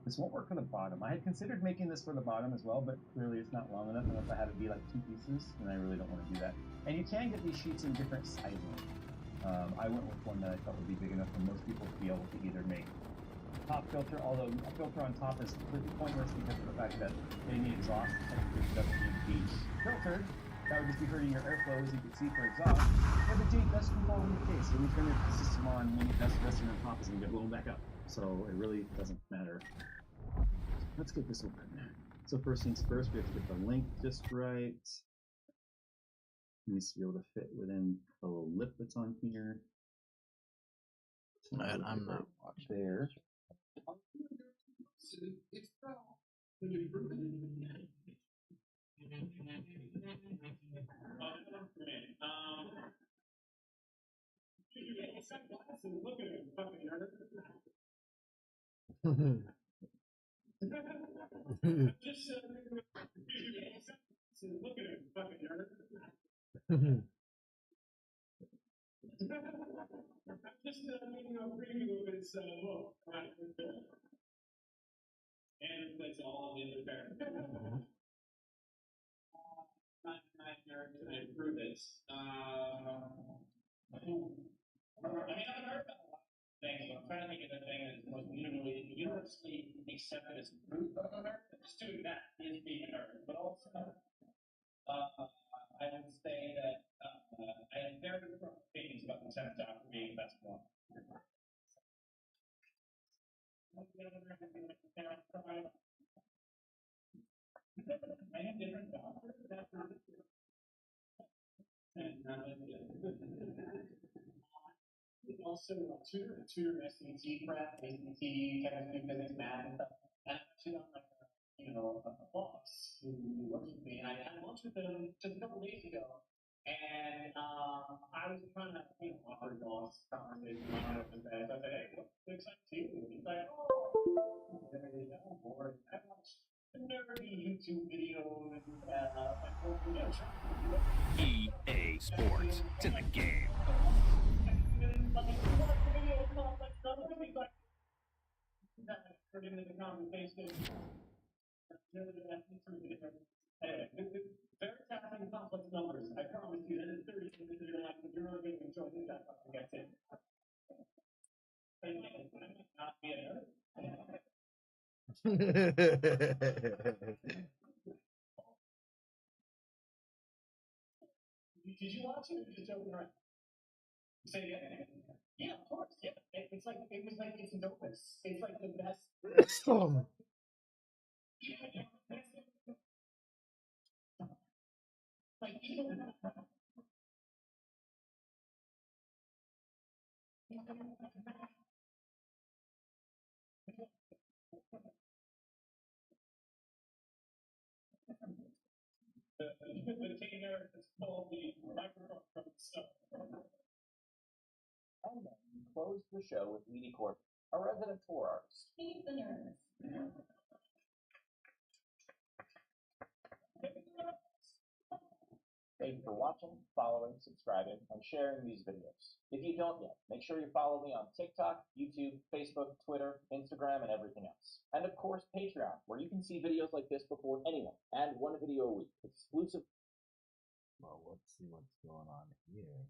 This won't work for the bottom. I had considered making this for the bottom as well, but clearly it's not long enough, and if I had it be like 2 pieces, then I really don't want to do that. And you can get these sheets in different sizing. I went with one that I thought would be big enough for most people to be able to either make top filter, although a filter on top is completely pointless because of the fact that getting the exhaust temperature doesn't need to be filtered. That would just be hurting your airflow, as you can see, for exhaust. Yeah, but Jake, that's all in the case. When you turn the system on, when you that's resting on top, is going to get blown back up. So it really doesn't matter. Let's get this open. So first things first, we have to get the length just right. It needs to be able to fit within the little lip that's on here. Man, I'm not watching there. And that's all in the pair. My character to improve it. I mean, I've heard about a lot of things, but I'm trying to think of the thing that's most universally accepted as truth of America. Just doing that is being American, but also, I would say that I have very strong opinions about the 10th Doctor being the best one. Many different doctors that and also tutor SAT prep, ACT, chemistry, physics, math, and stuff. And I actually got like a boss who works with me, and I had lunch with him just a couple days ago. And I was trying to, offer boss conversation on it with that. So I said, hey, what's exciting to you? He's like, oh, there you go, bored. I watched nerdy YouTube videos, EA Sports. It's in the game. Very taxing, complex numbers. I promise you that in 30 minutes of your life, you're really going to enjoy this stuff. That's it. Not be a Did you watch it or just joking around? Say it again. Yeah, of course. Yeah, it's like it's Novus. It's like the best. The container is called the microphone from stuff. And then we closed the show with Edie Corbin, a resident tour artist. Keep the nerves. Thank you for watching, following, subscribing, and sharing these videos. If you don't yet, make sure you follow me on TikTok, YouTube, Facebook, Twitter, Instagram, and everything else. And of course, Patreon, where you can see videos like this before anyone, and one video a week, exclusive. Well, let's see what's going on here.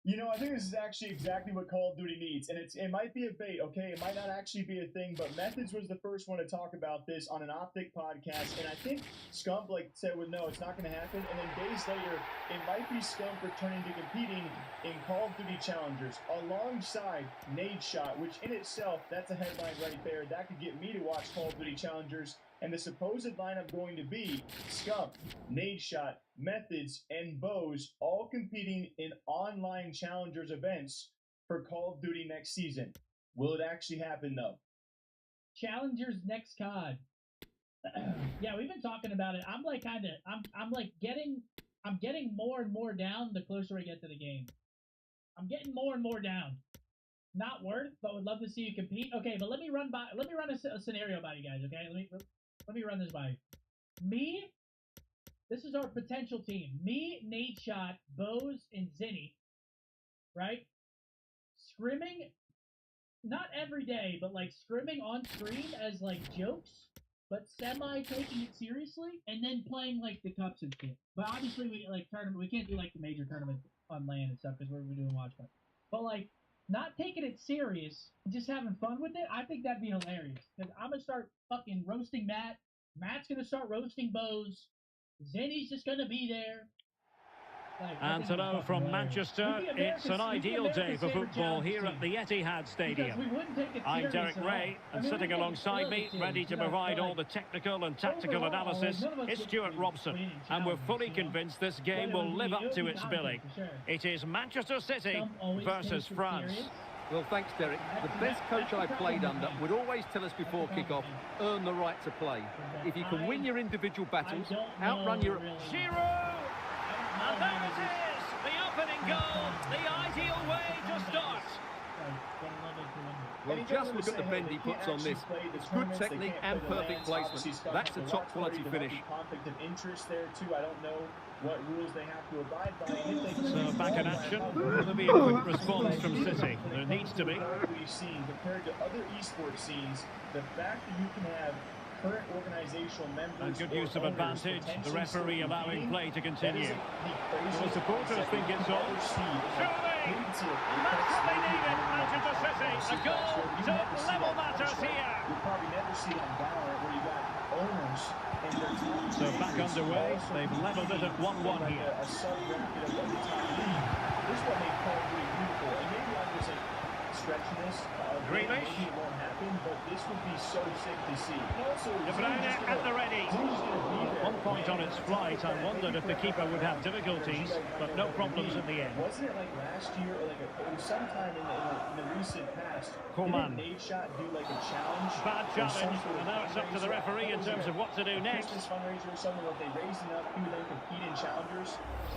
You know, I think this is actually exactly what Call of Duty needs, and it might be a bait, okay? It might not actually be a thing, but Methods was the first one to talk about this on an Optic podcast, and I think Scump said, well, no, it's not going to happen, and then days later, it might be Scump returning to competing in Call of Duty Challengers alongside Nade Shot, which in itself, that's a headline right there. That could get me to watch Call of Duty Challengers. And the supposed lineup going to be Scump, Nade Shot, Methods, and Bose all competing in online Challengers events for Call of Duty next season. Will it actually happen though? Challengers next COD. Yeah, we've been talking about it. I'm getting more and more down the closer we get to the game. I'm getting more and more down. Not worth, but would love to see you compete. Okay, but let me run a scenario by you guys. Okay, let me run this by you. This is our potential team. Me, Nade Shot, Bose, and Zinni. Right? Scrimming, not every day, but like scrimming on screen as like jokes, but semi taking it seriously, and then playing like the cups and shit. But obviously we we can't do like the major tournaments on LAN and stuff because we're doing watch parties. But like not taking it serious, just having fun with it, I think that'd be hilarious. Because I'm going to start fucking roasting Matt. Matt's going to start roasting Bose. Zinni's just going to be there. And hello from Manchester. It's an ideal day for football here at the Etihad Stadium. I'm Derek Ray, and sitting alongside me, ready to provide all the technical and tactical analysis, is Stuart Robson. And we're fully convinced this game will live up to its billing. It is Manchester City versus France. Well, thanks, Derek. The best coach I played under would always tell us before kick-off, earn the right to play. If you can win your individual battles, outrun your... Giroud! And there it is, the opening goal, the ideal way to start. Well, just look at the bend he puts on this. It's good technique and perfect placement. That's a top quality finish. Conflict of interest there too. I don't know what rules they have to abide by. So back in action. Will there be a quick response from City? There needs to be. We've seen compared to other esports scenes, the fact that you can have current organizational members and good use of advantage, the referee allowing play to continue. The supporters think it's on. Surely! Massively needed, Manchester City. A goal to level matters here. You'll probably never see on Valorant where you got owners and their teams. So back underway, they've levelled it at 1-1 here. A sub-bracket of the top league. This one they call pretty beautiful. And maybe I'm just stretching this. Grealish. It won't happen, but this would be so sick to see. Also, De Bruyne at the ready. 1 point on its flight. I wondered if the keeper would have difficulties, but no problems in the end. Wasn't it like last year, or it was sometime in the recent past? Coleman. Didn't Nade Shot do like a challenge? Bad challenge, and now it's up to the referee in terms of what to do next. Christmas fundraiser or something that they raised enough to then compete in challengers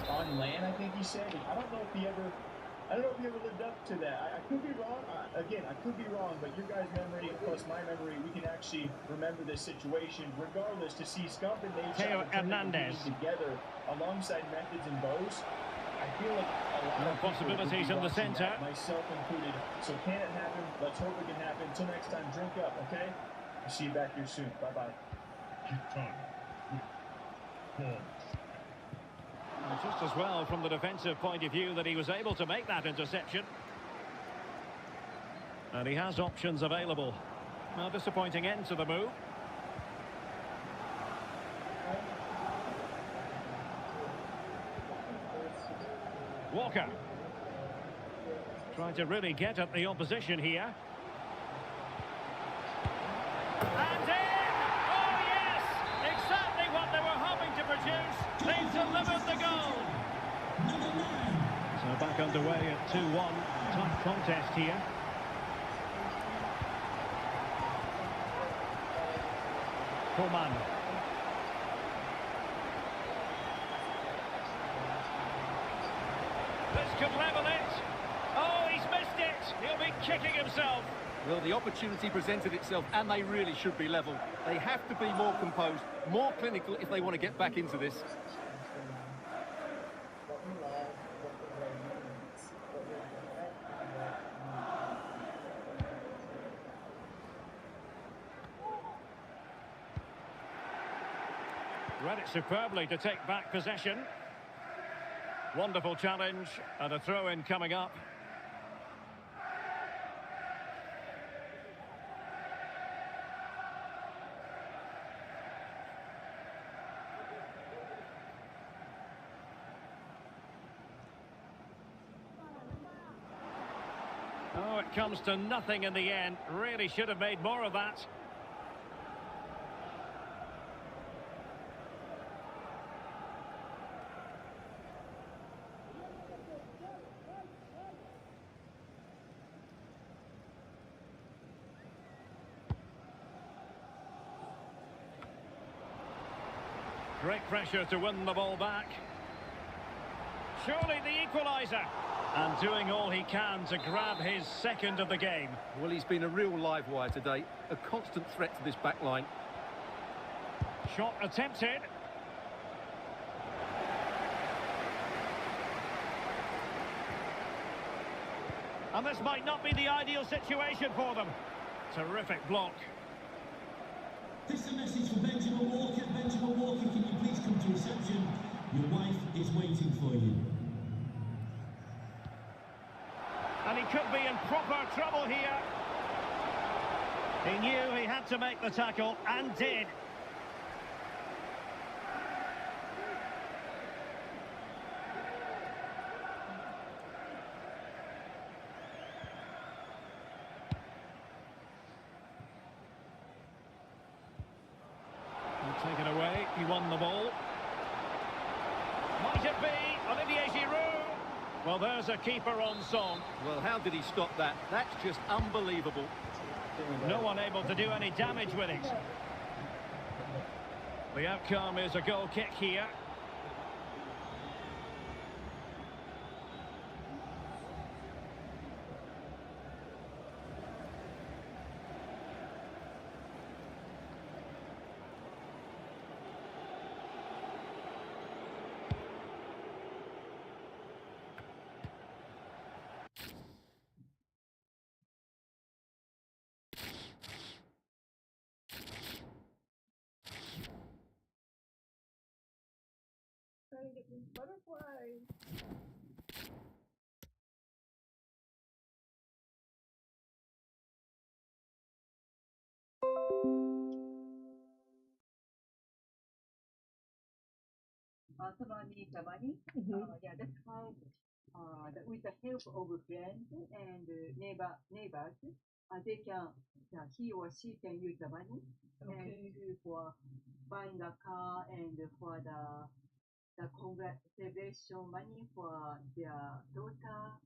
on LAN, I think he said. I don't know if he ever lived up to that. I could be wrong. Again, I could be wrong, but your guys' memory plus my memory, we can actually remember this situation. Regardless, to see Scump and Nade Hernandez together alongside Methods and Bose, I feel like a lot of possibilities in the centre, myself included. So can it happen? Let's hope it can happen. Until next time, drink up, okay? I'll see you back here soon. Bye-bye. Just as well from the defensive point of view that he was able to make that interception. And he has options available. Now, disappointing end to the move. Walker. Trying to really get at the opposition here. And in! Oh yes! Exactly what they were hoping to produce. They've delivered the goal. So back underway at 2-1. Tough contest here. Coman. This could level it. Oh, he's missed it. He'll be kicking himself. Well, the opportunity presented itself, and they really should be level. They have to be more composed, more clinical if they want to get back into this. Read it superbly to take back possession. Wonderful challenge, and a throw-in coming up. Oh, it comes to nothing in the end. Really should have made more of that. Great pressure to win the ball back. Surely the equaliser. And doing all he can to grab his second of the game. Well, he's been a real live wire today. A constant threat to this back line. Shot attempted. And this might not be the ideal situation for them. Terrific block. This is a message for Benjamin Walker. Benjamin Walker, can you please come to reception? Your wife is waiting for you. And he could be in proper trouble here. He knew he had to make the tackle, and did. Taken away, he won the ball. Might it be Olivier Giroud? Well, there's a keeper on song. Well, how did he stop that? That's just unbelievable. No one able to do any damage with it. The outcome is a goal kick here. Trying to get these butterflies. Somebody, yeah, that's how, with the help of friends and neighbors, they can, he or she can use the money and for buying a car and for the congratulation money for their daughter,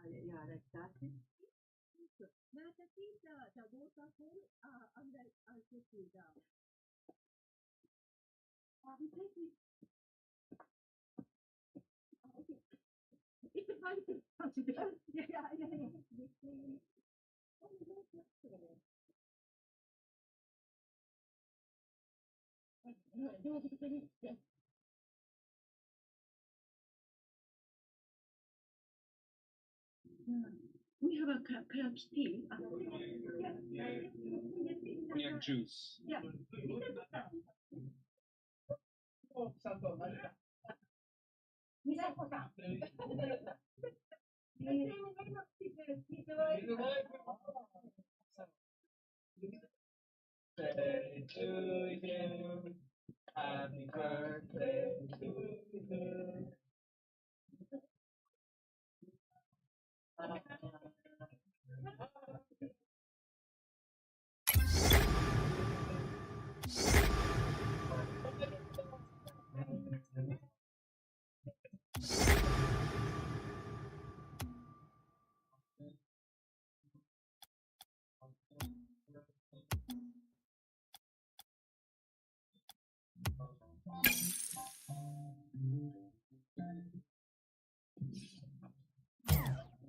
yeah, like that. The daughter called, and I took you down. It's a funny thing. Yeah. We have a crack tea. Cognac juice. Yeah. Oh, Santo. Birthday to you. Happy birthday to you.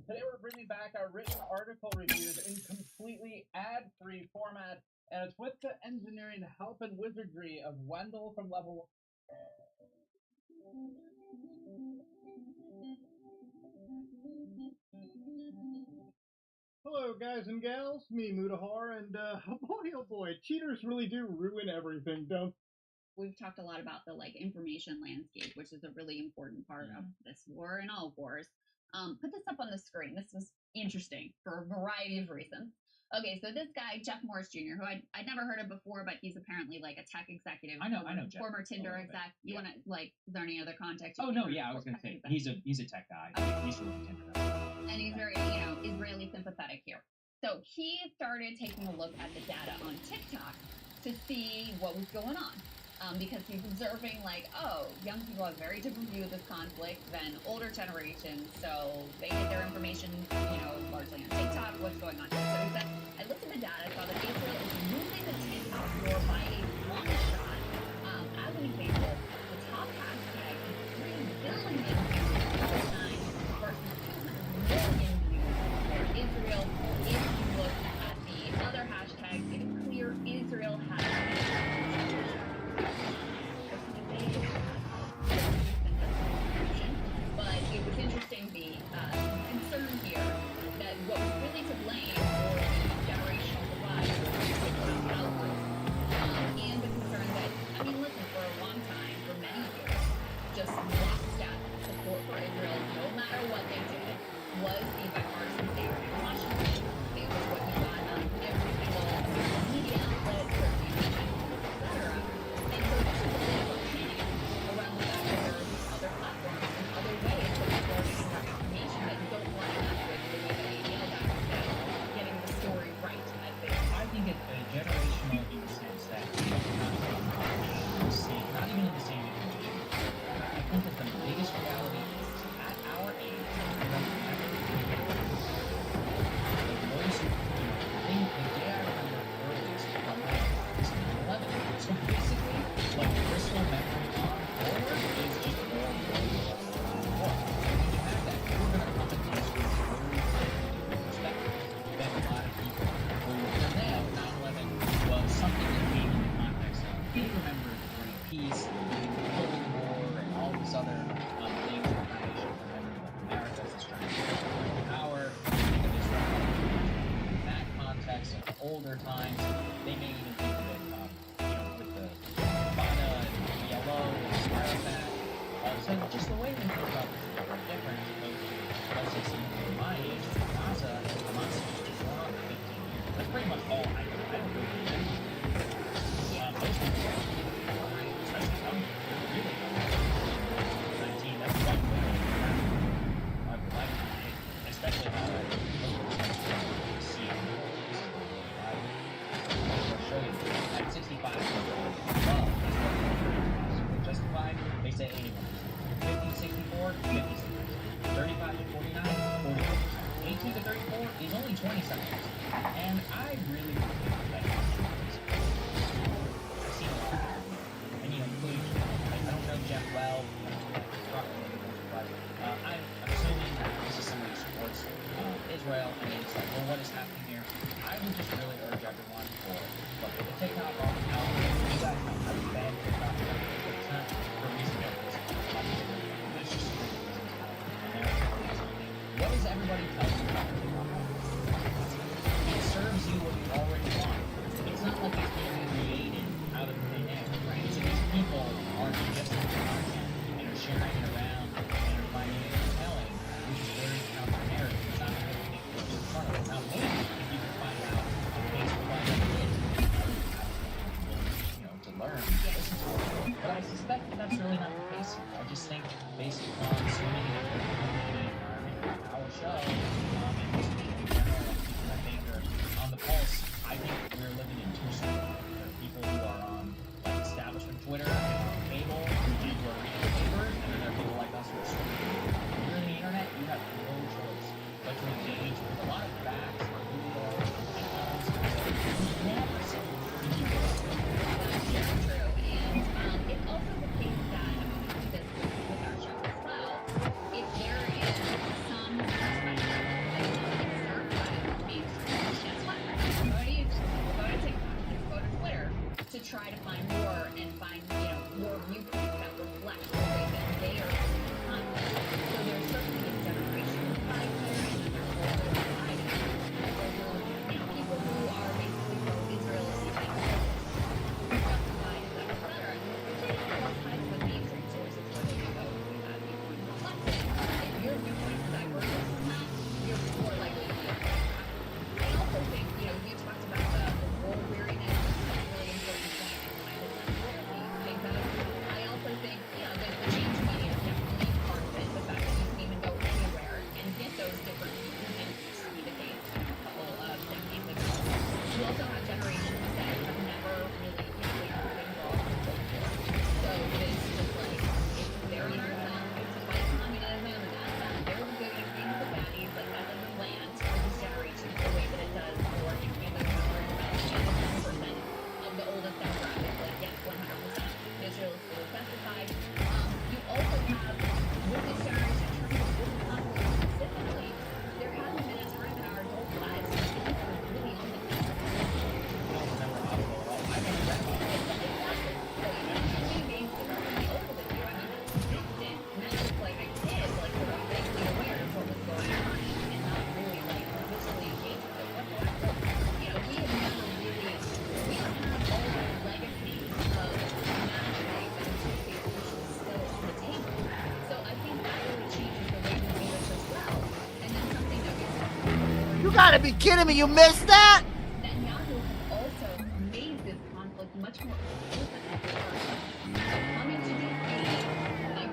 Today we're bringing back our written article reviews in completely ad-free format, and it's with the engineering help and wizardry of Wendell from Level 1. Hello, guys and gals. Me, Mudahar, and oh boy, cheaters really do ruin everything, don't? We've talked a lot about the information landscape, which is a really important part of this war and all wars. Put this up on the screen. This was interesting for a variety of reasons. Okay, so this guy, Jeff Morris Jr., who I'd never heard of before, but he's apparently a tech executive. I know Jeff. Former Tinder exec. You want to is there any other context? Oh no, yeah, I was gonna say he's a tech guy. Okay. He's from Tinder. And he's very Israeli sympathetic here. So he started taking a look at the data on TikTok to see what was going on. Because he's observing young people have very different view of this conflict than older generations, so they get their information, largely on TikTok, what's going on. So he said, I looked at the data, saw that Israel is losing the TikTok war by a long shot. As an example, the top hashtag is 3 billion views over time versus 200 million views for Israel. If you look at the other hashtags, it's clear Israel has but it was interesting the concern here that what was really to blame for the generational divide was the outbreak and the concern that, listen, for a long time, for many years, just lockstep support for Israel, no matter what they did, was the bipartisan standard in Washington. It was what you got on every single media outlet, etc. And so this is a bit of a panic around the fact that there are these other platforms and other ways that people are getting their information that don't line up with the way that email back getting the story right. I think it's generational in the sense that not even in the same information. I think that the biggest reality is at our age, the day I remember earliest from my is 11. So basically, crystal memory on forward is just World War I. When you have that, you're going to come at these with very perspective than a lot of people who, for them, 9/11 was something that came in the context of they remember the Great Peace, the Cold War, and all these other things that kind of should remember that America is trying to get power. In that context of older times, they may even think of it, with the Fana and yellow and Arafat. So just the way we think about this is very different as opposed to, let's say, someone of my age, Gaza, Hamas has just gone on for 15 years. That's pretty much all I don't really remember. Most people, especially young people, really young. 19, that's one way to my life, especially how I see it. I'll show you. At 65, love is what justified, they say 81%. 50 to 64, 56%. 35 to 49, 44%. 18 to 34 is only 20 seconds. And I really think that I've seen a lot. And including, I don't know Jeff well, but I'm assuming that this is somebody who supports Israel, and it's what is happening here? I would just really urge everyone look, the TikTok algorithm, you guys know how bad TikTok is. It's not for a reason that it's there's just a reason. What does everybody tell you about TikTok? It serves you what you already want. It's not like it's being created out of thin air, right? So these people are ingesting content and are sharing it around and are finding it compelling, which is very counter-narrative. It's not really what's in front of it. Now, maybe if you can find out based on what it is, to learn, listen to it. But I suspect that that's really not the case here. I just think based upon swimming in a very community environment, our show, gotta be kidding me! You missed that? Netanyahu has also made this conflict much more explicit and harsh. Coming to D.C.,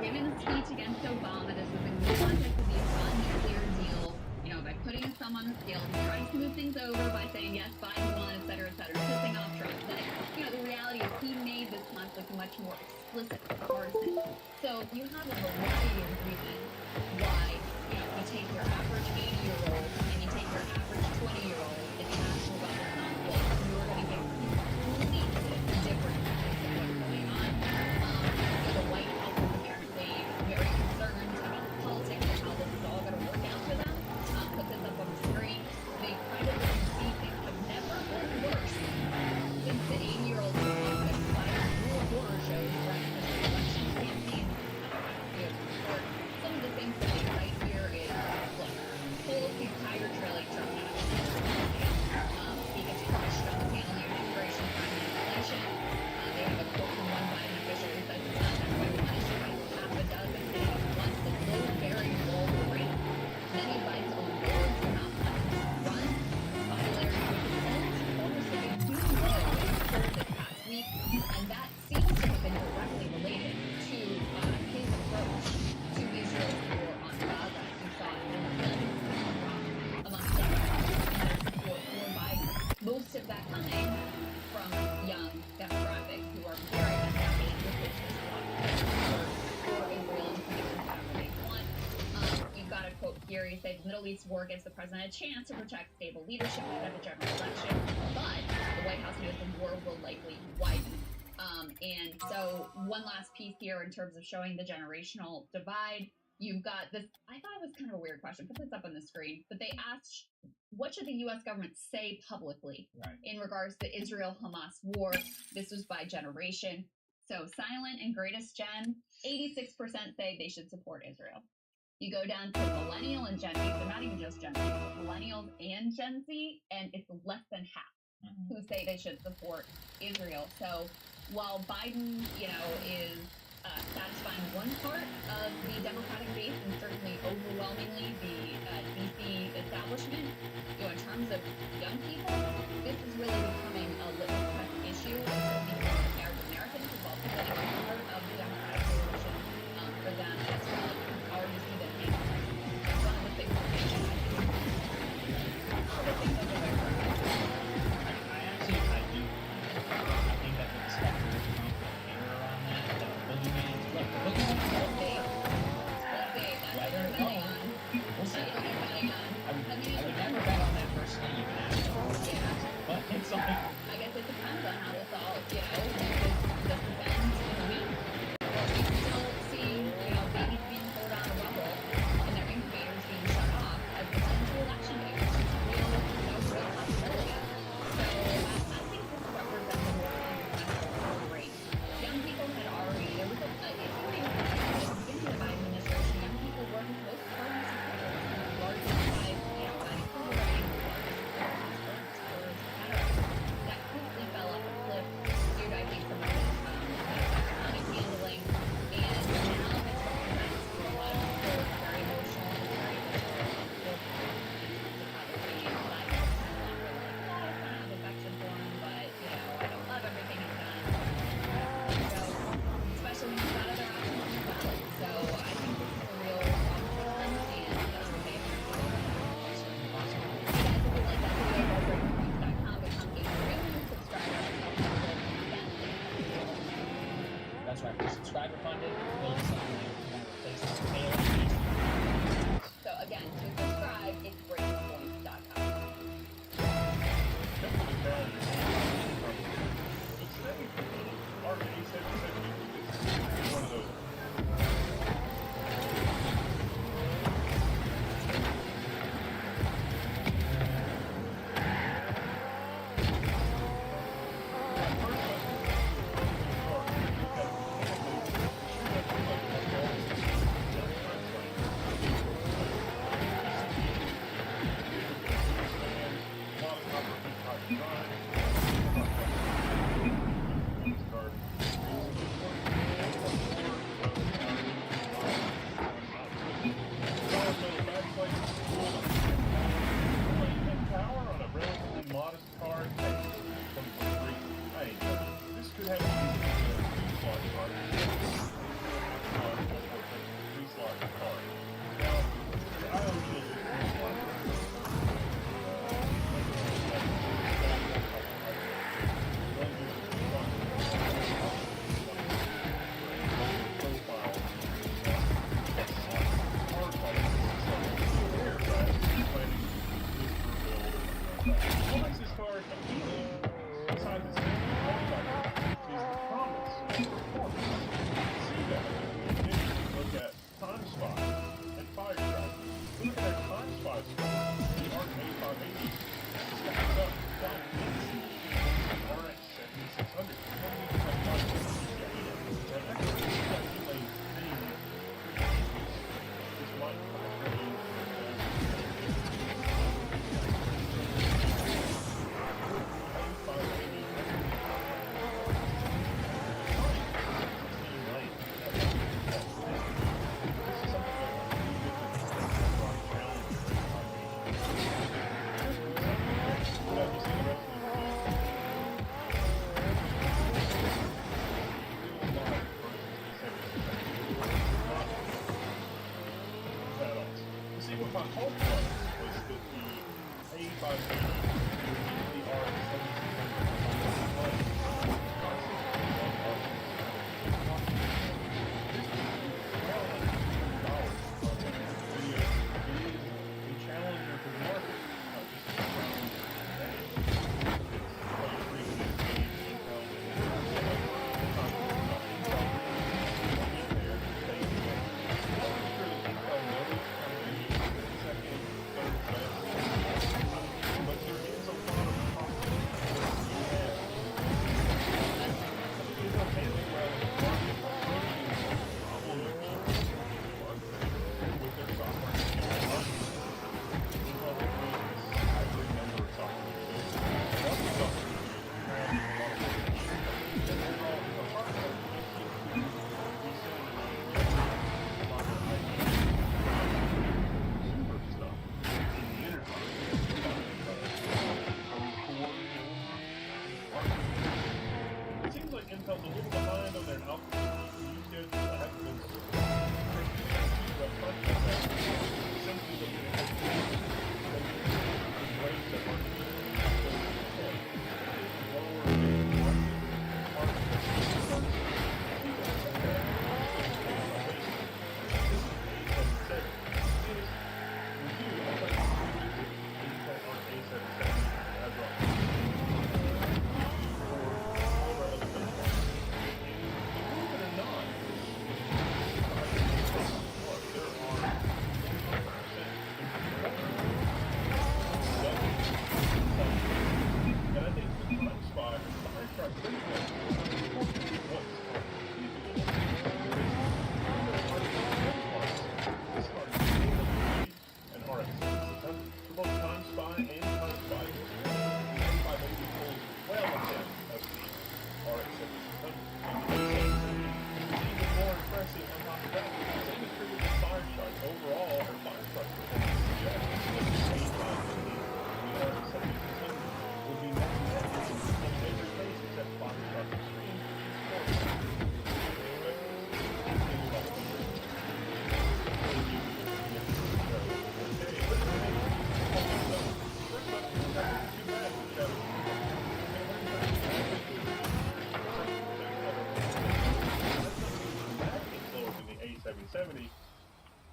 giving a speech against Obama, this was in the context of the Iran nuclear deal, you know, by putting his thumb on the scale, he tried to smooth things over by saying, yes, Biden won, etc., pissing off Trump. But, you know, the reality is he made this conflict much more explicit and partisan. So you have a variety of reasons why, you know, you take your average 80-year-old and you take your average 20-year-old and you ask them about the conflict, you're going to get completely different things of what's going on. The White House is apparently very concerned about the politics and how this is all going to work out for them. Put this up on the screen. They kind of see things have never been worse since the 80-year-old conflict by real horror shows running this election campaign. Some of the things that they cite here is, look, pull the entire trailer Trump has. He gets crushed on the panel on immigration, crime, and inflation. They have a quote from one Biden official who says it's not everyone issue by half a dozen days. Once the low-bearing role rate, many Biden's own boards do not want to run. Popularity with his own supporters have been too low in polls this past week, and that seems to have been directly related to his approach to Israel's war on Gaza. You saw it in the film amongst Democrats in their support for Biden. Most of that coming from young demographics who are very unhappy with this for Israel to do whatever they want. You've got a quote here. He said, Middle East war gives the president a chance to protect stable leadership ahead of a general election, but the White House knows the war will likely widen. And so one last piece here in terms of showing the generational divide. You've got this, I thought it was kind of a weird question, put this up on the screen, but they asked, what should the U.S. government say publicly in regards to the Israel-Hamas war? This was by generation. So silent and greatest gen, 86% say they should support Israel. You go down to millennial and Gen Z, so not even just Gen Z, but millennials and Gen Z, and it's less than half who say they should support Israel. So while Biden, you know, is satisfying one part of the Democratic base and certainly overwhelmingly the DC establishment, you know, in terms of young people, this is really becoming a litmus test issue, and certainly for Arab Americans is also getting a part of the Democratic coalition for them as well. How do you see that being? That's one of the things that they should do. All the things over there. I do. I think that the specter of Trump will error on that. The boogeyman, look, the boogeyman is all big. Whether or not, we'll see. I would never bet on that personally, even after. But it's like, I guess it depends on how this all, you know, this ends in a week. Or we still see, you know, babies being pulled out of rubble and their incubators being shut off as we head into election day, which is real, you know, real possibility. So I think this represents a more unconventional race. Young people had already, there was a, if you remember, at the beginning of the Biden administration, young people were most party supporters, largely by, you know, by civil rights, that quickly fell off a cliff due to, I think, some of the economic handling, and now this represents for a lot of people very emotional and very visceral in terms of how they're being applied. It's no longer like, oh, I kind of have affection for him, but, you know, I don't love everything he's done. So, especially when you've got other options on the ballot. So I think this is a real problem for them, and that's what they have to do. Guys, if you like that video, go to breakingnews.com, become a premium subscriber, and help us build content. that's right. We're subscriber funded. Building something that we want to replace this failing piece. So again, to subscribe, it's breakingpoints.com. One of those.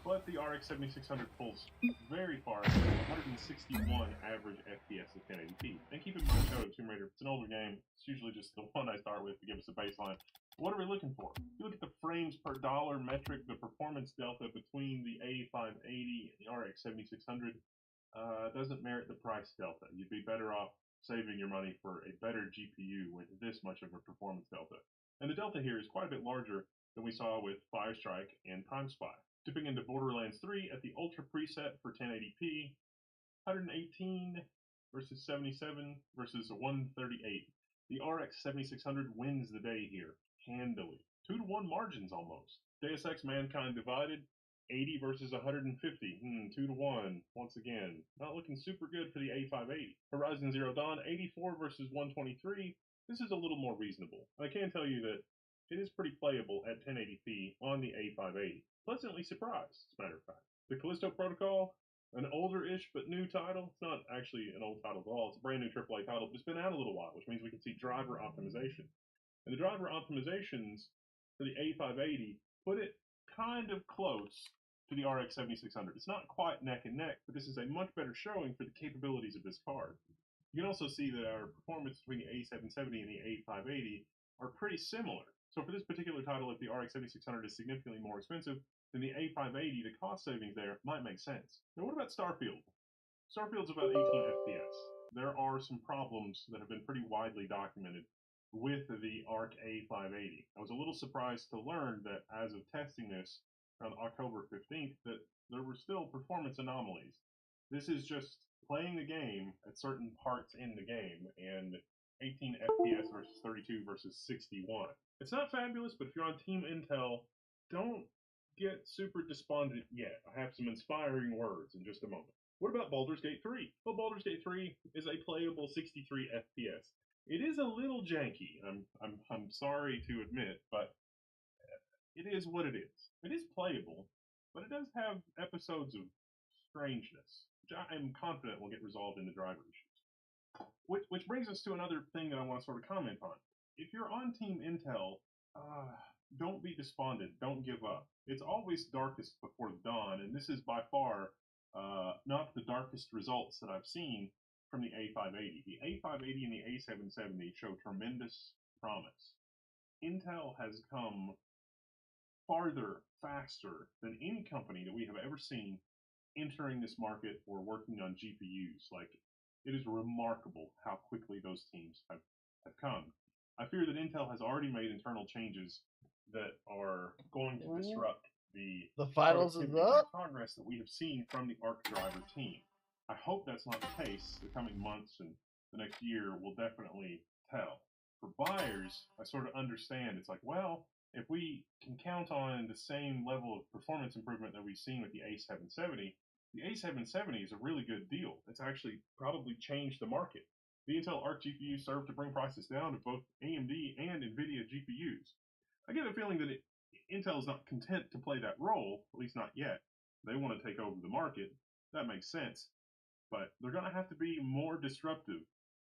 But the RX 7600 pulls very far, 161 average FPS at 1080p. And keep in mind, Shadow of Tomb Raider, it's an older game. It's usually just the one I start with to give us a baseline. What are we looking for? If you look at the frames per dollar metric, the performance delta between the A580 and the RX 7600 doesn't merit the price delta. You'd be better off saving your money for a better GPU with this much of a performance delta. And the delta here is quite a bit larger than we saw with Firestrike and Time Spy. Dipping into Borderlands 3 at the Ultra preset for 1080p, 118 versus 77 versus 138. The RX 7600 wins the day here, handily. 2-to-1 margins almost. Deus Ex Mankind Divided, 80 versus 150. 2-to-1, once again. Not looking super good for the A580. Horizon Zero Dawn, 84 versus 123. This is a little more reasonable. I can tell you that it is pretty playable at 1080p on the A580. Pleasantly surprised, as a matter of fact. The Callisto Protocol, an older-ish but new title. It's not actually an old title at all. It's a brand new AAA title, but it's been out a little while, which means we can see driver optimization. And the driver optimizations for the A580 put it kind of close to the RX 7600. It's not quite neck and neck, but this is a much better showing for the capabilities of this card. You can also see that our performance between the A770 and the A580 are pretty similar. So for this particular title, if the RX 7600 is significantly more expensive than the A580, the cost savings there might make sense. Now what about Starfield? Starfield's about 18 FPS. There are some problems that have been pretty widely documented with the ARC A580. I was a little surprised to learn that as of testing this around October 15th, that there were still performance anomalies. This is just playing the game at certain parts in the game, and 18 FPS versus 32 versus 61. It's not fabulous, but if you're on Team Intel, don't get super despondent yet. I have some inspiring words in just a moment. What about Baldur's Gate 3? Well, Baldur's Gate 3 is a playable 63 FPS. It is a little janky, I'm sorry to admit, but it is what it is. It is playable, but it does have episodes of strangeness. which I am confident will get resolved in the driver issues. Which brings us to another thing that I want to sort of comment on. If you're on Team Intel, don't be despondent. Don't give up. It's always darkest before the dawn, and this is by far not the darkest results that I've seen from the A580. The A580 and the A770 show tremendous promise. Intel has come farther, faster than any company that we have ever seen entering this market or working on GPUs. Like, it is remarkable how quickly those teams have come. I fear that Intel has already made internal changes that are going to disrupt the finals is productivity and up. progress that we have seen from the ARC driver team. I hope that's not the case. The coming months and the next year will definitely tell. For buyers, I sort of understand. It's like, well, if we can count on the same level of performance improvement that we've seen with the A770, the A770 is a really good deal. It's actually probably changed the market. The Intel Arc GPUs serve to bring prices down to both AMD and NVIDIA GPUs. I get a feeling that Intel is not content to play that role, at least not yet. They want to take over the market. That makes sense. But they're going to have to be more disruptive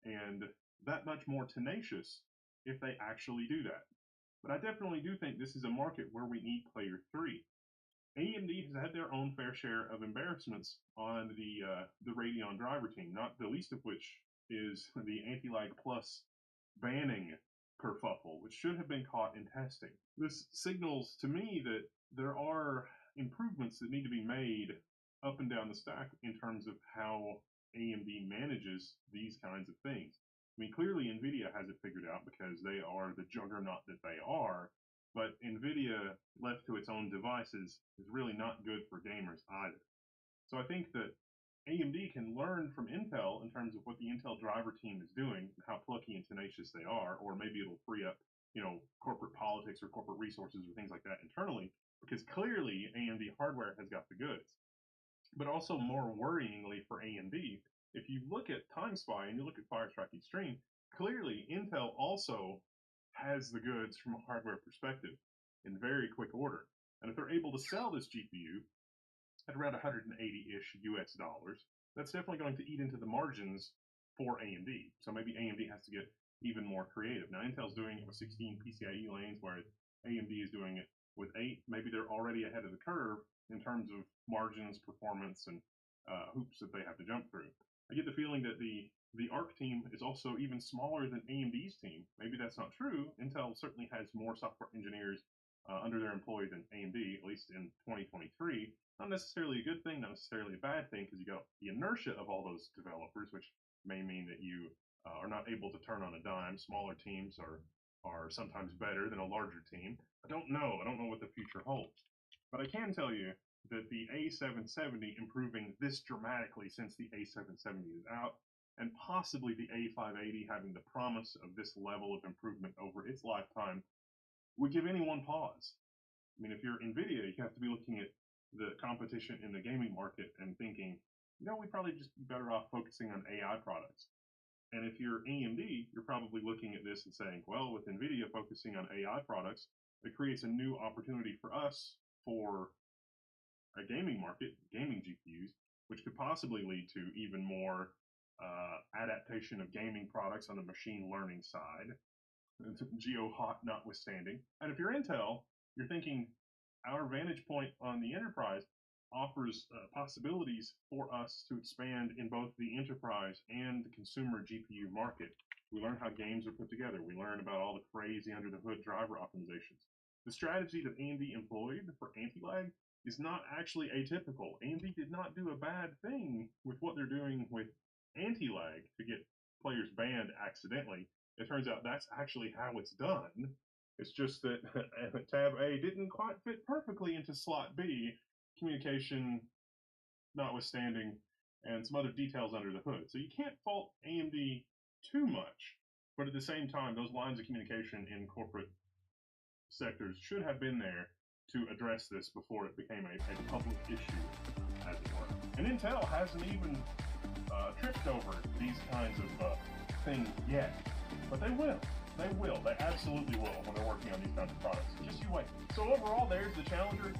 and that much more tenacious if they actually do that. But I definitely do think this is a market where we need player 3. AMD has had their own fair share of embarrassments on the Radeon driver team, not the least of which is the Anti-Lag Plus banning kerfuffle, which should have been caught in testing. This signals to me that there are improvements that need to be made up and down the stack in terms of how AMD manages these kinds of things. I mean, clearly NVIDIA has it figured out because they are the juggernaut that they are, but NVIDIA left to its own devices is really not good for gamers either. So I think that AMD can learn from Intel in terms of what the Intel driver team is doing, how plucky and tenacious they are, or maybe it'll free up, corporate politics or corporate resources or things like that internally, because clearly AMD hardware has got the goods. But also more worryingly for AMD, if you look at TimeSpy and you look at Firestrike Extreme, clearly Intel also has the goods from a hardware perspective in very quick order. And if they're able to sell this GPU at around 180-ish US dollars, that's definitely going to eat into the margins for AMD. So maybe AMD has to get even more creative. Now Intel's doing it with 16 PCIe lanes, whereas AMD is doing it with 8. Maybe they're already ahead of the curve in terms of margins, performance, and hoops that they have to jump through. I get the feeling that the ARC team is also even smaller than AMD's team. Maybe that's not true. Intel certainly has more software engineers under their employ than AMD, at least in 2023. Not necessarily a good thing, not necessarily a bad thing, because you got the inertia of all those developers, which may mean that you are not able to turn on a dime. Smaller teams are sometimes better than a larger team. I don't know. I don't know what the future holds. But I can tell you that the A770 improving this dramatically since the A770 is out, and possibly the A580 having the promise of this level of improvement over its lifetime, would give anyone pause. I mean, if you're NVIDIA, you have to be looking at the competition in the gaming market and thinking, we'd probably just be better off focusing on AI products. And if you're AMD, you're probably looking at this and saying, well, with NVIDIA focusing on AI products, it creates a new opportunity for us for a gaming market, gaming GPUs, which could possibly lead to even more adaptation of gaming products on the machine learning side, geo-hot notwithstanding. And if you're Intel, you're thinking our vantage point on the enterprise offers possibilities for us to expand in both the enterprise and the consumer GPU market. We learn how games are put together. We learn about all the crazy under-the-hood driver optimizations. The strategy that AMD employed for anti-lag is not actually atypical. AMD did not do a bad thing with what they're doing with anti-lag to get players banned accidentally. It turns out that's actually how it's done. It's just that tab A didn't quite fit perfectly into slot B, communication notwithstanding, and some other details under the hood. So you can't fault AMD too much, but at the same time, those lines of communication in corporate sectors should have been there to address this before it became a public issue, as it were. And Intel hasn't even tripped over these kinds of things yet, but they will. They will. They absolutely will when they're working on these kinds of products. Just you wait. So overall, there's the challenger,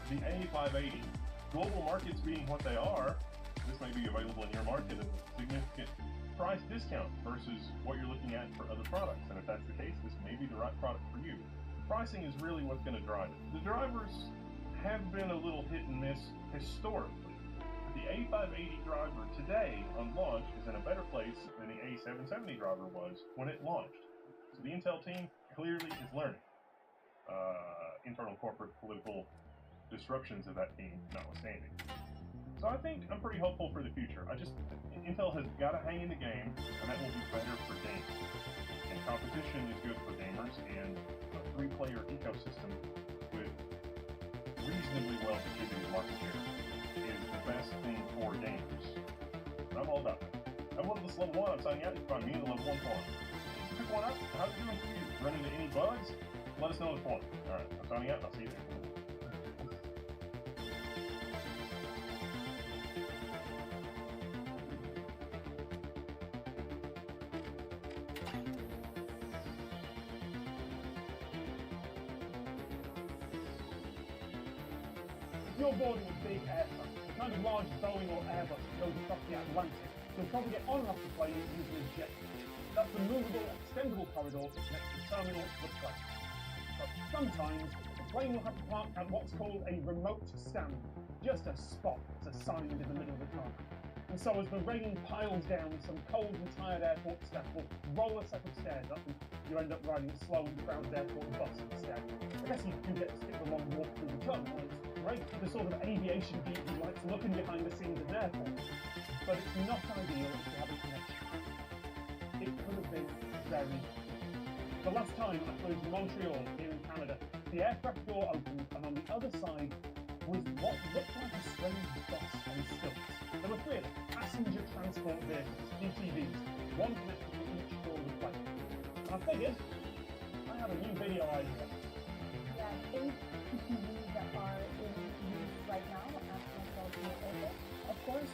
the A580. Global markets being what they are, this may be available in your market at a significant price discount versus what you're looking at for other products. And if that's the case, this may be the right product for you. Pricing is really what's going to drive it. The drivers have been a little hit and miss historically. The A580 driver today on launch is in a better place than the A770 driver was when it launched. So the Intel team clearly is learning. Internal corporate political disruptions of that team notwithstanding. So I think I'm pretty hopeful for the future. Intel has got to hang in the game, and that will be better for gamers. And competition is good for gamers, and a three-player ecosystem with reasonably well-distributed market share is the best thing for gamers. I'm all about it. I wanted this level 1, I'm signing out. You can find me in the level 1 forum. Pick one up. How's it doing for you? Run into any bugs? Let us know in the forum. Alright, I'm signing out. I'll see you there. If you're boarding a big aircraft, the kind of large Boeing or Airbus that goes across the Atlantic, you'll probably get on and off the plane using a jet. That's the movable, extendable corridor that connects the terminal to the plane. But sometimes, the plane will have to park at what's called a remote stand, just a spot that's assigned in the middle of the tarmac. And so as the rain piles down, some cold and tired airport staff will roll a set of stairs up and you end up riding a slow and crowded airport bus instead. I guess you do get to skip a long walk through the terminal. It's great for the sort of aviation geek who likes looking behind the scenes of an airport. But it's not ideal if you have a connection. It could have been very different. The last time I flew to Montreal here in Canada, the aircraft door opened and on the other side was what looked like a strange bus on stilts. There were clearly passenger transport vehicles, PTVs, one connected to each door of the plane. And I figured I had a new video idea. There are 8 PTVs that are in use right now at Montreal. Of course,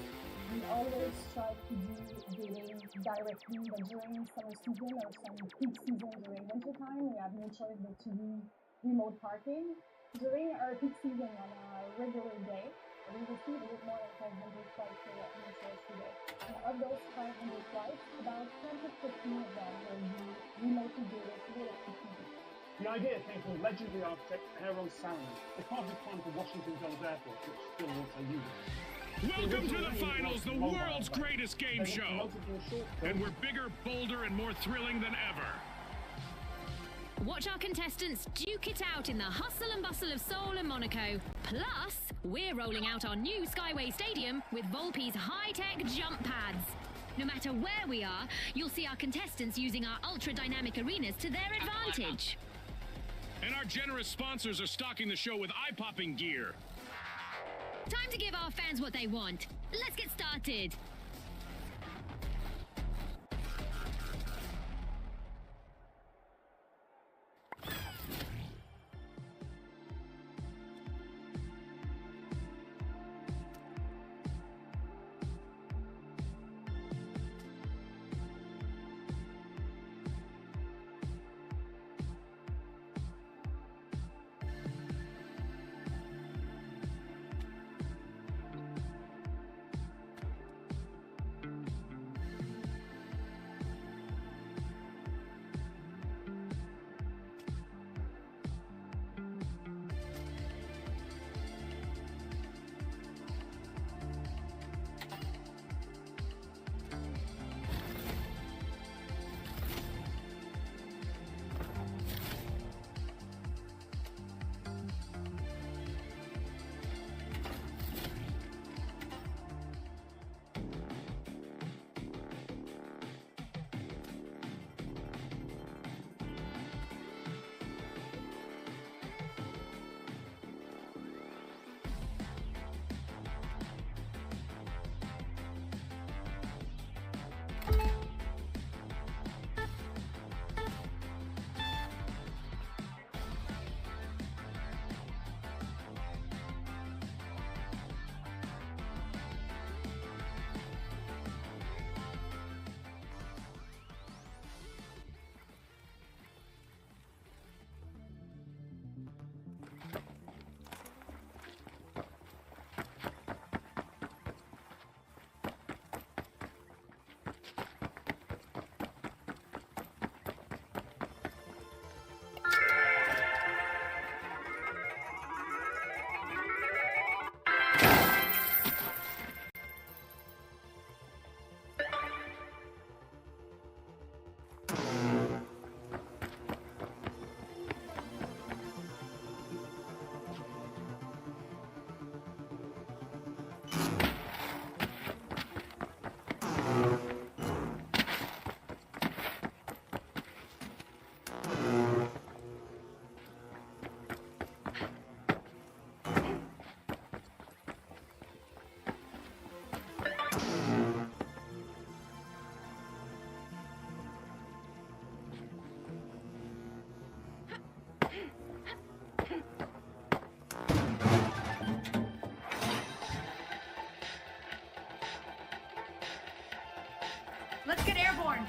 we always try to do viewing directly, but during summer season or some peak season during winter time, we have no choice but to use remote parking. During our peak season on a regular day, we receive a bit more than 500 flights here at Montreal today. And of those 500 flights, about 10 to 15 of them will be remotely gated with PTV. The idea came from legendary architect Aaron Sarin, as part of his plan for Washington Dulles Airport, which still also uses it. Welcome to the finals, the world's greatest game show. And we're bigger, bolder, and more thrilling than ever. Watch our contestants duke it out in the hustle and bustle of Seoul and Monaco. Plus, we're rolling out our new Skyway Stadium with Volpe's high-tech jump pads. No matter where we are, you'll see our contestants using our ultra-dynamic arenas to their advantage. And our generous sponsors are stocking the show with eye-popping gear. Time to give our fans what they want. Let's get started. Let's get airborne.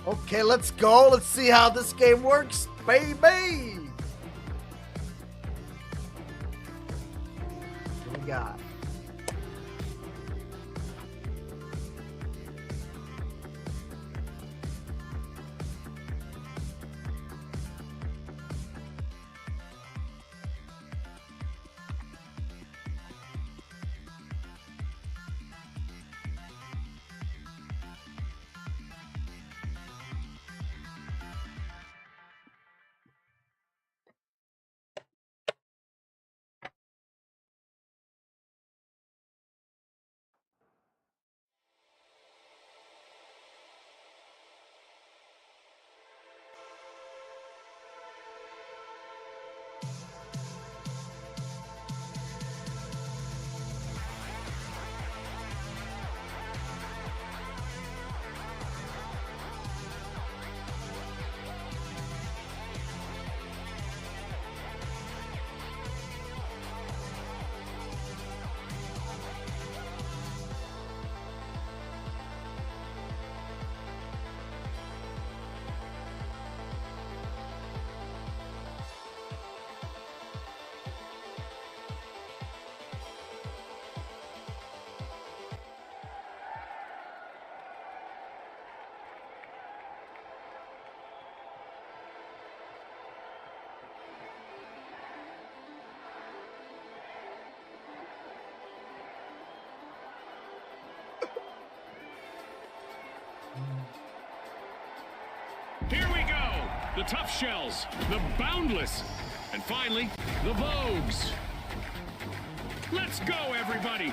Okay, let's go. Let's see how this game works, baby. What we got? the Tough Shells, the Boundless, and finally, the Vogues. Let's go, everybody!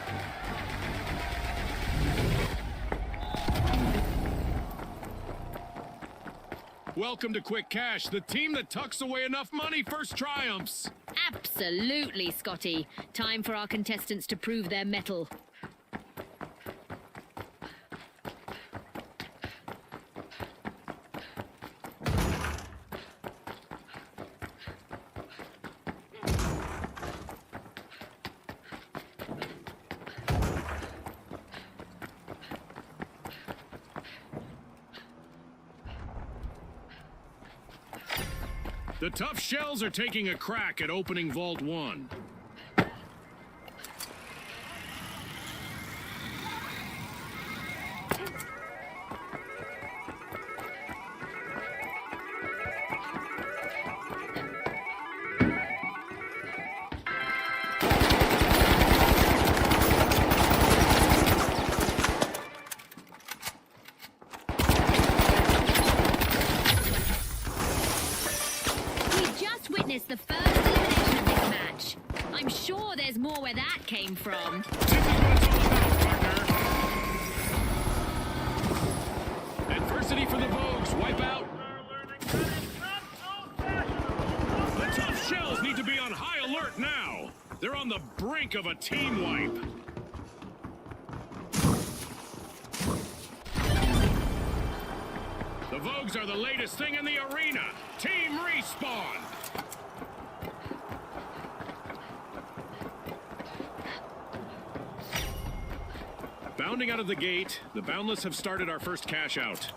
Welcome to Quick Cash, the team that tucks away enough money first triumphs. Absolutely, Scotty. Time for our contestants to prove their mettle. The Tough Shells are taking a crack at opening Vault 1. The first elimination of this match. I'm sure there's more where that came from. This is what it's all about, partner. Adversity for the Vogues. Wipe out. The Tough Shells need to be on high alert now. They're on the brink of a team wipe. The Vogues are the latest thing in the arena. Team Respawn. Bounding out of the gate, the Boundless have started our first cash out.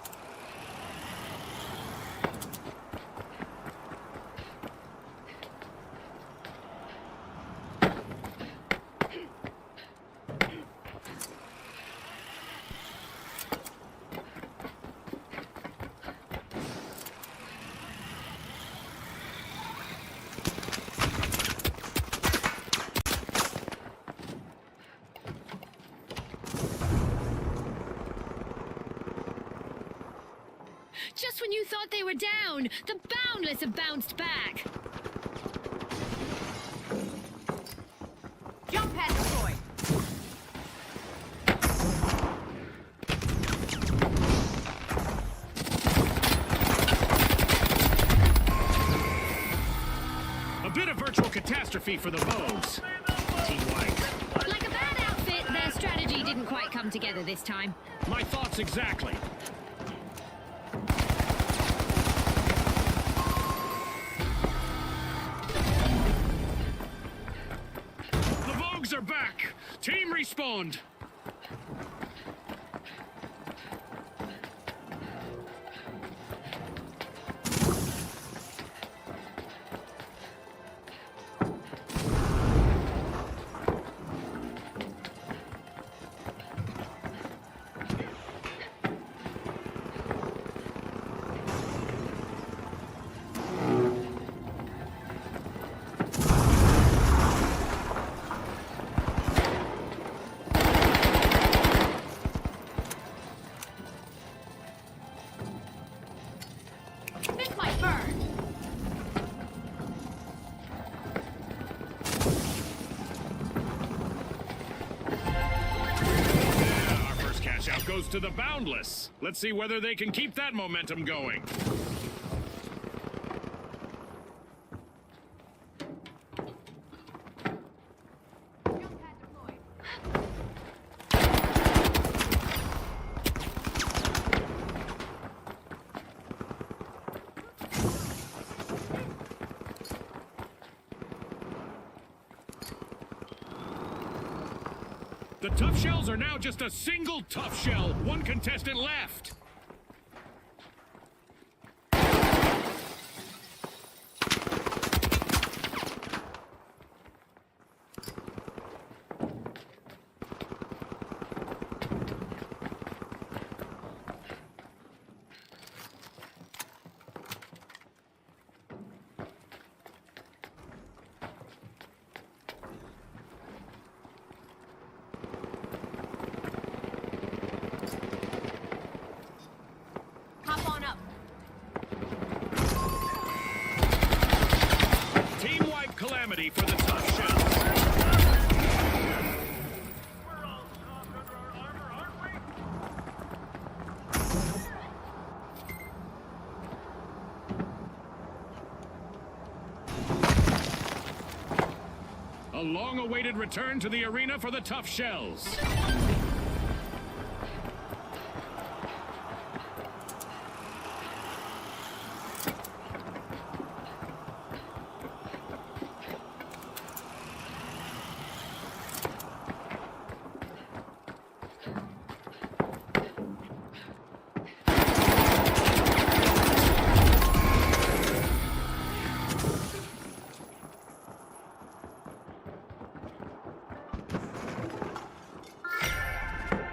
Just when you thought they were down, the Boundless have bounced back. Jump pad destroyed. A bit of virtual catastrophe for the Vogues. Team White. Like a bad outfit, their strategy didn't quite come together this time. My thoughts exactly. Are back. Team Respawned. Goes to the Boundless. Let's see whether they can keep that momentum going. The Tough Shells are now just a single Tough Shell. One contestant left. remedy for the tough shells. A long-awaited return to the arena for the tough shells.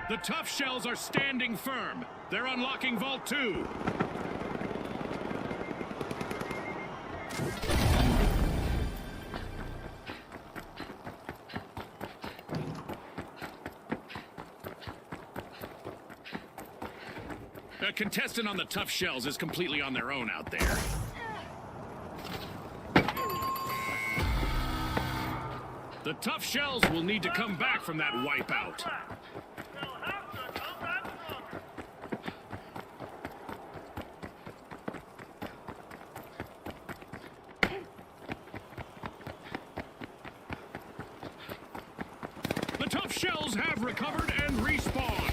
The tough shells are standing firm. They're unlocking Vault 2. A contestant on the tough shells is completely on their own out there. The tough shells will need to come back from that wipeout. The tough shells have recovered and respawned.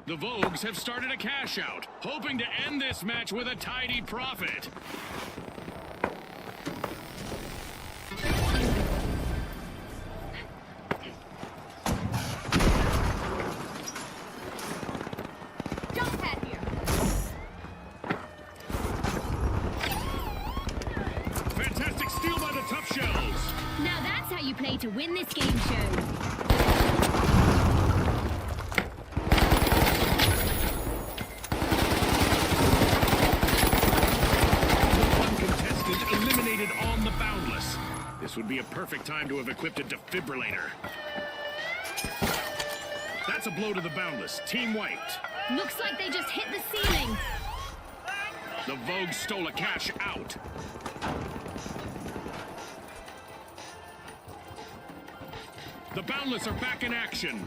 The Vogues have started a cash out, hoping to end this match with a tidy profit. Jump pad here. Fantastic steal by the tough shells. Now that's how you play to win this game show. Eliminated on the Boundless. This would be a perfect time to have equipped a defibrillator. That's a blow to the Boundless. Team wiped. Looks like they just hit the ceiling. The Vogue stole a cash out. The Boundless are back in action.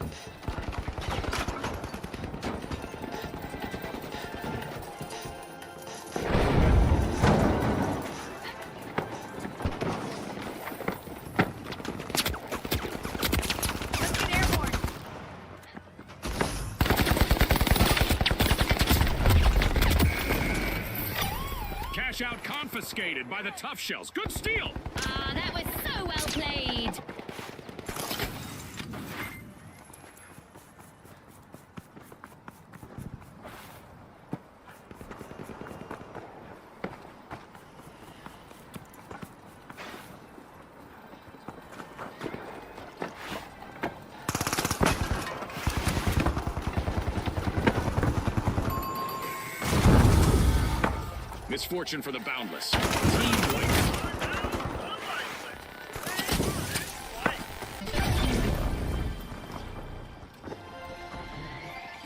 Out confiscated by the tough shells. Good steal. Ah, that was so well played. Misfortune for the Boundless. Team wiped.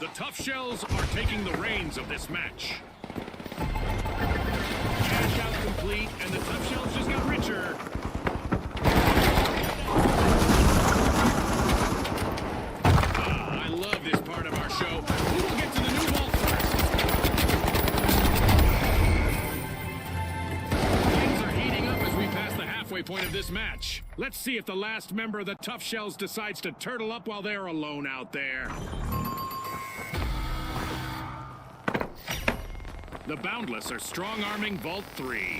The tough shells are taking the reins of this match. Cash out complete, and the tough shells just got richer. I love this part of our show. Who will get to the new vault first? Halfway point of this match. Let's see if the last member of the Tough Shells decides to turtle up while they're alone out there. The Boundless are strong-arming Vault 3.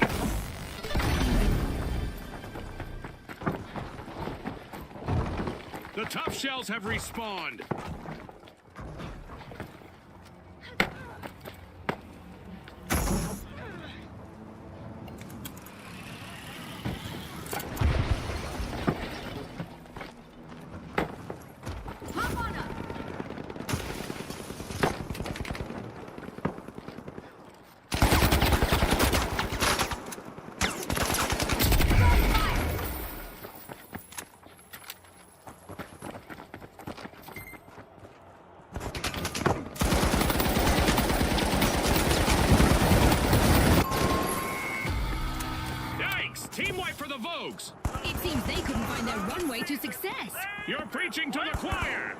The Tough Shells have respawned. It seems they couldn't find their runway to success. You're preaching to the choir!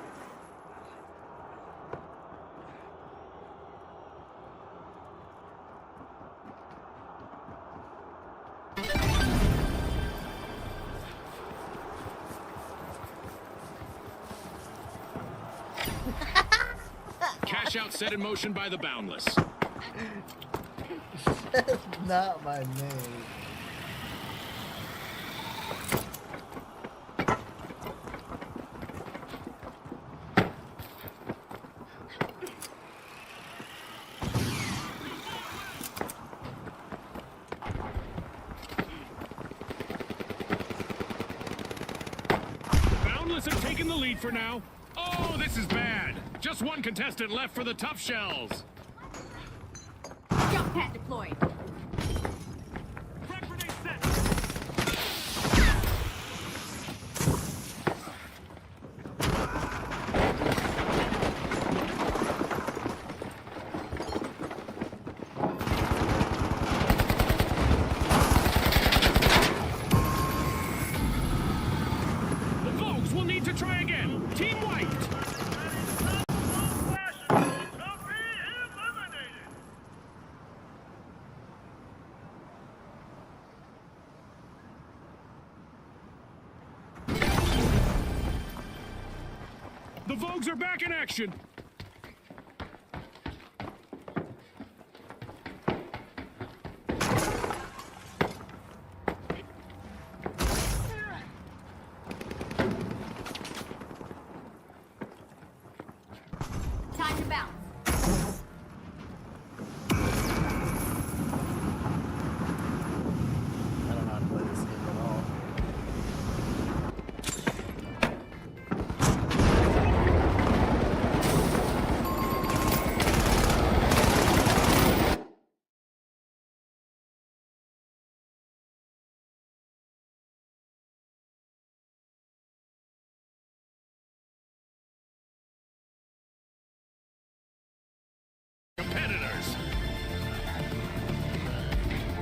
Cash out set in motion by the Boundless. That's not my name. The Boundless have taken the lead for now. Oh, this is bad. Just one contestant left for the Tough Shells. Jump pad deployed. The Vogues will need to try again. Team White. The Vogues are back in action. Time to bounce. I don't know how to play this game at all. Competitors.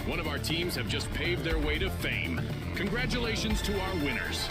One of our teams have just paved their way to fame. Congratulations to our winners.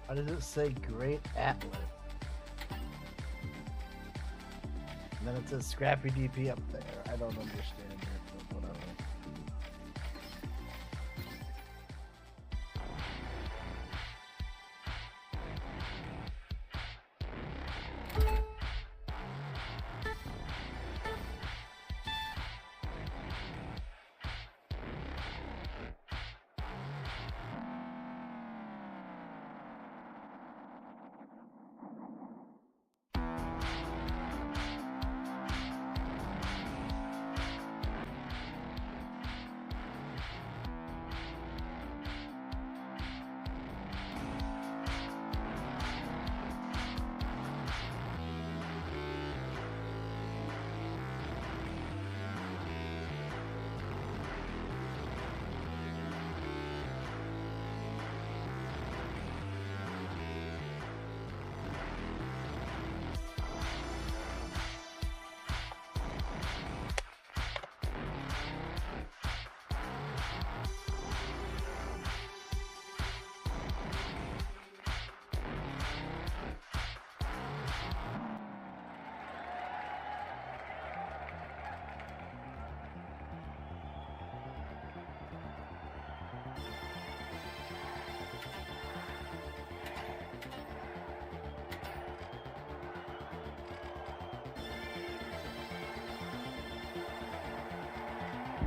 Why does it say Great Atlas? And then it says Scrappy DP up there. I don't understand it, but whatever.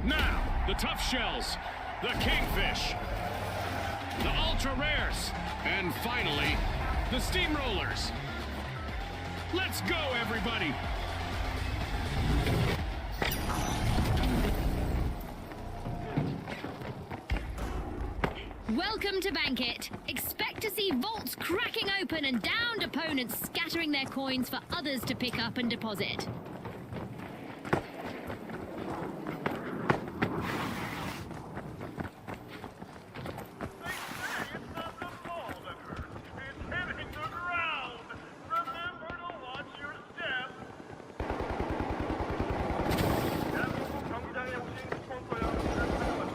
Now, the tough shells, the kingfish, the ultra rares, and finally, the steamrollers. Let's go, everybody! Welcome to Banquet. Expect to see vaults cracking open and downed opponents scattering their coins for others to pick up and deposit.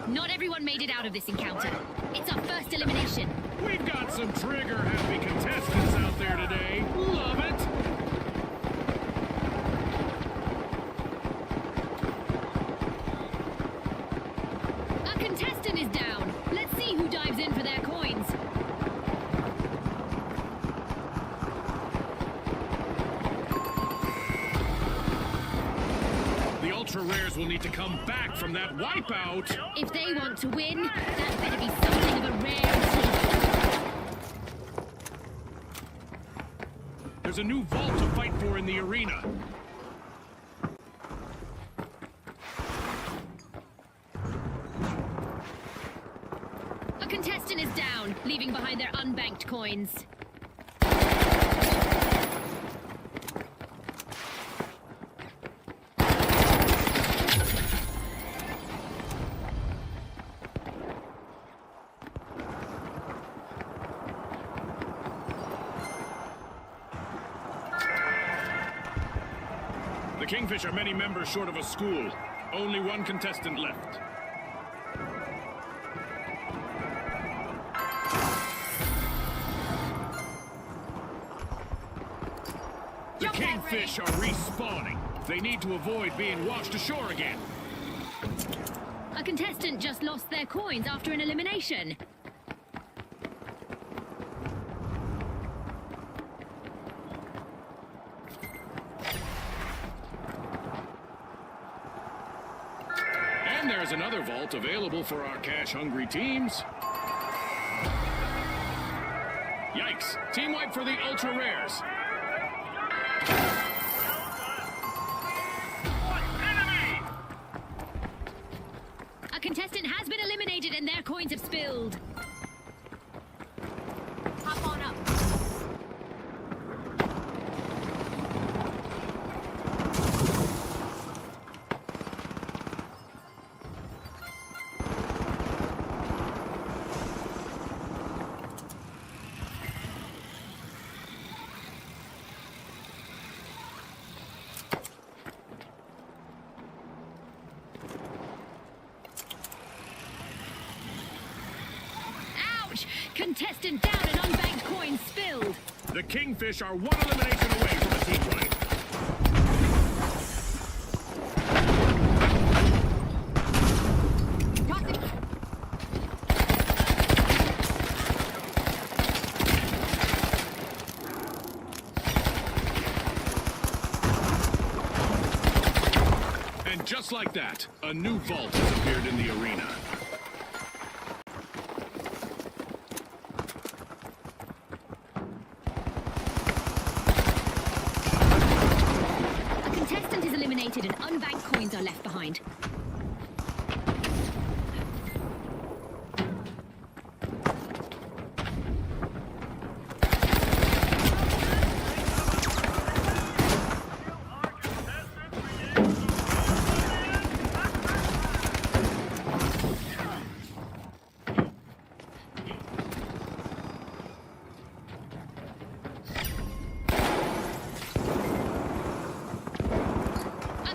Not everyone made it out of this encounter. It's our first elimination. We've got some trigger-happy contestants out there today. Love it! A contestant is down. Let's see who dives in for their coins. The ultra rares will need to come back from that wipeout. If they want to win, that better be something of a rarity. There's a new vault to fight for in the arena. A contestant is down, leaving behind their unbanked coins. The Kingfish are many members short of a school. Only one contestant left. The Kingfish are respawning. They need to avoid being washed ashore again. A contestant just lost their coins after an elimination. And there's another vault available for our cash-hungry teams. Yikes! Team wipe for the ultra rares. A contestant has been eliminated and their coins have spilled. Hop on up. Contestant down and unbanked coin spilled. The Kingfish are one elimination away from a team wipe. And just like that, a new vault has appeared in the arena. A contestant is eliminated and unbanked coins are left behind.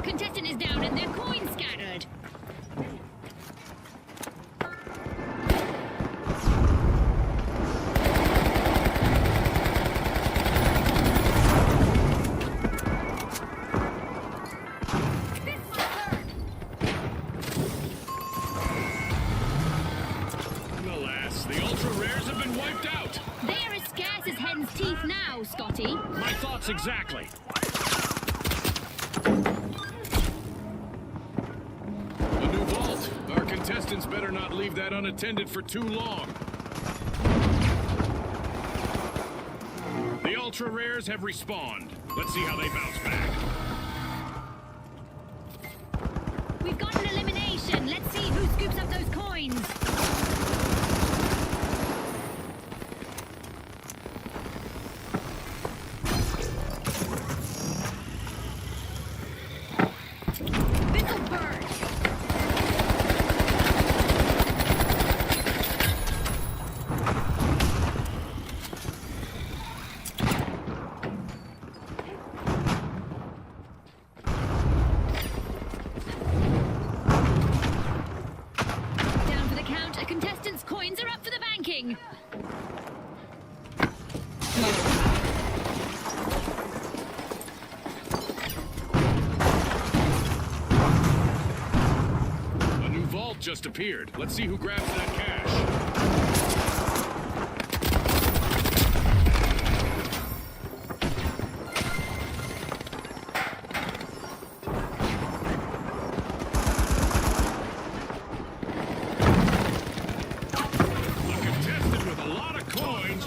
Contestant is down and their coins scattered. Alas, the ultra rares have been wiped out. They are as scarce as hen's teeth now, Scotty. My thoughts exactly. Our contestants better not leave that unattended for too long. The ultra rares have respawned. Let's see how they bounce back. We've got an elimination. Let's see who scoops up those coins. This'll burn. Coins are up for the banking. A new vault just appeared. Let's see who grabs that cash.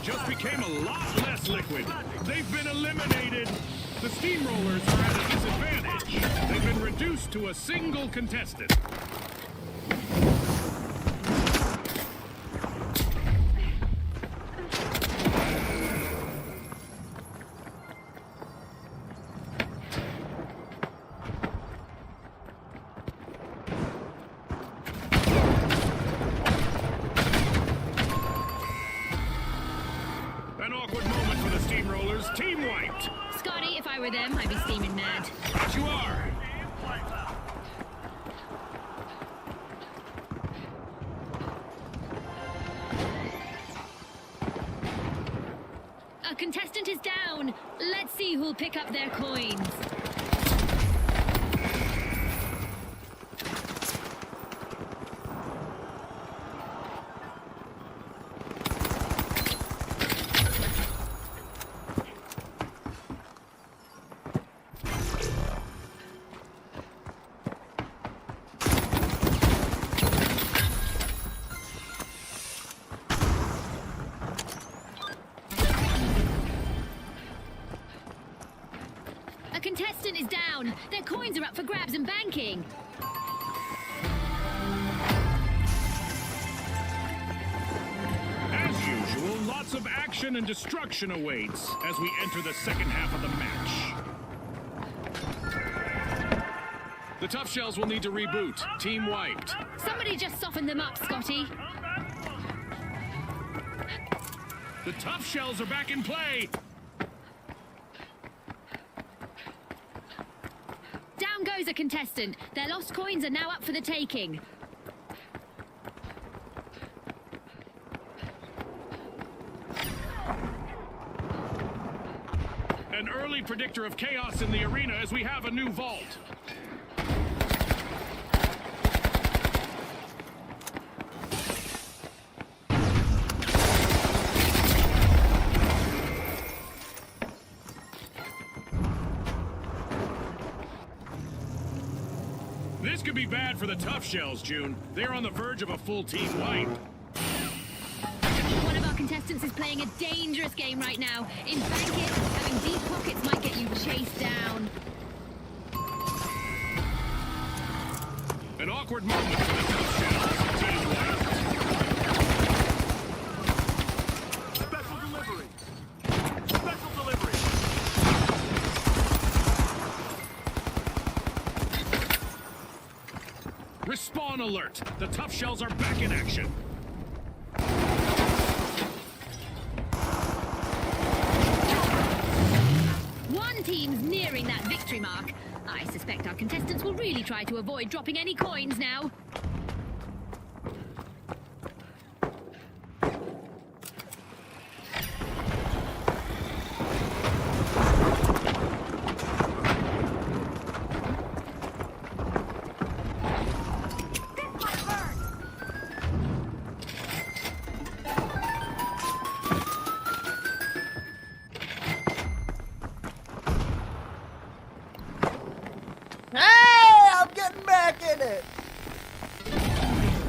Just became a lot less liquid. They've been eliminated. The Steamrollers are at a disadvantage. They've been reduced to a single contestant. An awkward moment for the Steamrollers. Team wiped. Scotty, if I were them, I'd be steaming mad. But you are. A contestant is down. Let's see who'll pick up their coins. A contestant is down. Their coins are up for grabs and banking. As usual, lots of action and destruction awaits as we enter the second half of the match. The Tough Shells will need to reboot. Team wiped. Somebody just soften them up, Scotty. The Tough Shells are back in play. Down goes a contestant. Their lost coins are now up for the taking. an early predictor of chaos in the arena as we have a new vault. This could be bad for the Tough Shells, June. They're on the verge of a full team wipe. One of our contestants is playing a dangerous game right now. In Bank It, having deep pockets might get you chased down. An awkward moment for the Tough Shells. Team wiped. Special delivery. Special delivery. Respawn alert! The Tough Shells are back in action. One team's nearing that victory mark. I suspect our contestants will really try to avoid dropping any coins now.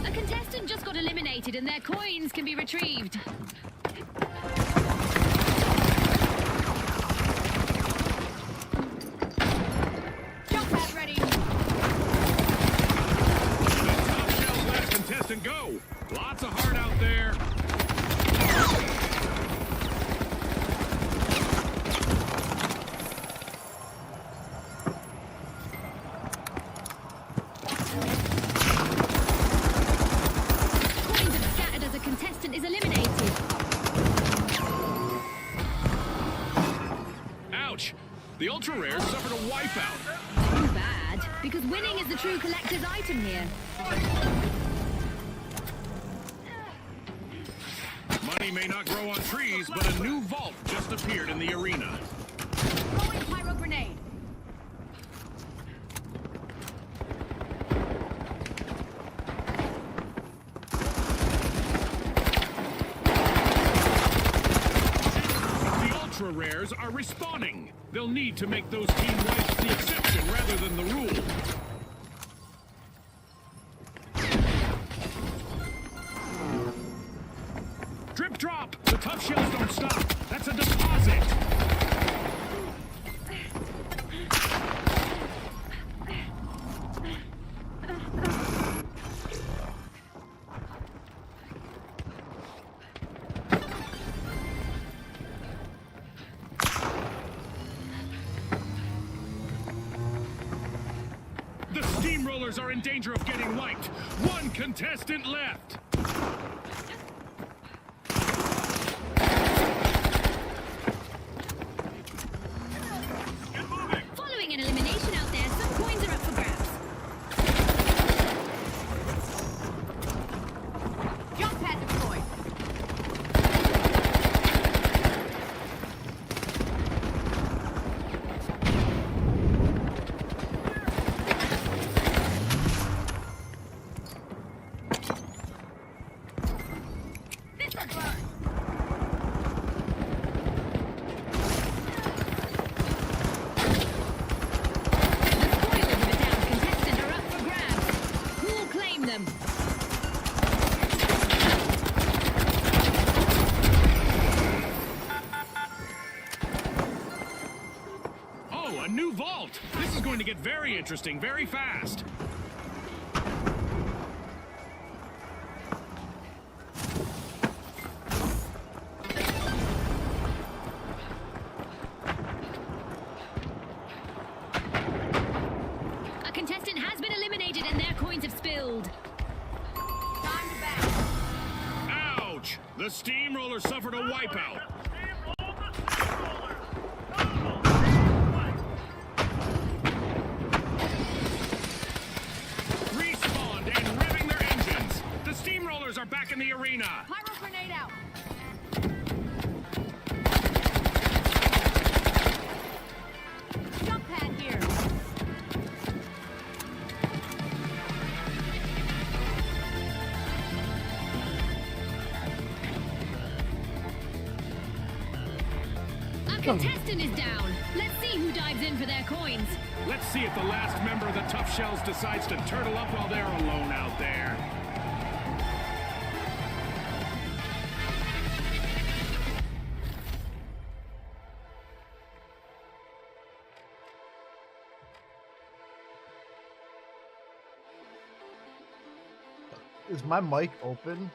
A contestant just got eliminated and their coins can be retrieved. Jump pad ready. Tough Shells let a contestant go. Lots of heart out there. Is eliminated. Ouch! The Ultra Rares suffered a wipeout. Too bad, because winning is the true collector's item here. Money may not grow on trees, but a new vault just appeared in the arena. Throwing pyro grenade. Rares are respawning. They'll need to make those team wipes the exception rather than the rule. Drip drop! The Tough Shells don't stop. That's a deposit. Steamrollers are in danger of getting wiped. One contestant left. Following an elimination out there, some coins are up for grabs. Jump pad deployed. A new vault! This is going to get very interesting very fast. A contestant has been eliminated and their coins have spilled. Time to bounce. Ouch! The Steamroller suffered a wipeout. Are back in the arena. Pyro grenade out. pad here. Our contestant is down. Let's see who dives in for their coins. Let's see if the last member of the Tough Shells decides to turtle up while they're alone out there. Is my mic open?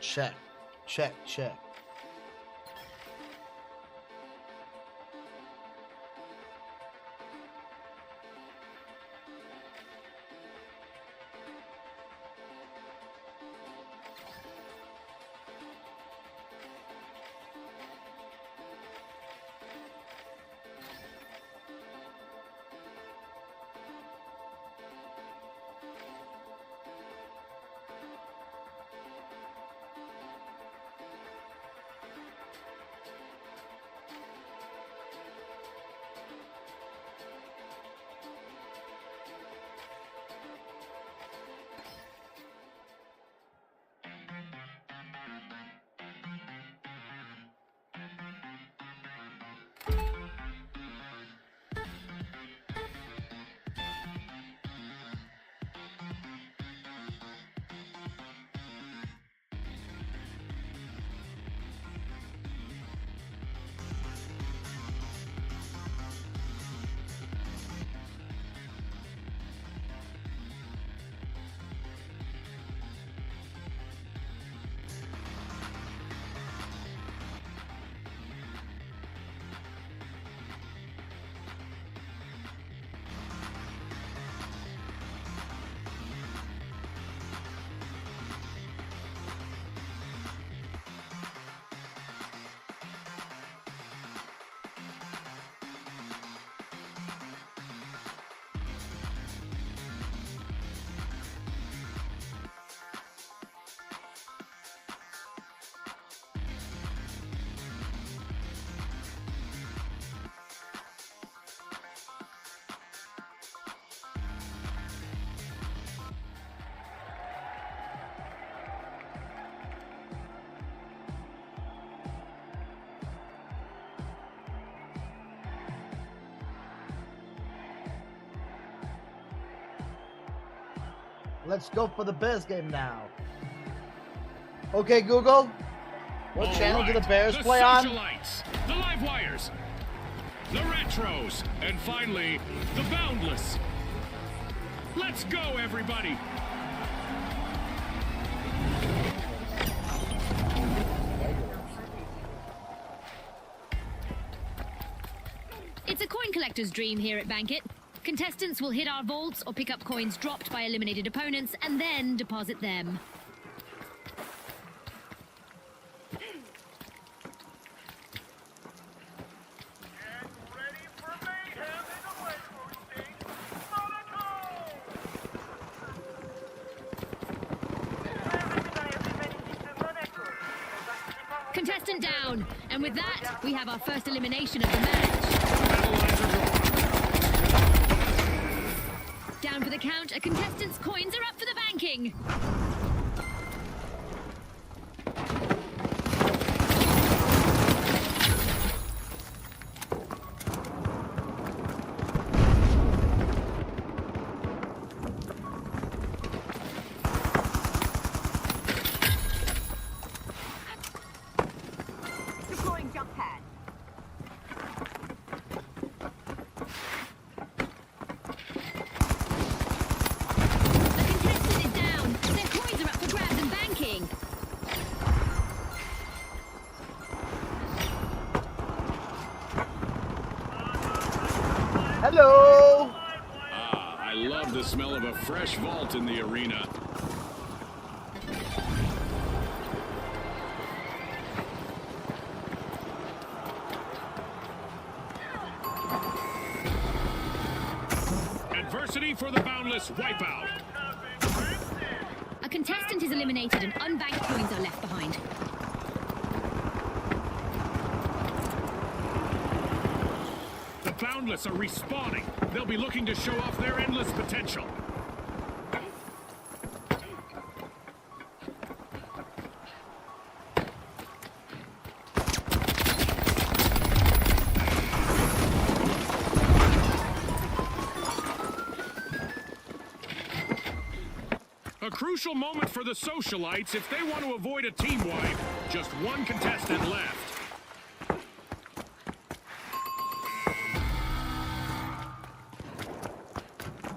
Check, check, check. Let's go for the Bears game now. Okay, Google. What channel do the Bears play on? The Socialites, the Live Wires, the Retros, and finally, the Boundless. Let's go, everybody. It's a coin collector's dream here at Bankit. Contestants will hit our vaults or pick up coins dropped by eliminated opponents and then deposit them. Contestant down, and with that, we have our first elimination of the match. Down for the count, a contestant's coins are up for the banking. Deploying jump pad. The contestant is down. Their coins are up go! Ah, I love the smell of a fresh vault in the arena. Adversity for the Boundless Wipeout. A contestant is eliminated and unbanked coins are left behind. The Boundless are respawning. They'll be looking to show off their endless potential. A crucial moment for the socialites if they want to avoid a team wipe. Just one contestant left.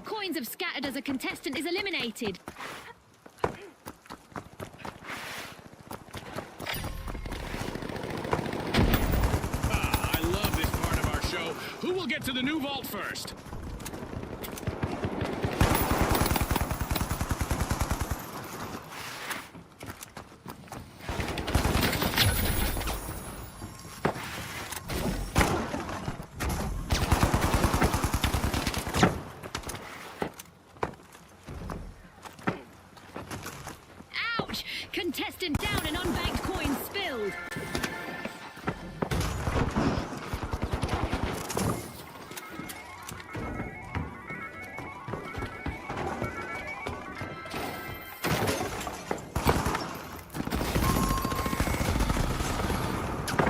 Coins have scattered as a contestant is eliminated. Ah, I love this part of our show. Who will get to the new vault first? Ouch! Contestant down and unbanked coins spilled.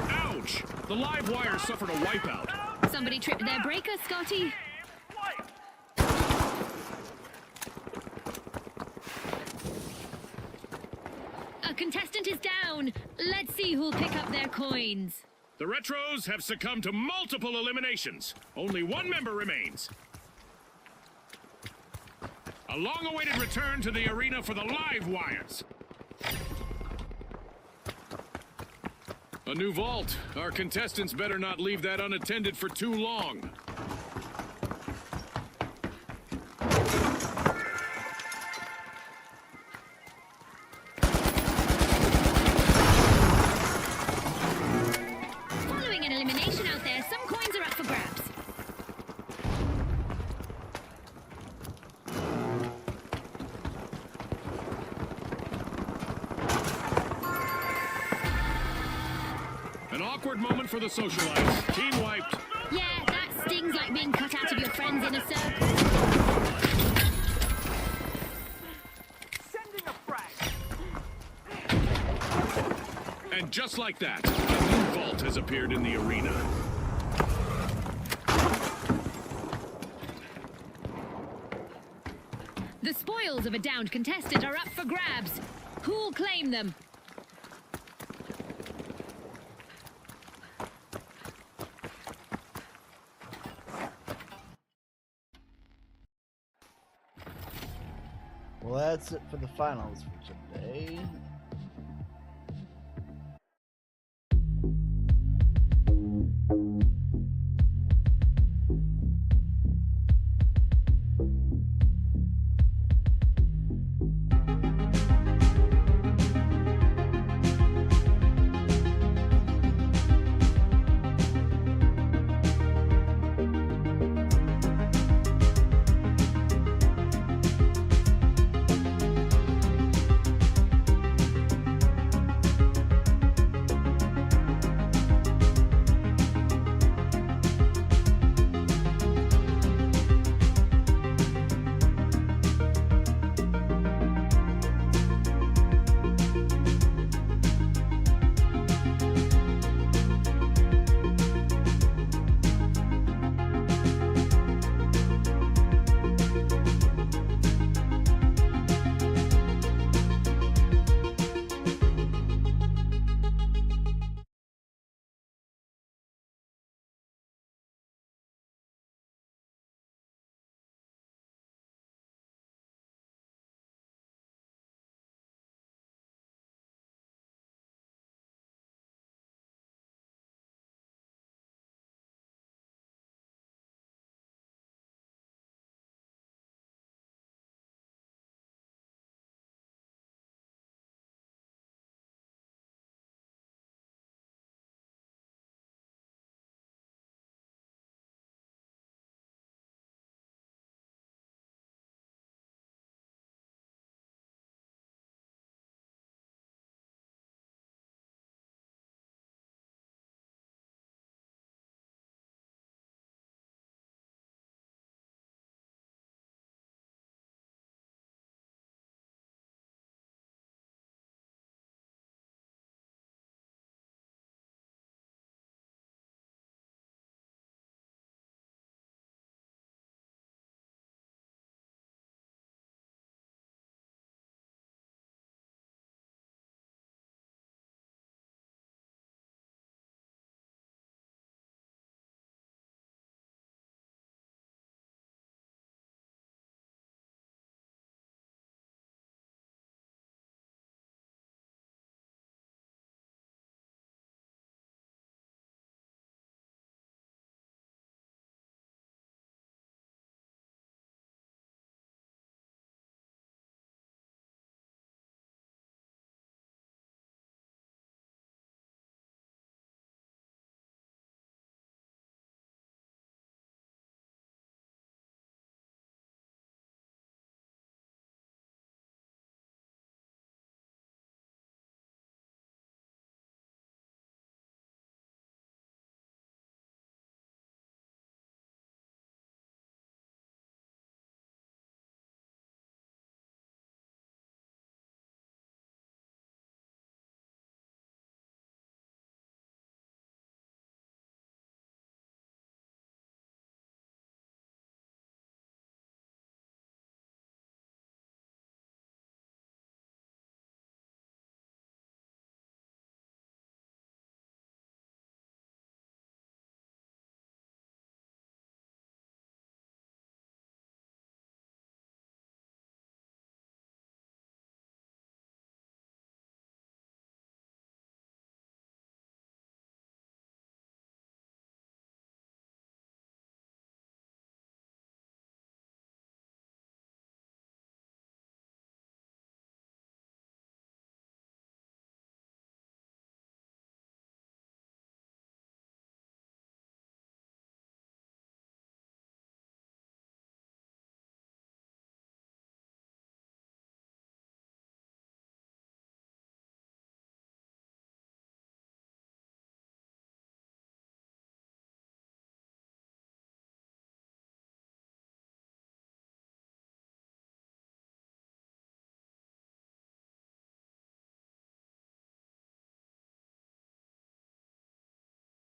Ouch! The live wire suffered a wipeout. Somebody tripped their breaker, Scotty. A contestant is down. Let's see who'll pick up their coins. The Retros have succumbed to multiple eliminations. Only one member remains. A long-awaited return to the arena for the live wires. A new vault. Our contestants better not leave that unattended for too long. Following an elimination out there, some coins are up for grabs. An awkward moment for the socialites. Team wiped. Yeah, that stings like being cut out of your friend's inner circle. Sending a frag. And just like that, a new vault has appeared in the arena. The spoils of a downed contestant are up for grabs. Who'll claim them? Well, that's it for the finals for today.